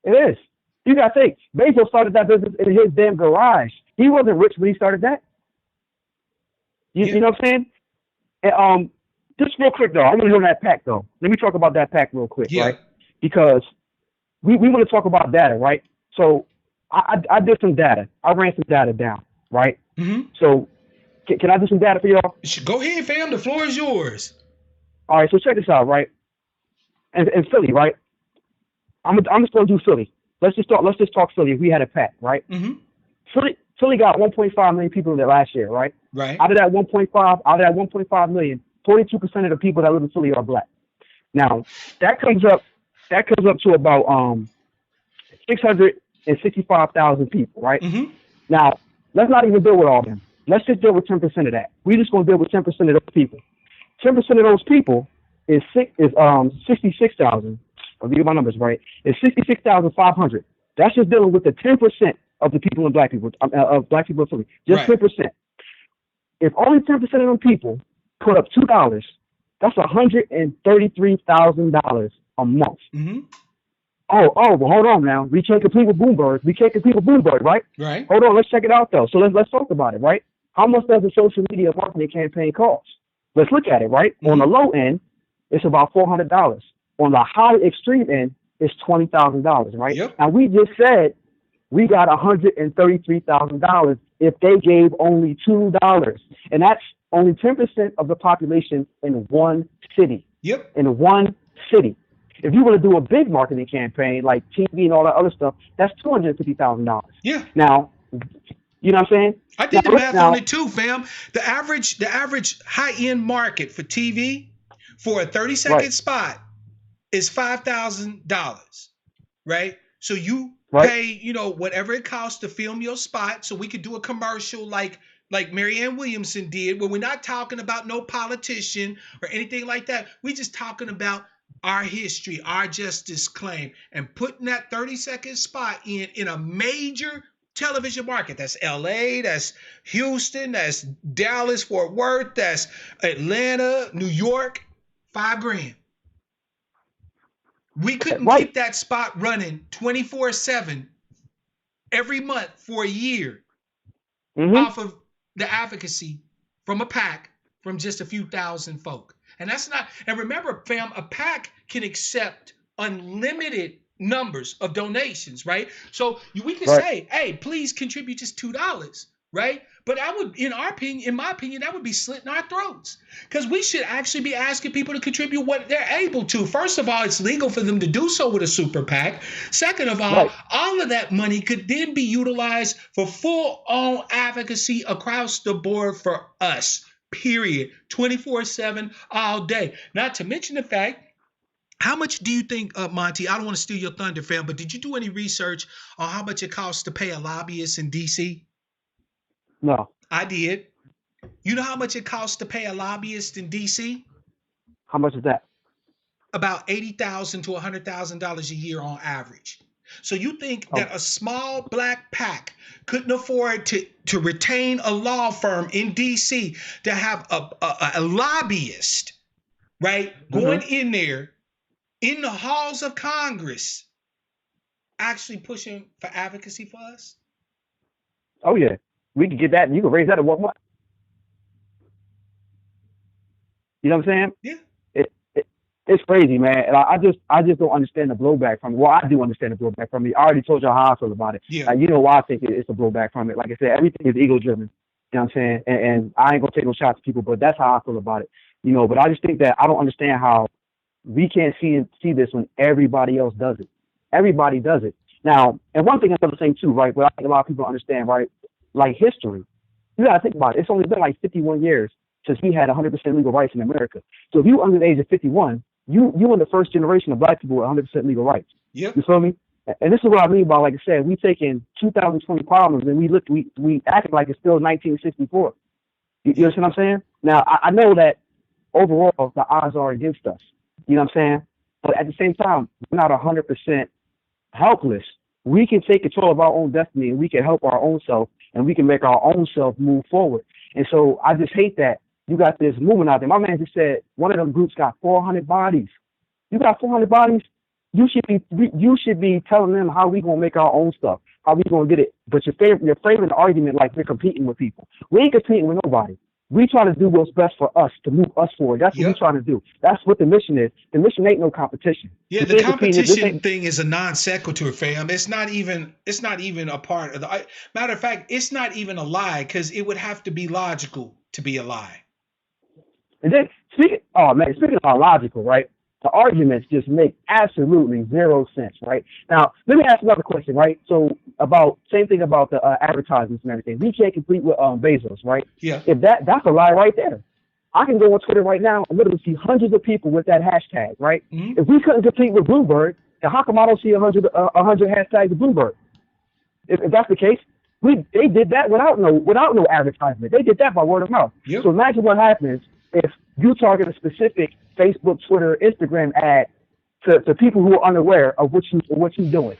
It is. You gotta think. Bezos started that business in his damn garage. He wasn't rich when he started that. You know what I'm saying? And, just real quick though, I want to know that PAC though. Let me talk about that PAC real quick, right? Because we want to talk about data, right? So I did some data. I ran some data down, right? Mm-hmm. So can I do some data for y'all? Go ahead, fam. The floor is yours. All right, so check this out, right? And Philly, right? I'm just gonna do Philly. Let's just talk Philly. If we had a PAC, right? Mm-hmm. Philly got 1.5 million people in there last year, right? Right. Out of that 1.5 million, 42% of the people that live in Philly are black. Now that comes up to about 665,000 people, right? Mm-hmm. Now Let's not even deal with all of them. Let's just deal with 10% of that. We're just going to deal with 10% of those people. 10% of those people is 66,000. I'll give you my numbers right. It's 66,500. That's just dealing with the 10% of the people in black people of black people in Philly. Just 10%. If only 10% of them people put up $2, that's $133,000 a month. Mm-hmm. Well, hold on now. We can't compete with Bloomberg. Right? Right. Hold on, let's check it out though. So let's talk about it, right? How much does a social media marketing campaign cost? Let's look at it, right? Mm-hmm. On the low end, it's about $400. On the high extreme end, it's $20,000, right? Yep. Now we just said we got $133,000 if they gave only $2, and that's only 10% of the population in one city. Yep. In one city. If you want to do a big marketing campaign like TV and all that other stuff, that's $250,000. Yeah. Now, you know what I'm saying? I did the math on it too, fam. The average high-end market for TV for a 30-second spot is $5,000, right? So you pay, whatever it costs to film your spot, so we could do a commercial like Marianne Williamson did, where we're not talking about no politician or anything like that. We're just talking about our history, our justice claim, and putting that 30-second spot in a major television market. That's LA, that's Houston, that's Dallas, Fort Worth, that's Atlanta, New York, $5,000. We couldn't keep that spot running 24/7 every month for a year off of the advocacy from a PAC from just a few thousand folk. And that's not, and remember, fam, a PAC can accept unlimited numbers of donations, right? So we can say, hey, please contribute just $2, right? But I would, in my opinion, that would be slitting our throats, because we should actually be asking people to contribute what they're able to. First of all, it's legal for them to do so with a super PAC. Second of all, all of that money could then be utilized for full-on advocacy across the board for us, period, 24/7, all day. Not to mention the fact, how much do you think, Monty, I don't want to steal your thunder, fam, but did you do any research on how much it costs to pay a lobbyist in D.C.? No. I did. You know how much it costs to pay a lobbyist in D.C.? How much is that? About $80,000 to $100,000 a year on average. So you think that a small black PAC couldn't afford to retain a law firm in D.C. to have a lobbyist, right, going in there in the halls of Congress actually pushing for advocacy for us? Oh, yeah. We can get that, and you can raise that at 1 month. You know what I'm saying? Yeah. It's crazy, man. And I just don't understand the blowback from it. Well, I do understand the blowback from it. I already told y'all how I feel about it. Yeah. You know why I think it's a blowback from it. Like I said, everything is ego-driven. You know what I'm saying? And I ain't going to take no shots at people, but that's how I feel about it. But I just think that I don't understand how we can't see this when everybody else does it. Everybody does it. Now, and one thing I'm going to say too, right, what I think a lot of people understand, right, like history, you got to think about it. It's only been like 51 years since we had 100% legal rights in America. So if you under the age of 51, you in the first generation of black people with 100% legal rights. Yep. You feel me? And this is what I mean by, like I said, we taking 2020 problems and we acting like it's still 1964. You understand what I'm saying? Now, I know that overall the odds are against us. You know what I'm saying? But at the same time, we're not 100% helpless. We can take control of our own destiny, and we can help our own self, and we can make our own self move forward. And so I just hate that you got this movement out there. My man just said one of them groups got 400 bodies. You got 400 bodies? You should be telling them how we gonna make our own stuff, how we gonna get it. But you're framing the argument like we're competing with people. We ain't competing with nobody. We try to do what's best for us to move us forward. That's what we're trying to do. That's what the mission is. The mission ain't no competition. Yeah, the competition thing is a non sequitur, fam. It's not even a part of the. Matter of fact, it's not even a lie, because it would have to be logical to be a lie. And then speaking of logical, right? The arguments just make absolutely zero sense, right? Now, let me ask another question, right? So same thing about the advertisements and everything. We can't compete with Bezos, right? Yeah. If that's a lie right there. I can go on Twitter right now and literally see hundreds of people with that hashtag, right? Mm-hmm. If we couldn't compete with Bloomberg, then how come I don't see 100 hashtags of Bloomberg? If that's the case, They did that without no advertisement. They did that by word of mouth. Yep. So imagine what happens if you target a specific Facebook, Twitter, Instagram ad to people who are unaware of what you're doing.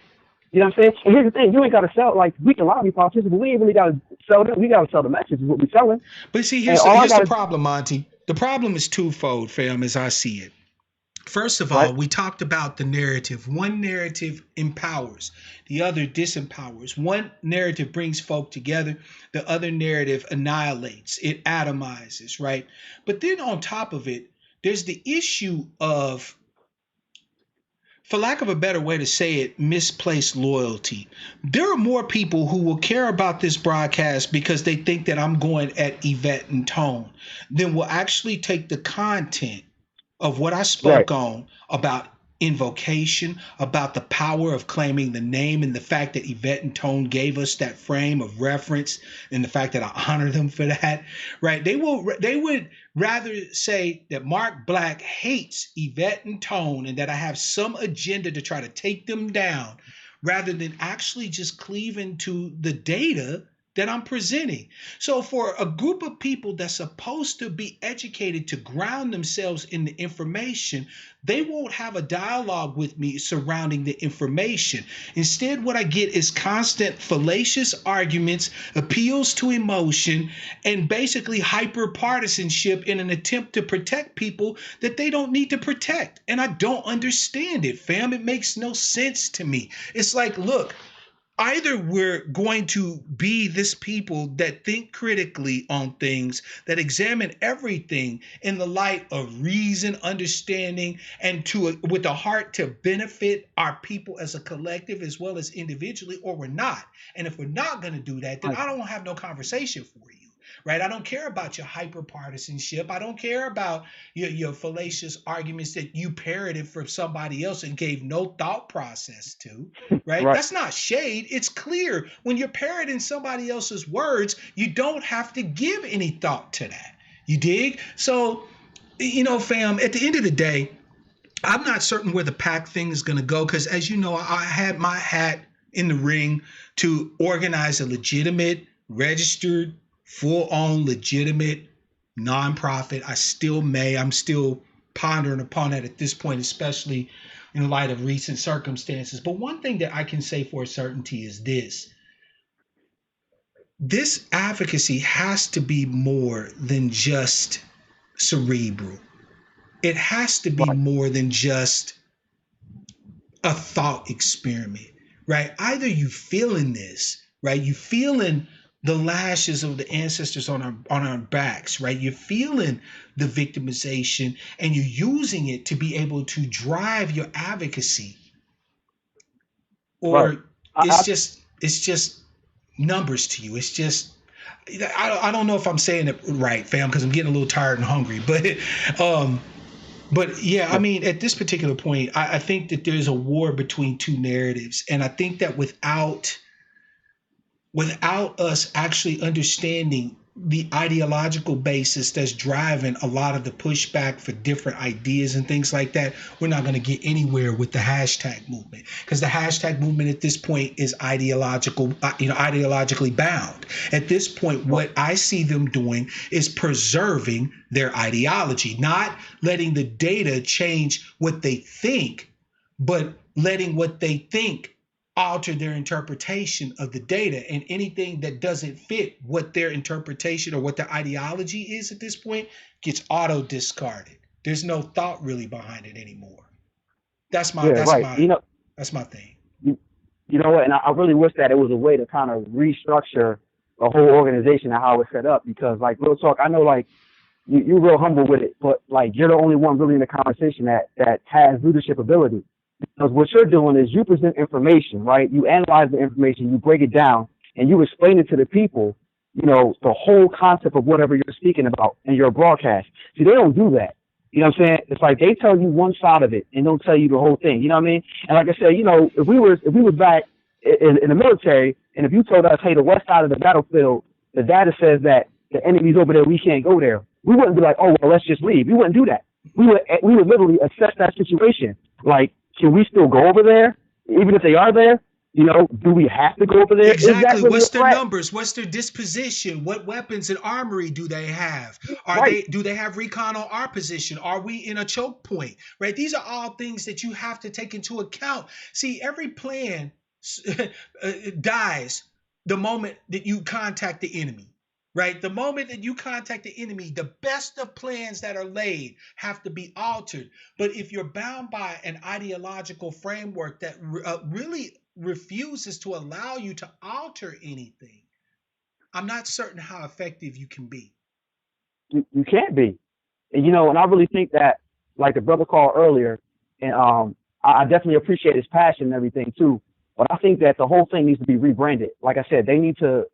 You know what I'm saying? And here's the thing: you ain't got to sell. Like, we can lobby politicians, but we ain't really got to sell them. We got to sell the message. Is what we're selling. But see, here's the problem, Monty. The problem is twofold, fam, as I see it. First of all, we talked about the narrative. One narrative empowers, the other disempowers. One narrative brings folk together, the other narrative annihilates, it atomizes, right? But then on top of it, there's the issue of, for lack of a better way to say it, misplaced loyalty. There are more people who will care about this broadcast because they think that I'm going at Yvette and Tone than will actually take the content of what I spoke on about invocation, about the power of claiming the name, and the fact that Yvette and Tone gave us that frame of reference, and the fact that I honor them for that, right? They would rather say that Mark Black hates Yvette and Tone and that I have some agenda to try to take them down, rather than actually just cleaving to the data that I'm presenting. So for a group of people that's supposed to be educated to ground themselves in the information, they won't have a dialogue with me surrounding the information. Instead, what I get is constant fallacious arguments, appeals to emotion, and basically hyper partisanship in an attempt to protect people that they don't need to protect. And I don't understand it, fam. It makes no sense to me. It's like, look, either we're going to be this people that think critically on things, that examine everything in the light of reason, understanding, and with a heart to benefit our people as a collective as well as individually, or we're not. And if we're not going to do that, then I don't have no conversation for you. Right? I don't care about your hyper partisanship. I don't care about your fallacious arguments that you parroted from somebody else and gave no thought process to. Right? That's not shade. It's clear. When you're parroting somebody else's words, you don't have to give any thought to that. You dig? So, fam, at the end of the day, I'm not certain where the PAC thing is going to go, because, as you know, I had my hat in the ring to organize a legitimate, registered, full-on, legitimate nonprofit. I'm still pondering upon that at this point, especially in light of recent circumstances. But one thing that I can say for a certainty is this advocacy has to be more than just cerebral. It has to be more than just a thought experiment, right? Either you feeling this, right? You feeling the lashes of the ancestors on our backs, right? You're feeling the victimization, and you're using it to be able to drive your advocacy, or it's just numbers to you. It's just, I don't know if I'm saying it right, fam, because I'm getting a little tired and hungry, but yeah, I mean, at this particular point, I think that there's a war between two narratives, and I think that without us actually understanding the ideological basis that's driving a lot of the pushback for different ideas and things like that, we're not going to get anywhere with the hashtag movement, because the hashtag movement at this point is ideologically bound. At this point, what I see them doing is preserving their ideology, not letting the data change what they think, but letting what they think alter their interpretation of the data, and anything that doesn't fit what their interpretation or what their ideology is at this point gets auto discarded. There's no thought really behind it anymore. That's my thing. You know what? And I really wish that it was a way to kind of restructure the whole organization and how it's set up, because, like, real talk, I know, like, you're real humble with it, but, like, you're the only one really in the conversation that has leadership ability. Because what you're doing is you present information, right? You analyze the information, you break it down, and you explain it to the people, the whole concept of whatever you're speaking about in your broadcast. See, they don't do that. You know what I'm saying? It's like they tell you one side of it and don't tell you the whole thing. You know what I mean? And like I said, if we was back in the military, and if you told us, hey, the west side of the battlefield, the data says that the enemy's over there, we can't go there, we wouldn't be like, oh, well, let's just leave. We wouldn't do that. We would literally assess that situation. Like, can we still go over there, even if they are there? You know, do we have to go over there? Is that Exactly. really a What's their threat? numbers? What's their disposition? What weapons and armory do they have? Right. Do they have recon on our position? Are we in a choke point? Right? These are all things that you have to take into account. See, every plan dies the moment that you contact the enemy. Right? The moment that you contact the enemy, the best of plans that are laid have to be altered. But if you're bound by an ideological framework that really refuses to allow you to alter anything, I'm not certain how effective you can be. You can't be. And, you know, and I really think that, like the brother called earlier, and I definitely appreciate his passion and everything too. But I think that the whole thing needs to be rebranded. Like I said, they need to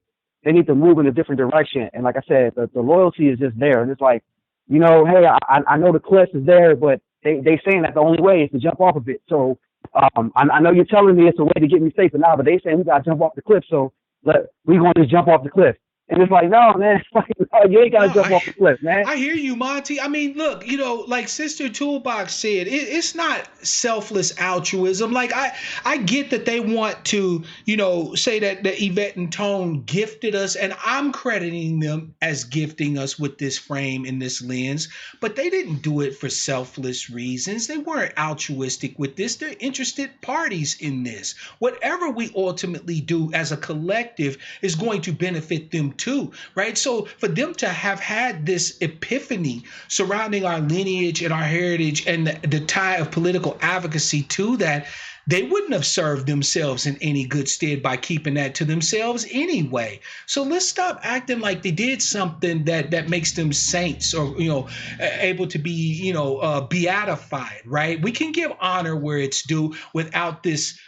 move in a different direction. And like I said, the loyalty is just there. And it's like, you know, hey, I know the cliff is there, but they saying that the only way is to jump off of it. So I know you're telling me it's a way to get me safer now, but they saying we got to jump off the cliff. So we're going to just jump off the cliff. And it's like, no, man, it's like, no, you ain't got to jump off the cliff, man. I hear you, Monty. I mean, look, you know, like Sister Toolbox said, it's not selfless altruism. Like, I get that they want to, you know, say that Yvette and Tone gifted us, and I'm crediting them as gifting us with this frame and this lens, but they didn't do it for selfless reasons. They weren't altruistic with this. They're interested parties in this. Whatever we ultimately do as a collective is going to benefit them too, right? So for them to have had this epiphany surrounding our lineage and our heritage and the tie of political advocacy to that, they wouldn't have served themselves in any good stead by keeping that to themselves anyway. So let's stop acting like they did something that makes them saints or, you know, able to be, you know, beatified, right? We can give honor where it's due without this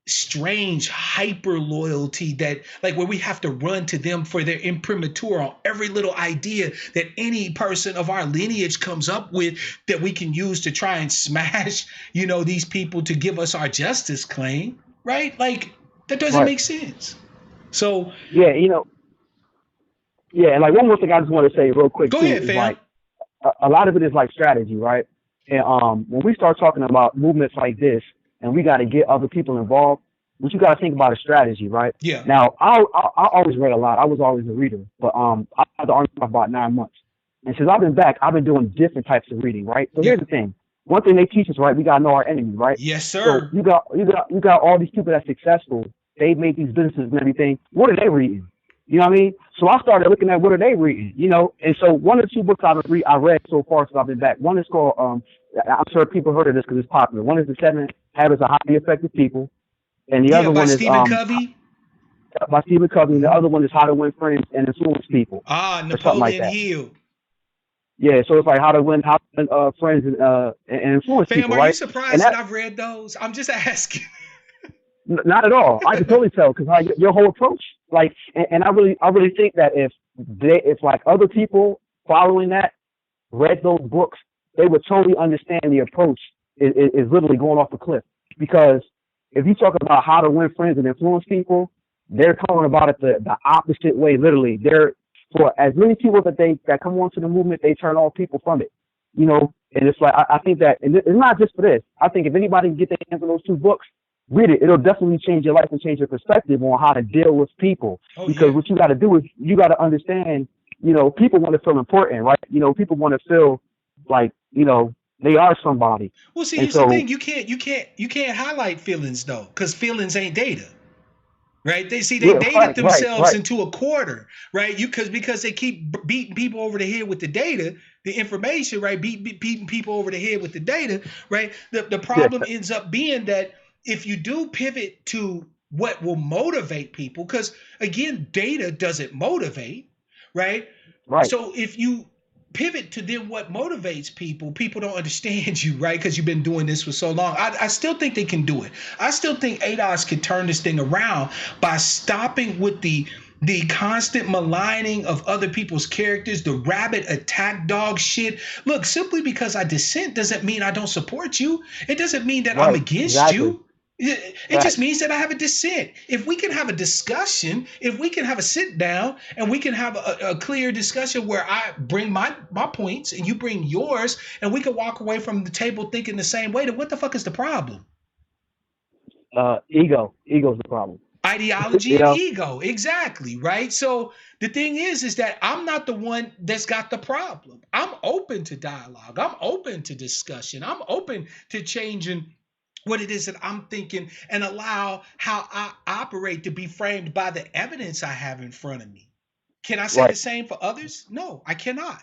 strange hyper loyalty that, like, where we have to run to them for their imprimatur on every little idea that any person of our lineage comes up with that we can use to try and smash, you know, these people to give us our justice claim, right? Like, that doesn't make sense. So yeah, you know, yeah, and like one more thing I just want to say real quick go too ahead, is fam. like a lot of it is like strategy, right? And when we start talking about movements like this, and we got to get other people involved, but you got to think about a strategy, right? Yeah. Now, I always read a lot. I was always a reader, but I had the Army for about 9 months, and since I've been back, I've been doing different types of reading, right? So here's the thing: one thing they teach us, right? We got to know our enemy, right? Yes, sir. So you got all these people that's successful. They made these businesses and everything. What are they reading? You know what I mean? So I started looking at what are they reading, you know? And so one of the 2 books I read so far since I've been back. One is called, I'm sure people heard of this because it's popular. One is The 7 Habits of Highly Effective People. And the other one is Stephen Covey. By Stephen Covey. And the other one is How to Win Friends and Influence People. Napoleon like Hill. Yeah, so it's like how to win friends and influence Fam, people, are right? you surprised that I've read those? I'm just asking. Not at all. I can totally tell because like your whole approach, like, and I really think that if like other people following that read those books, they would totally understand the approach is literally going off the cliff. Because if you talk about how to win friends and influence people, they're talking about it the opposite way. Literally, they're for as many people that come onto the movement, they turn all people from it. You know, and it's like I think that, and it's not just for this. I think if anybody can get their hands on those 2 books, read it. It'll definitely change your life and change your perspective on how to deal with people. Because what you got to do is you got to understand, you know, people want to feel important, right? You know, people want to feel like, you know, they are somebody. Well, see, here's the thing: you can't highlight feelings though, because feelings ain't data, right? They dated themselves into a quarter, right? Because they keep beating people over the head with the data, the information, right? Beating people over the head with the data, right? The problem ends up being that if you do pivot to what will motivate people, because again, data doesn't motivate, right? Right. So if you pivot to then what motivates people don't understand you, right? Because you've been doing this for so long. I still think they can do it. I still think ADOS can turn this thing around by stopping with the constant maligning of other people's characters, the rabid attack dog shit. Look, simply because I dissent doesn't mean I don't support you. It doesn't mean that I'm against you. It just means that I have a dissent. If we can have a discussion, if we can have a sit down and we can have a clear discussion where I bring my points and you bring yours and we can walk away from the table thinking the same way, then what the fuck is the problem? Ego's the problem. Ideology You and know, ego, exactly, right? So the thing is that I'm not the one that's got the problem. I'm open to dialogue. I'm open to discussion. I'm open to changing what it is that I'm thinking and allow how I operate to be framed by the evidence I have in front of me. Can I say the right? same for others? No, I cannot.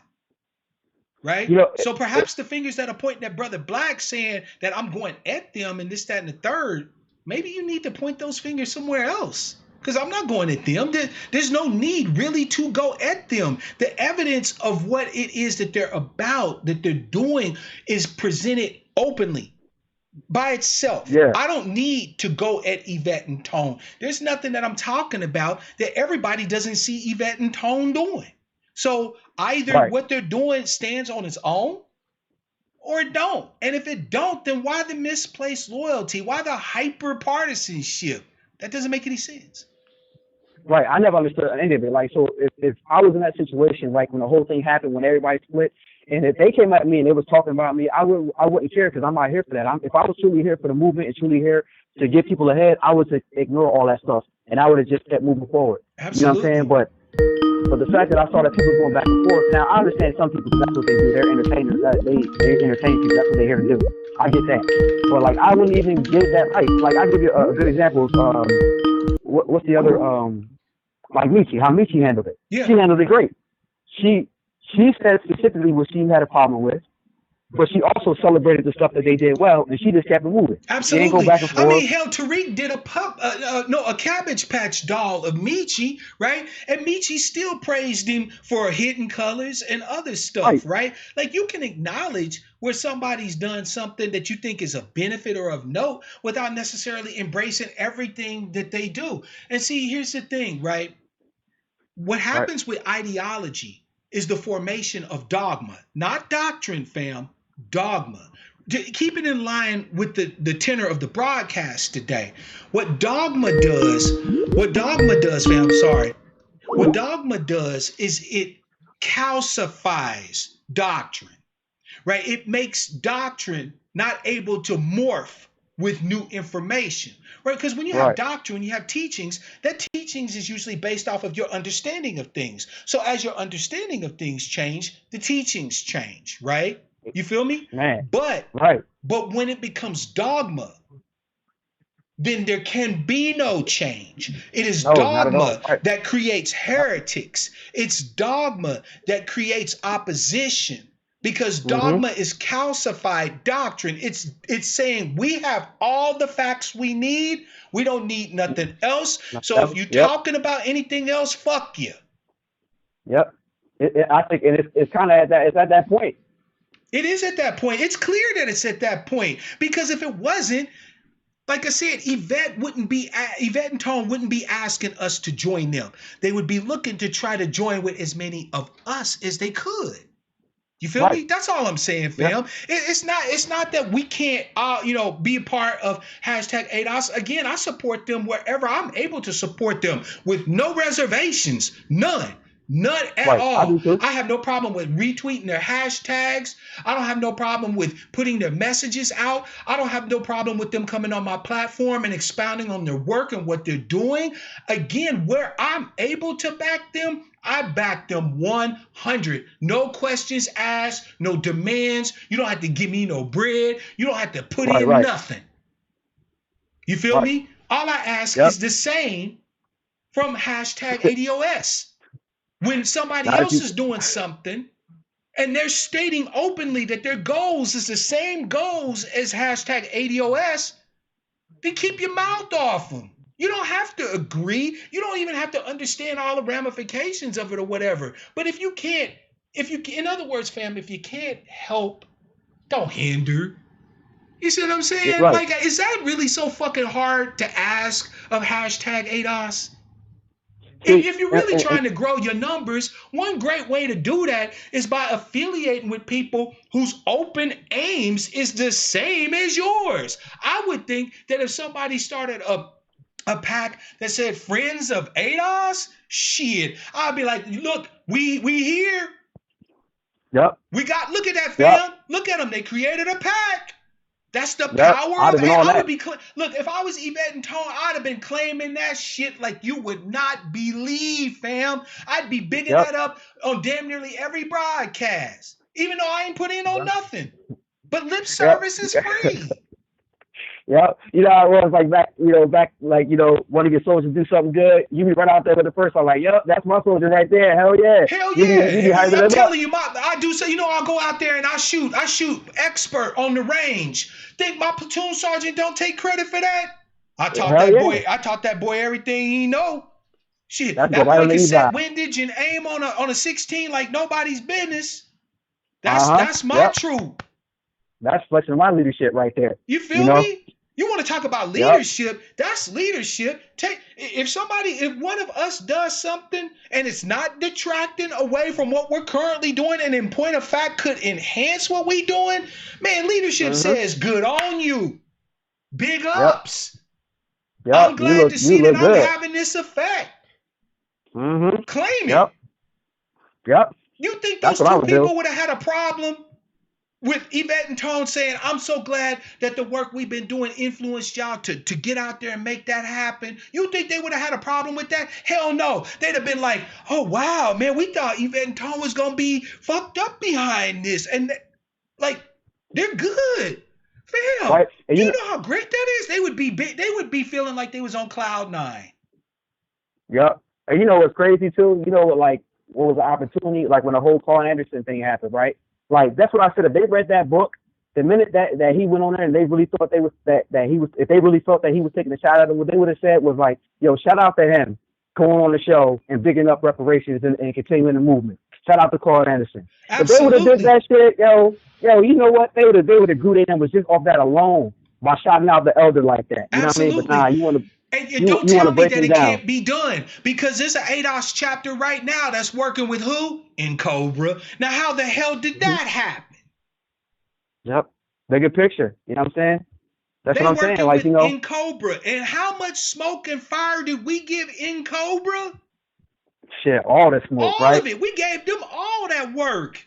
Right? You know, So perhaps the fingers that are pointing at Brother Black saying that I'm going at them and this, that, and the third, maybe you need to point those fingers somewhere else. Because I'm not going at them. There's no need really to go at them. The evidence of what it is that they're about, that they're doing, is presented openly by itself. yeah, I don't need to go at Yvette and Tone. There's nothing that I'm talking about that everybody doesn't see Yvette and Tone doing. So either right. what they're doing stands on its own or it don't. And if it don't, then why the misplaced loyalty? Why the hyper partisanship? That doesn't make any sense. Right. I never understood any of it. Like, so if I was in that situation, like when the whole thing happened, when everybody split, and if they came at me and they was talking about me, I wouldn't care because I'm not here for that. If I was truly here for the movement and truly here to get people ahead, I would ignore all that stuff and I would have just kept moving forward. Absolutely. You know what I'm saying? But the fact that I saw that people going back and forth, now I understand some people, that's what they do. They're entertainers. They entertain people. That's what they're here to do. I get that. But like, I wouldn't even give that right. Like, I'll give you a good example. What's the other, like Michi, how Michi handled it. Yeah. She handled it great. She said specifically what she had a problem with, but she also celebrated the stuff that they did well, and she just kept it moving. Absolutely. She didn't go back and forth. I mean, hell, Tariq did a Cabbage Patch doll of Michi, right? And Michi still praised him for Hidden Colors and other stuff, right? Like, you can acknowledge where somebody's done something that you think is a benefit or of note without necessarily embracing everything that they do. And see, here's the thing, right? What happens with ideology is the formation of dogma, not doctrine, fam. Dogma. Keep it in line with the tenor of the broadcast today. What dogma does, fam, what dogma does is it calcifies doctrine, right? It makes doctrine not able to morph with new information, right? Because when you have doctrine, you have teachings, that teachings is usually based off of your understanding of things. So as your understanding of things change, the teachings change, right? You feel me? Man. But when it becomes dogma, then there can be no change. It is dogma that creates heretics. It's dogma that creates opposition, because dogma is calcified doctrine. It's saying we have all the facts we need. We don't need nothing else. So if you're talking about anything else, fuck you. Yep. I think it's kind of it's at that point. It is at that point. It's clear that it's at that point, because if it wasn't, like I said, Yvette and Tone wouldn't be asking us to join them. They would be looking to try to join with as many of us as they could. You feel me? That's all I'm saying, fam. It's not that we can't, be a part of hashtag ADOS. Again, I support them wherever I'm able to support them with no reservations, none at all. I have no problem with retweeting their hashtags. I don't have no problem with putting their messages out. I don't have no problem with them coming on my platform and expounding on their work and what they're doing. Again, where I'm able to back them, I back them 100. No questions asked, no demands. You don't have to give me no bread. You don't have to put in nothing. You feel me? All I ask is the same from hashtag ADOS. When somebody else is doing something and they're stating openly that their goals is the same goals as hashtag ADOS, then keep your mouth off them. You don't have to agree. You don't even have to understand all the ramifications of it or whatever. But in other words, fam, if you can't help, don't hinder. You see what I'm saying? Like, is that really so fucking hard to ask of hashtag ADOS? If you're really trying to grow your numbers, one great way to do that is by affiliating with people whose open aims is the same as yours. I would think that if somebody started a pack that said Friends of ADOS, shit, I'd be like, look, we here. Yep. Look at that, fam. Look at them. They created a pack. That's the Yep, power I'd of have been it. on I would that. be look, if I was Yvette and Tone, I'd have been claiming that shit like you would not believe, fam. I'd be bigging Yep. that up on damn nearly every broadcast, even though I ain't put in on nothing. But lip Yep. service is free. Yep. You know how it was like back like, one of your soldiers do something good, you be right out there with the first one like, yep, that's my soldier right there. Hell yeah. Hell You be yeah. hyping I'm them up. telling you, I do so, I'll go out there and I shoot expert on the range. Think my platoon sergeant don't take credit for that? I taught Hell that boy everything he know. Shit, That's that good. Right boy on the can set e-side. windage and aim on a 16 like nobody's business. Uh-huh. That's my Yep. truth. That's flexing my leadership right there. You feel me? You want to talk about Yep. leadership? That's leadership. If one of us does something and it's not detracting away from what we're currently doing, and in point of fact could enhance what we doing, man, leadership says good on you. Big ups. Yep. I'm glad to see that I'm good. having this effect. Mm-hmm. Claim Yep. it. Yep. You think That's those what I two would people do. would have had a problem with Yvette and Tone saying, I'm so glad that the work we've been doing influenced y'all to get out there and make that happen? You think they would have had a problem with that? Hell no. They'd have been like, oh, wow, man, we thought Yvette and Tone was going to be fucked up behind this. And, they're good. Fam, Right. And you know how great that is? They would be feeling like they was on cloud nine. Yep. And you know what's crazy, too? You know what was the opportunity? Like when the whole Carl Anderson thing happened, right? Like, that's what I said. If they read that book, the minute that he went on there and they really thought if they really thought that he was taking a shot at them, what they would have said was like, yo, shout out to him going on the show and bigging up reparations and continuing the movement. Shout out to Carl Anderson. Absolutely. If they would have did that shit, yo, you know what? They would have grew their numbers just off that alone by shouting out the elder like that. You Absolutely. know what I mean? But nah, you want to. And don't tell me that it down. can't be done, because there's an ADOS chapter right now that's working with who? In Cobra. Now, how the hell did that happen? Yep. Bigger picture. You know what I'm saying? That's They what I'm saying. working Like, with In Cobra. And how much smoke and fire did we give In Cobra? Shit, all the smoke, all right? of it. We gave them all that work.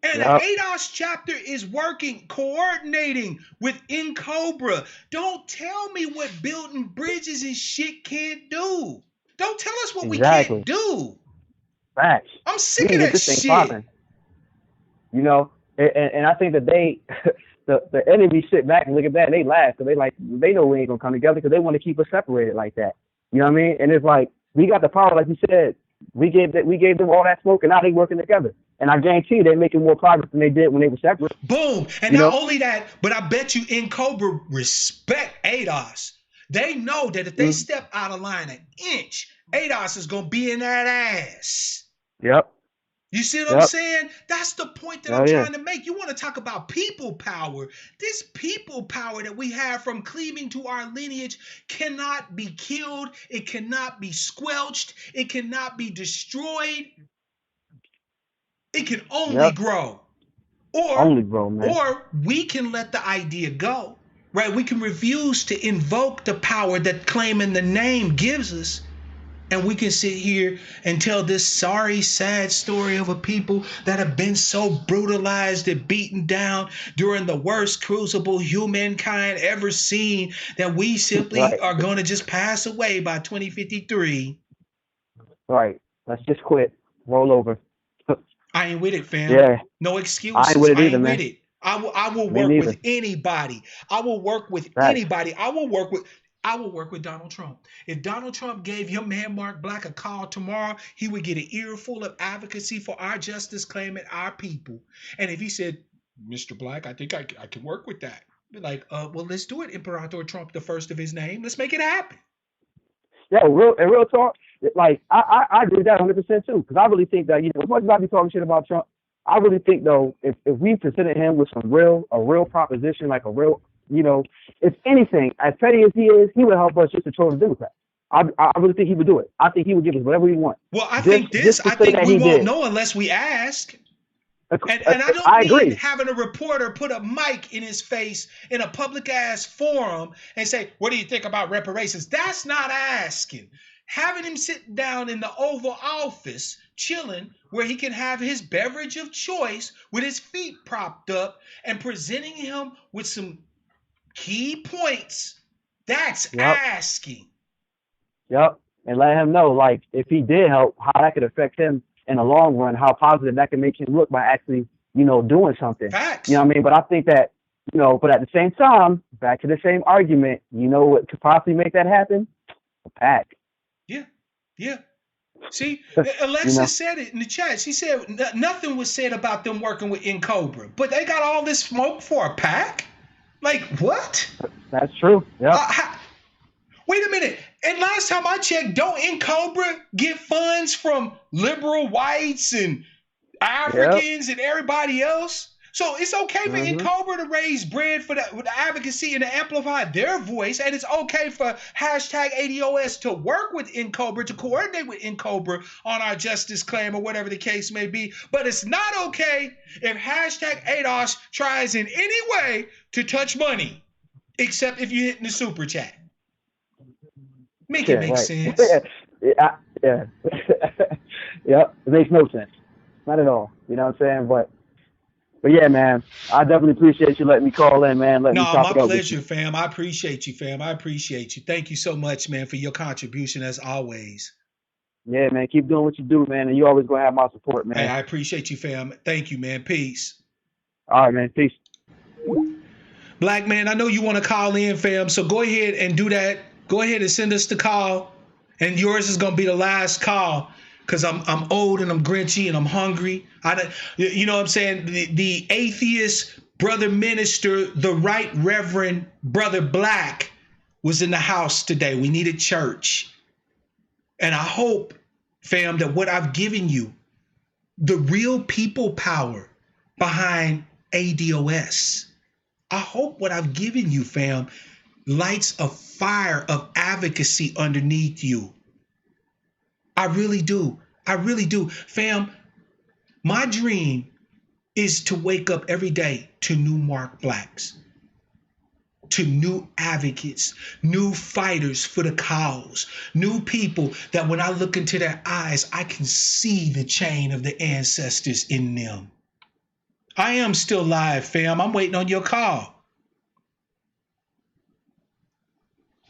And Yep. the ADOS chapter is working, coordinating with In Cobra. Don't tell me what building bridges and shit can't do. Don't tell us what we can't do. Facts. I'm sick of that shit. Popping. You know, and I think that the enemy sit back and look at that and they laugh because they know we ain't gonna come together because they want to keep us separated like that. You know what I mean? And it's like we got the power, like you said. We gave them all that smoke, and now they working together. And I guarantee you they're making more progress than they did when they were separate. Boom. And not only that, but I bet you In Cobra respect ADOS. They know that if they step out of line an inch, ADOS is gonna be in that ass. Yep. You see what I'm saying? That's the point that I'm trying to make. You want to talk about people power. This people power that we have from cleaving to our lineage cannot be killed. It cannot be squelched. It cannot be destroyed. It can only grow. Or we can let the idea go, right? We can refuse to invoke the power that claiming the name gives us. And we can sit here and tell this sorry, sad story of a people that have been so brutalized and beaten down during the worst crucible humankind ever seen that we simply are going to just pass away by 2053. Right. Let's just quit. Roll over. I ain't with it, fam. Yeah. No excuses. I ain't with it either, man. With it. I will work with anybody. I will work with anybody. I will work with Donald Trump. If Donald Trump gave your man Mark Black a call tomorrow, he would get an earful of advocacy for our justice claiming our people. And if he said, Mr. Black, I think I can work with that. Be like, well, let's do it, Imperator Trump, the first of his name. Let's make it happen. Yeah, real talk. Like I agree with that 100% too, because I really think that as much as I be talking shit about Trump, I really think though if we presented him with a real proposition, like a real, if anything, as petty as he is, he would help us just to troll the Democrats. I really think he would do it. I think he would give us whatever we want. Well, I think we won't know unless we ask. And I don't mean having a reporter put a mic in his face in a public ass forum and say, what do you think about reparations? That's not asking. Having him sit down in the Oval Office, chilling, where he can have his beverage of choice with his feet propped up and presenting him with some Key points. That's Yep. asking. Yep. And let him know, like, if he did help, how that could affect him in the long run, how positive that can make him look by actually, doing something. Facts. You know what I mean? But I think that, but at the same time, back to the same argument, what could possibly make that happen? A pack. Yeah. See, Alexis said it in the chat. She said nothing was said about them working with Cobra, but they got all this smoke for a pack? Like, what? That's true. Yeah. Wait a minute. And last time I checked, don't Cobra get funds from liberal whites and Africans and everybody else? So it's okay for Cobra to raise bread for with the advocacy and to amplify their voice, and it's okay for hashtag ADOS to work with Cobra, to coordinate with Cobra on our justice claim or whatever the case may be. But it's not okay if hashtag ADOS tries in any way to touch money, except if you're hitting the super chat. Make it make sense. Yeah. Yep. It makes no sense. Not at all. You know what I'm saying? But yeah, man, I definitely appreciate you letting me call in, man. No, my pleasure, fam. I appreciate you, fam. I appreciate you. Thank you so much, man, for your contribution as always. Yeah, man. Keep doing what you do, man. And you always going to have my support, man. Hey, I appreciate you, fam. Thank you, man. Peace. All right, man. Peace. Black man, I know you want to call in, fam. So go ahead and do that. Go ahead and send us the call. And yours is going to be the last call. Because I'm old and I'm grinchy and I'm hungry. You know what I'm saying? The atheist brother minister, the right reverend brother Black was in the house today. We needed church. And I hope, fam, that what I've given you, the real people power behind ADOS, I hope what I've given you, fam, lights a fire of advocacy underneath you. I really do. I really do. Fam, my dream is to wake up every day to new Mark Blacks, to new advocates, new fighters for the cause, new people that when I look into their eyes, I can see the chain of the ancestors in them. I am still live, fam. I'm waiting on your call.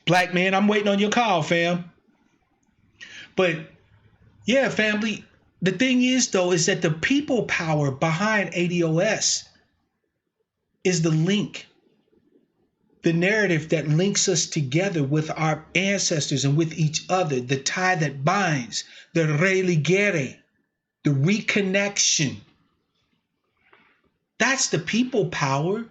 Black man, I'm waiting on your call, fam. But yeah, family, the thing is, though, is that the people power behind ADOS is the link, the narrative that links us together with our ancestors and with each other, the tie that binds, the religere, the reconnection. That's the people power.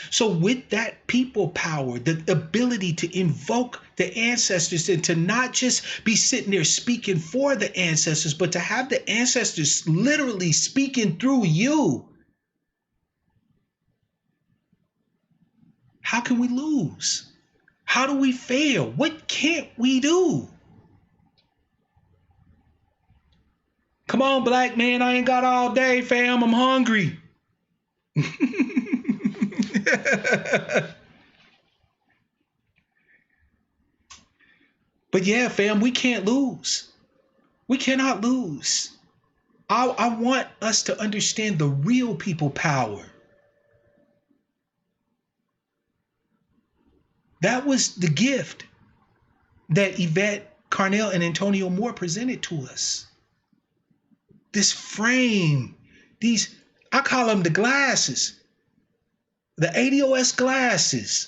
So with that people power, the ability to invoke the ancestors and to not just be sitting there speaking for the ancestors, but to have the ancestors literally speaking through you. How can we lose? How do we fail? What can't we do? Come on, Black man, I ain't got all day, fam. I'm hungry. But yeah, fam, we can't lose. We cannot lose. I want us to understand the real people power. That was the gift that Yvette Carnell and Antonio Moore presented to us. This frame, these, I call them the glasses, the ADOS glasses.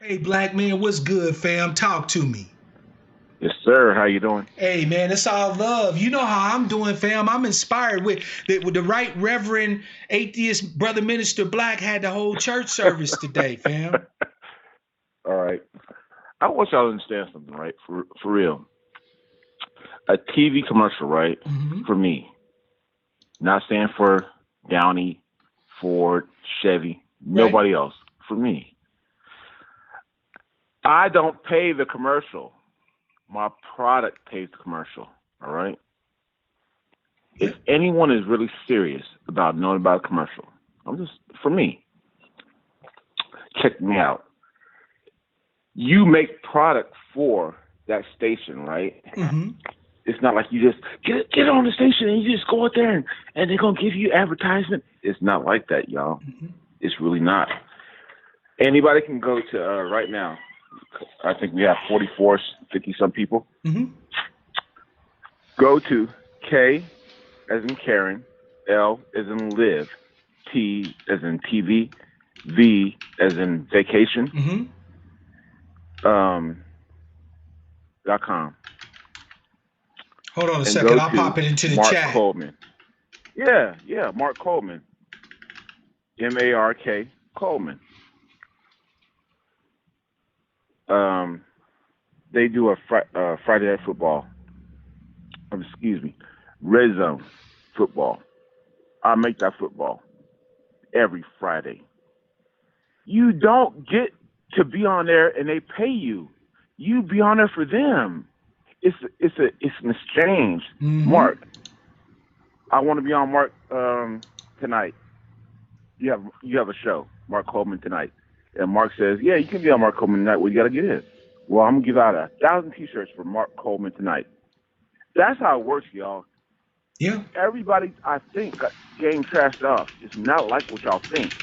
Hey, Black man, what's good, fam? Talk to me. Yes, sir. How you doing? Hey, man, it's all love. You know how I'm doing, fam. I'm inspired with the right Reverend Atheist Brother Minister Black had the whole church service today, fam. All right. I want y'all to understand something, right? For real. A TV commercial, right? Mm-hmm. For me, not saying for Downey, Ford, Chevy, nobody else. For me, I don't pay the commercial. My product pays the commercial. All right. If anyone is really serious about knowing about a commercial, for me, check me out. You make product for that station, right? Mm-hmm. It's not like you just get on the station and you just go out there and they're going to give you advertisement. It's not like that, y'all. Mm-hmm. It's really not. Anybody can go to right now. I think we have 44, 50 some people. Mm-hmm. Go to K as in Karen, L as in live, T as in TV, V as in vacation. Mm-hmm. .com. Hold on a And second. go I'll to pop it into the Mark chat. Coleman. Yeah, Mark Coleman. MARK Coleman. They do a Friday Night Football. Excuse me, Red Zone football. I make that football every Friday. You don't get to be on there and they pay you. You be on there for them. It's an exchange. Mm-hmm. Mark, I want to be on Mark tonight. You have a show, Mark Coleman tonight, and Mark says, "Yeah, you can be on Mark Coleman tonight. Well, you got to get in." Well, I'm gonna give out 1,000 T-shirts for Mark Coleman tonight. That's how it works, y'all. Yeah. Everybody, I think, got game trashed off. It's not like what y'all think.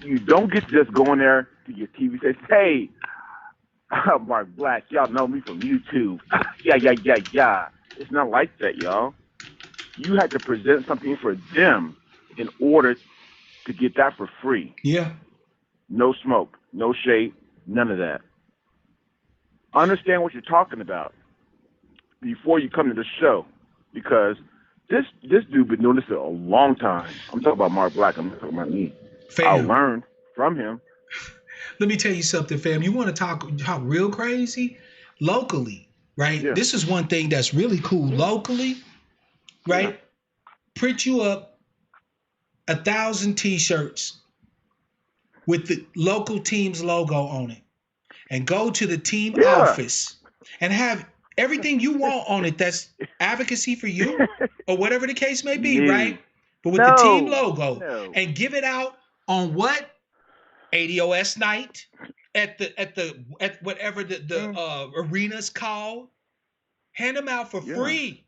You don't get to just go in there to your TV and say, "Hey, I'm Mark Black. Y'all know me from YouTube." Yeah. It's not like that, y'all. You have to present something for them in order to get that for free. Yeah. No smoke, no shade, none of that. Understand what you're talking about before you come to the show, because this dude been doing this a long time. I'm talking about Mark Black. I'm not talking about me. I learned from him. Let me tell you something, fam. You want to talk real crazy? Locally, right? Yeah. This is one thing that's really cool. Locally, right? Yeah. Print you up 1,000 T-shirts with the local team's logo on it, and go to the team office and have everything you want on it that's advocacy for you or whatever the case may be, right? But with the team logo, and give it out on what? ADOS night at whatever the arena's called. Hand them out for free.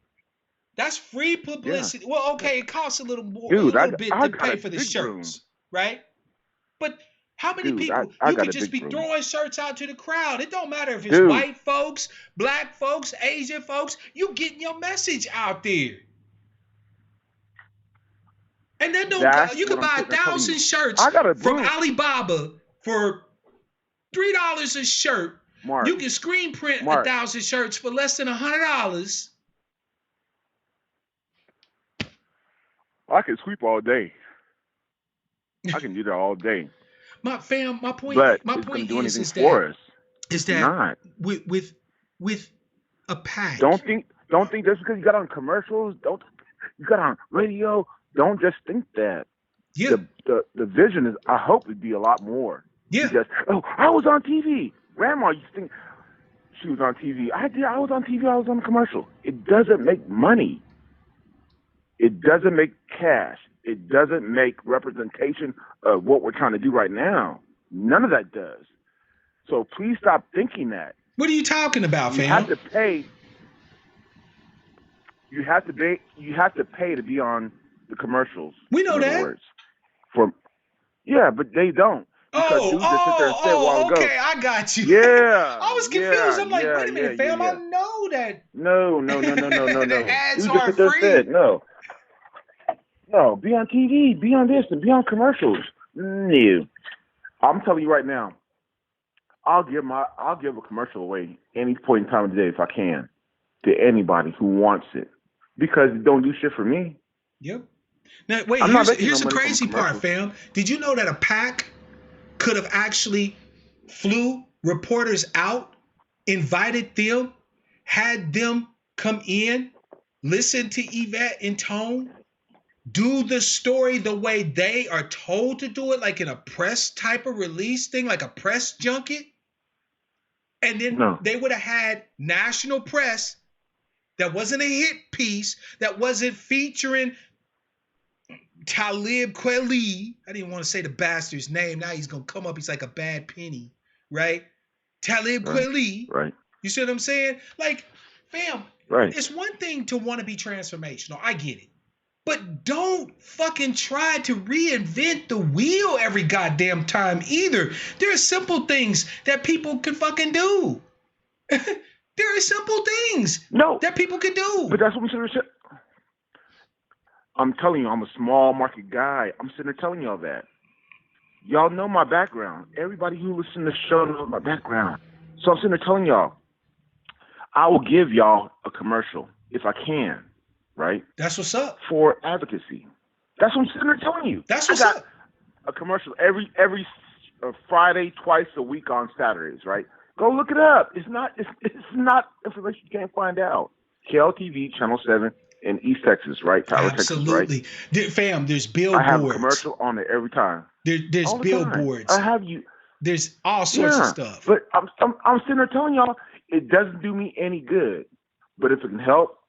That's free publicity. Yeah. Well, okay, it costs a little more, dude, a little bit to pay for the shirts, right? But how many people you could just be throwing shirts out to the crowd? It don't matter if it's white folks, black folks, Asian folks. You getting your message out there. And then you can buy 1,000 shirts from Alibaba for $3 a shirt. Mark, you can screen print 1,000 shirts for less than $100. I can sweep all day. I can do that all day. My point is that with a pack. Don't think just because you got on commercials, you got on radio. Don't just think that. Yeah. The vision is, I hope it'd be a lot more. Yeah. Just, I was on TV. Grandma used to think she was on TV. I was on TV. I was on a commercial. It doesn't make money. It doesn't make cash. It doesn't make representation of what we're trying to do right now. None of that does. So please stop thinking that. What are you talking about, fam? You have to pay. You have to pay to be on the commercials. We know that. But they don't. Okay, I got you. Yeah. I was confused. I'm like, wait a minute, fam. I know that. No. The ads are free. No, be on TV, be on this, and be on commercials. No. I'm telling you right now, I'll give a commercial away any point in time of the day if I can to anybody who wants it, because it don't do shit for me. Yep. Now wait, here's the crazy part, fam. Did you know that a PAC could have actually flew reporters out, invited them, had them come in, listen to Yvette and Tone, do the story the way they are told to do it, like in a press type of release thing, like a press junket. And then they would have had national press that wasn't a hit piece, that wasn't featuring Talib Kweli. I didn't want to say the bastard's name. Now he's going to come up. He's like a bad penny, right? Talib Kweli. Right. You see what I'm saying? Like, fam, right. It's one thing to want to be transformational. I get it. But don't fucking try to reinvent the wheel every goddamn time either. There are simple things that people can fucking do. There are simple things that people can do. But that's what I'm saying. I'm telling you, I'm a small market guy. I'm sitting there telling y'all that. Y'all know my background. Everybody who listens to the show knows my background. So I'm sitting there telling y'all, I will give y'all a commercial if I can, right? That's what's up. For advocacy. That's what I'm sitting there telling you. That's what's up. A commercial every Friday, twice a week on Saturdays, right? Go look it up. It's not information you can't find out. KLTV, Channel 7 in East Texas, right? Tyler, Absolutely. Texas, right? Fam, there's billboards. I have a commercial on it every time. There's all the billboards. Time. I have you. There's all sorts of stuff. But I'm sitting there telling y'all, it doesn't do me any good. But if it can help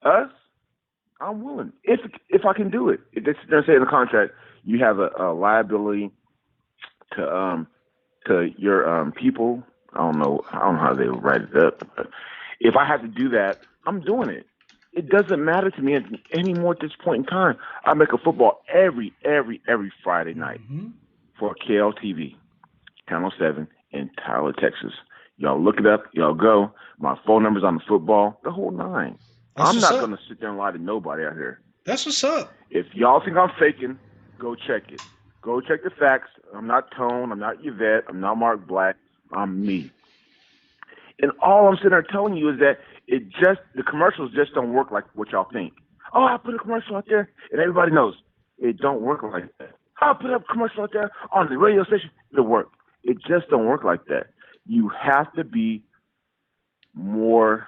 us, I'm willing. If I can do it. If they sit there and say in the contract, you have a liability to your people. I don't know how they write it up. But if I have to do that, I'm doing it. It doesn't matter to me anymore at this point in time. I make a football every Friday night for KLTV, Channel 7 in Tyler, Texas. Y'all look it up. Y'all go. My phone number's on the football, the whole nine. I'm not going to sit there and lie to nobody out here. That's what's up. If y'all think I'm faking, go check it. Go check the facts. I'm not Tone. I'm not Yvette. I'm not Mark Black. I'm me. And all I'm sitting there telling you is that the commercials just don't work like what y'all think. Oh, I put a commercial out there and everybody knows. It don't work like that. I'll put up a commercial out there on the radio station. It'll work. It just don't work like that. You have to be more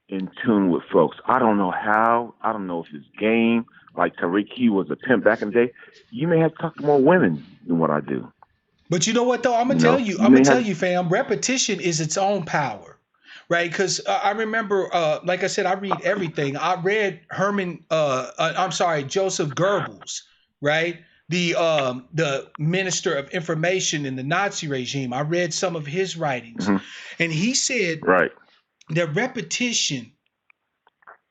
in tune with folks. I don't know how. I don't know if it's game. Like Tariq, he was a pimp back in the day. You may have to talk to more women than what I do. But you know what though? I'm gonna tell you, fam. Repetition is its own power, right? Because I remember, like I said, I read everything. I read Joseph Goebbels, right? The minister of information in the Nazi regime. I read some of his writings, and he said that repetition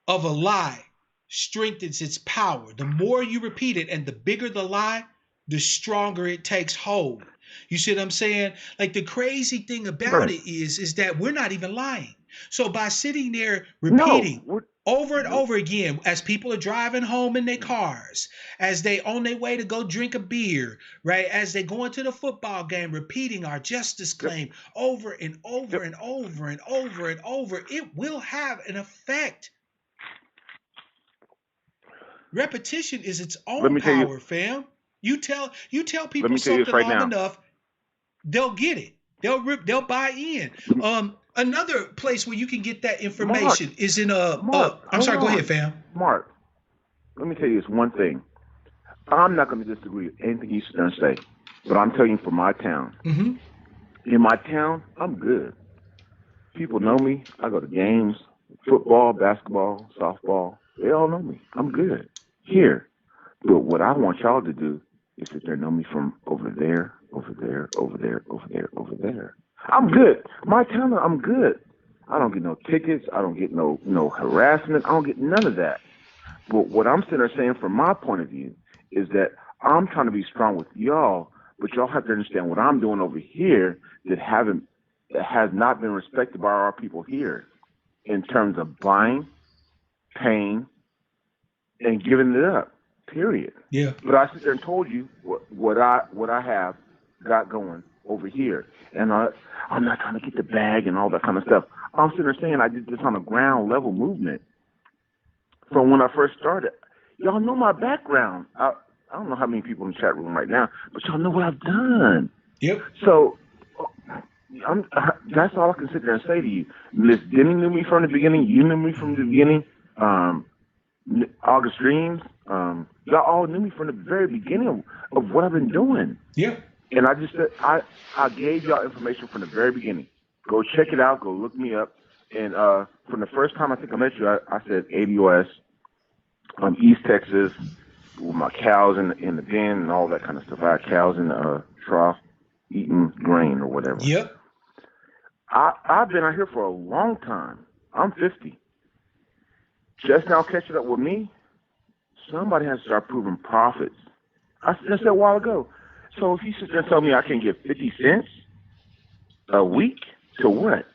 of a lie strengthens its power. The more you repeat it, and the bigger the lie, the stronger it takes hold. You see what I'm saying? Like the crazy thing about it is that we're not even lying. So by sitting there repeating over and over again, as people are driving home in their cars, as they on their way to go drink a beer, right? As they go into the football game, repeating our justice claim over and over and over and over and over, it will have an effect. Repetition is its own power, fam. You tell people something long enough, they'll get it. They'll buy in. Another place where you can get that information is in I'm sorry, go ahead, fam. Mark, let me tell you this one thing. I'm not going to disagree with anything you sit there and say, but I'm telling you for my town. In my town, I'm good. People know me. I go to games, football, basketball, softball. They all know me. I'm good here. But what I want y'all to do is sit there and know me from over there, over there, over there, over there, over there. I'm good. My town, I'm good. I don't get no tickets. I don't get no harassment. I don't get none of that. But what I'm sitting there saying from my point of view is that I'm trying to be strong with y'all, but y'all have to understand what I'm doing over here that has not been respected by our people here in terms of buying, paying, and giving it up. Period. Yeah. But I sit there and told you what I have got going over here, and I'm not trying to get the bag and all that kind of stuff. I'm sitting there saying I did this on a ground level movement from when I first started. Y'all know my background. I don't know how many people in the chat room right now, but y'all know what I've done. Yep. So that's all I can sit there and say to you. Miss Denny knew me from the beginning. You knew me from the beginning. August Dreams. Y'all all knew me from the very beginning of what I've been doing. Yeah. And I just said, I gave y'all information from the very beginning. Go check it out. Go look me up. And from the first time I think I met you, I said ADOS, East Texas, with my cows in the den and all that kind of stuff. I had cows in the trough eating grain or whatever. Yep. I've been out here for a long time. I'm 50. Just now catching up with me, Somebody has to start proving profits. I said a while ago. So if you sit there and tell me I can get 50 cents a week, to what?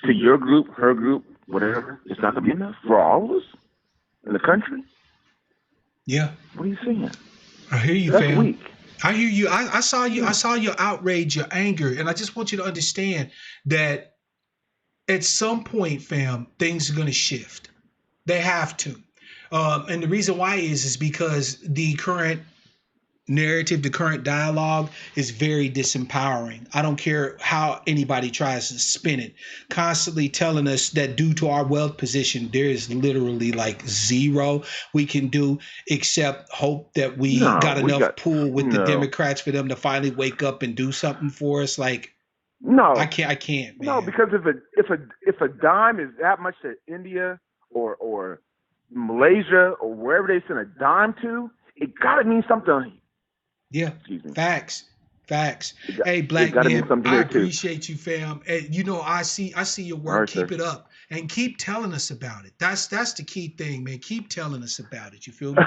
To your group, her group, whatever, it's not going to be enough for all of us in the country? Yeah. What are you saying? I hear you, That's fam. weak. I hear you. I saw you. I saw your outrage, your anger, and I just want you to understand that at some point, fam, things are going to shift. They have to. And the reason why is because the current narrative, the current dialogue is very disempowering. I don't care how anybody tries to spin it, constantly telling us that due to our wealth position, there is literally like zero we can do except hope that we got enough pull with the Democrats for them to finally wake up and do something for us. Like, I can't, man. No, because if a dime is that much to India or Malaysia or wherever they send a dime to, it gotta mean something. Yeah, facts. Hey, Black man, I appreciate you, fam. And you know, I see your work. Right, keep it up and keep telling us about it. That's the key thing, man. Keep telling us about it. You feel me?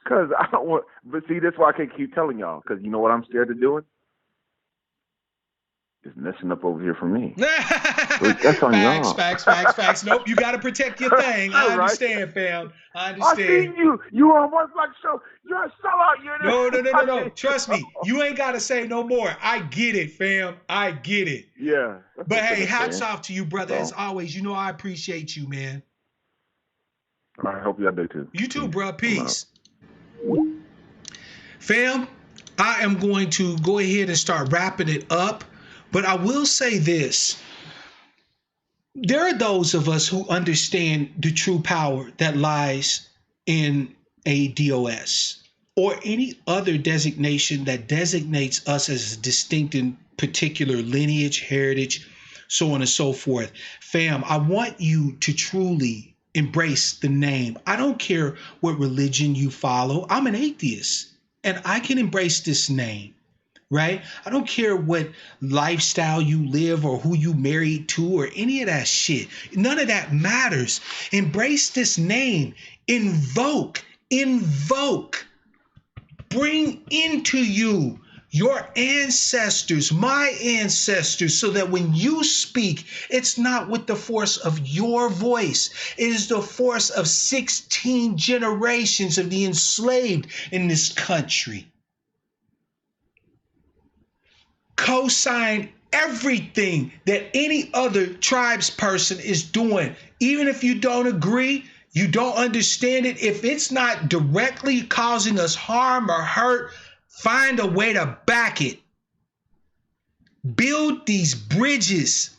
Because I don't want. But see, that's why I can't keep telling y'all. Because you know what I'm scared of doing? Is messing up over here for me. That's on y'all. Facts. Nope, you got to protect your thing. I understand, fam. I understand. I seen you. You on One Black Show. You're a sellout. No. Trust me. You ain't got to say no more. I get it, fam. I get it. Yeah. But hey, hats off to you, brother. As always, you know I appreciate you, man. I hope y'all do too. You too, bro. Peace. Fam, I am going to go ahead and start wrapping it up. But I will say this. There are those of us who understand the true power that lies in a DOS or any other designation that designates us as a distinct and particular lineage, heritage, so on and so forth. Fam, I want you to truly embrace the name. I don't care what religion you follow. I'm an atheist and I can embrace this name. Right? I don't care what lifestyle you live or who you married to or any of that shit. None of that matters. Embrace this name. Invoke. Bring into you your ancestors, my ancestors, so that when you speak, it's not with the force of your voice. It is the force of 16 generations of the enslaved in this country. Co-sign everything that any other tribes person is doing. Even if you don't agree, you don't understand it. If it's not directly causing us harm or hurt, find a way to back it. Build these bridges.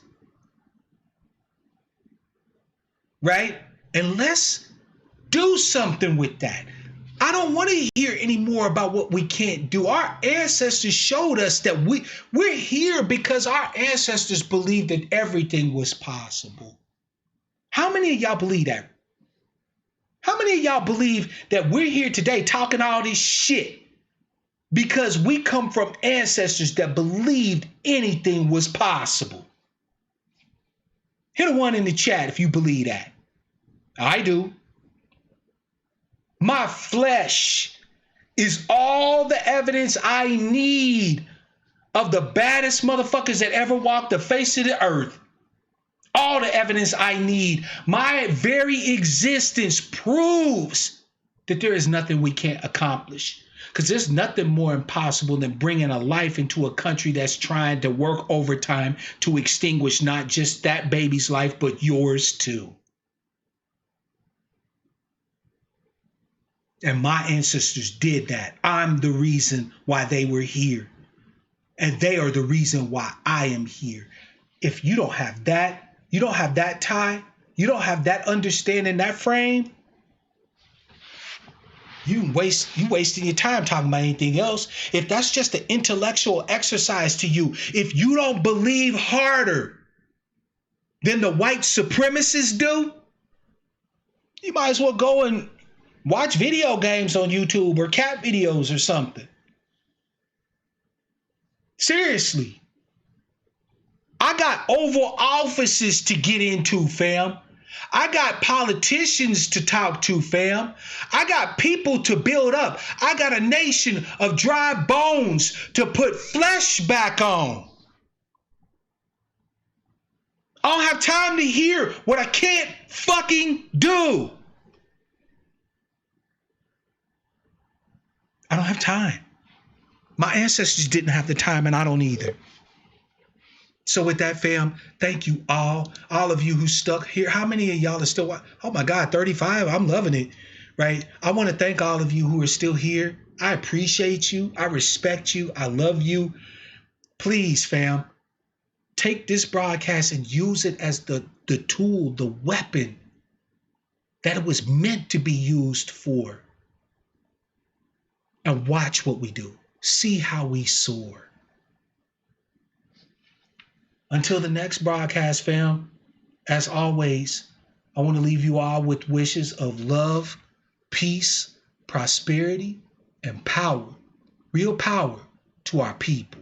Right? And let's do something with that. I don't want to hear any more about what we can't do. Our ancestors showed us that we're here because our ancestors believed that everything was possible. How many of y'all believe that? How many of y'all believe that we're here today talking all this shit because we come from ancestors that believed anything was possible? Hit a 1 in the chat if you believe that. I do. My flesh is all the evidence I need of the baddest motherfuckers that ever walked the face of the earth. All the evidence I need. My very existence proves that there is nothing we can't accomplish. Because there's nothing more impossible than bringing a life into a country that's trying to work overtime to extinguish not just that baby's life, but yours too. And my ancestors did that. I'm the reason why they were here. And they are the reason why I am here. If you don't have that, you don't have that tie, you don't have that understanding, that frame, you wasting your time talking about anything else. If that's just an intellectual exercise to you, if you don't believe harder than the white supremacists do, you might as well go and watch video games on YouTube or cat videos or something. Seriously. I got Oval Offices to get into, fam. I got politicians to talk to, fam. I got people to build up. I got a nation of dry bones to put flesh back on. I don't have time to hear what I can't fucking do. I don't have time. My ancestors didn't have the time, and I don't either. So with that, fam, thank you all of you who stuck here. How many of y'all are still watching? Oh my God, 35. I'm loving it, right? I want to thank all of you who are still here. I appreciate you. I respect you. I love you. Please, fam, take this broadcast and use it as the tool, the weapon that it was meant to be used for. And watch what we do. See how we soar. Until the next broadcast, fam, as always, I want to leave you all with wishes of love, peace, prosperity, and power. Real power to our people.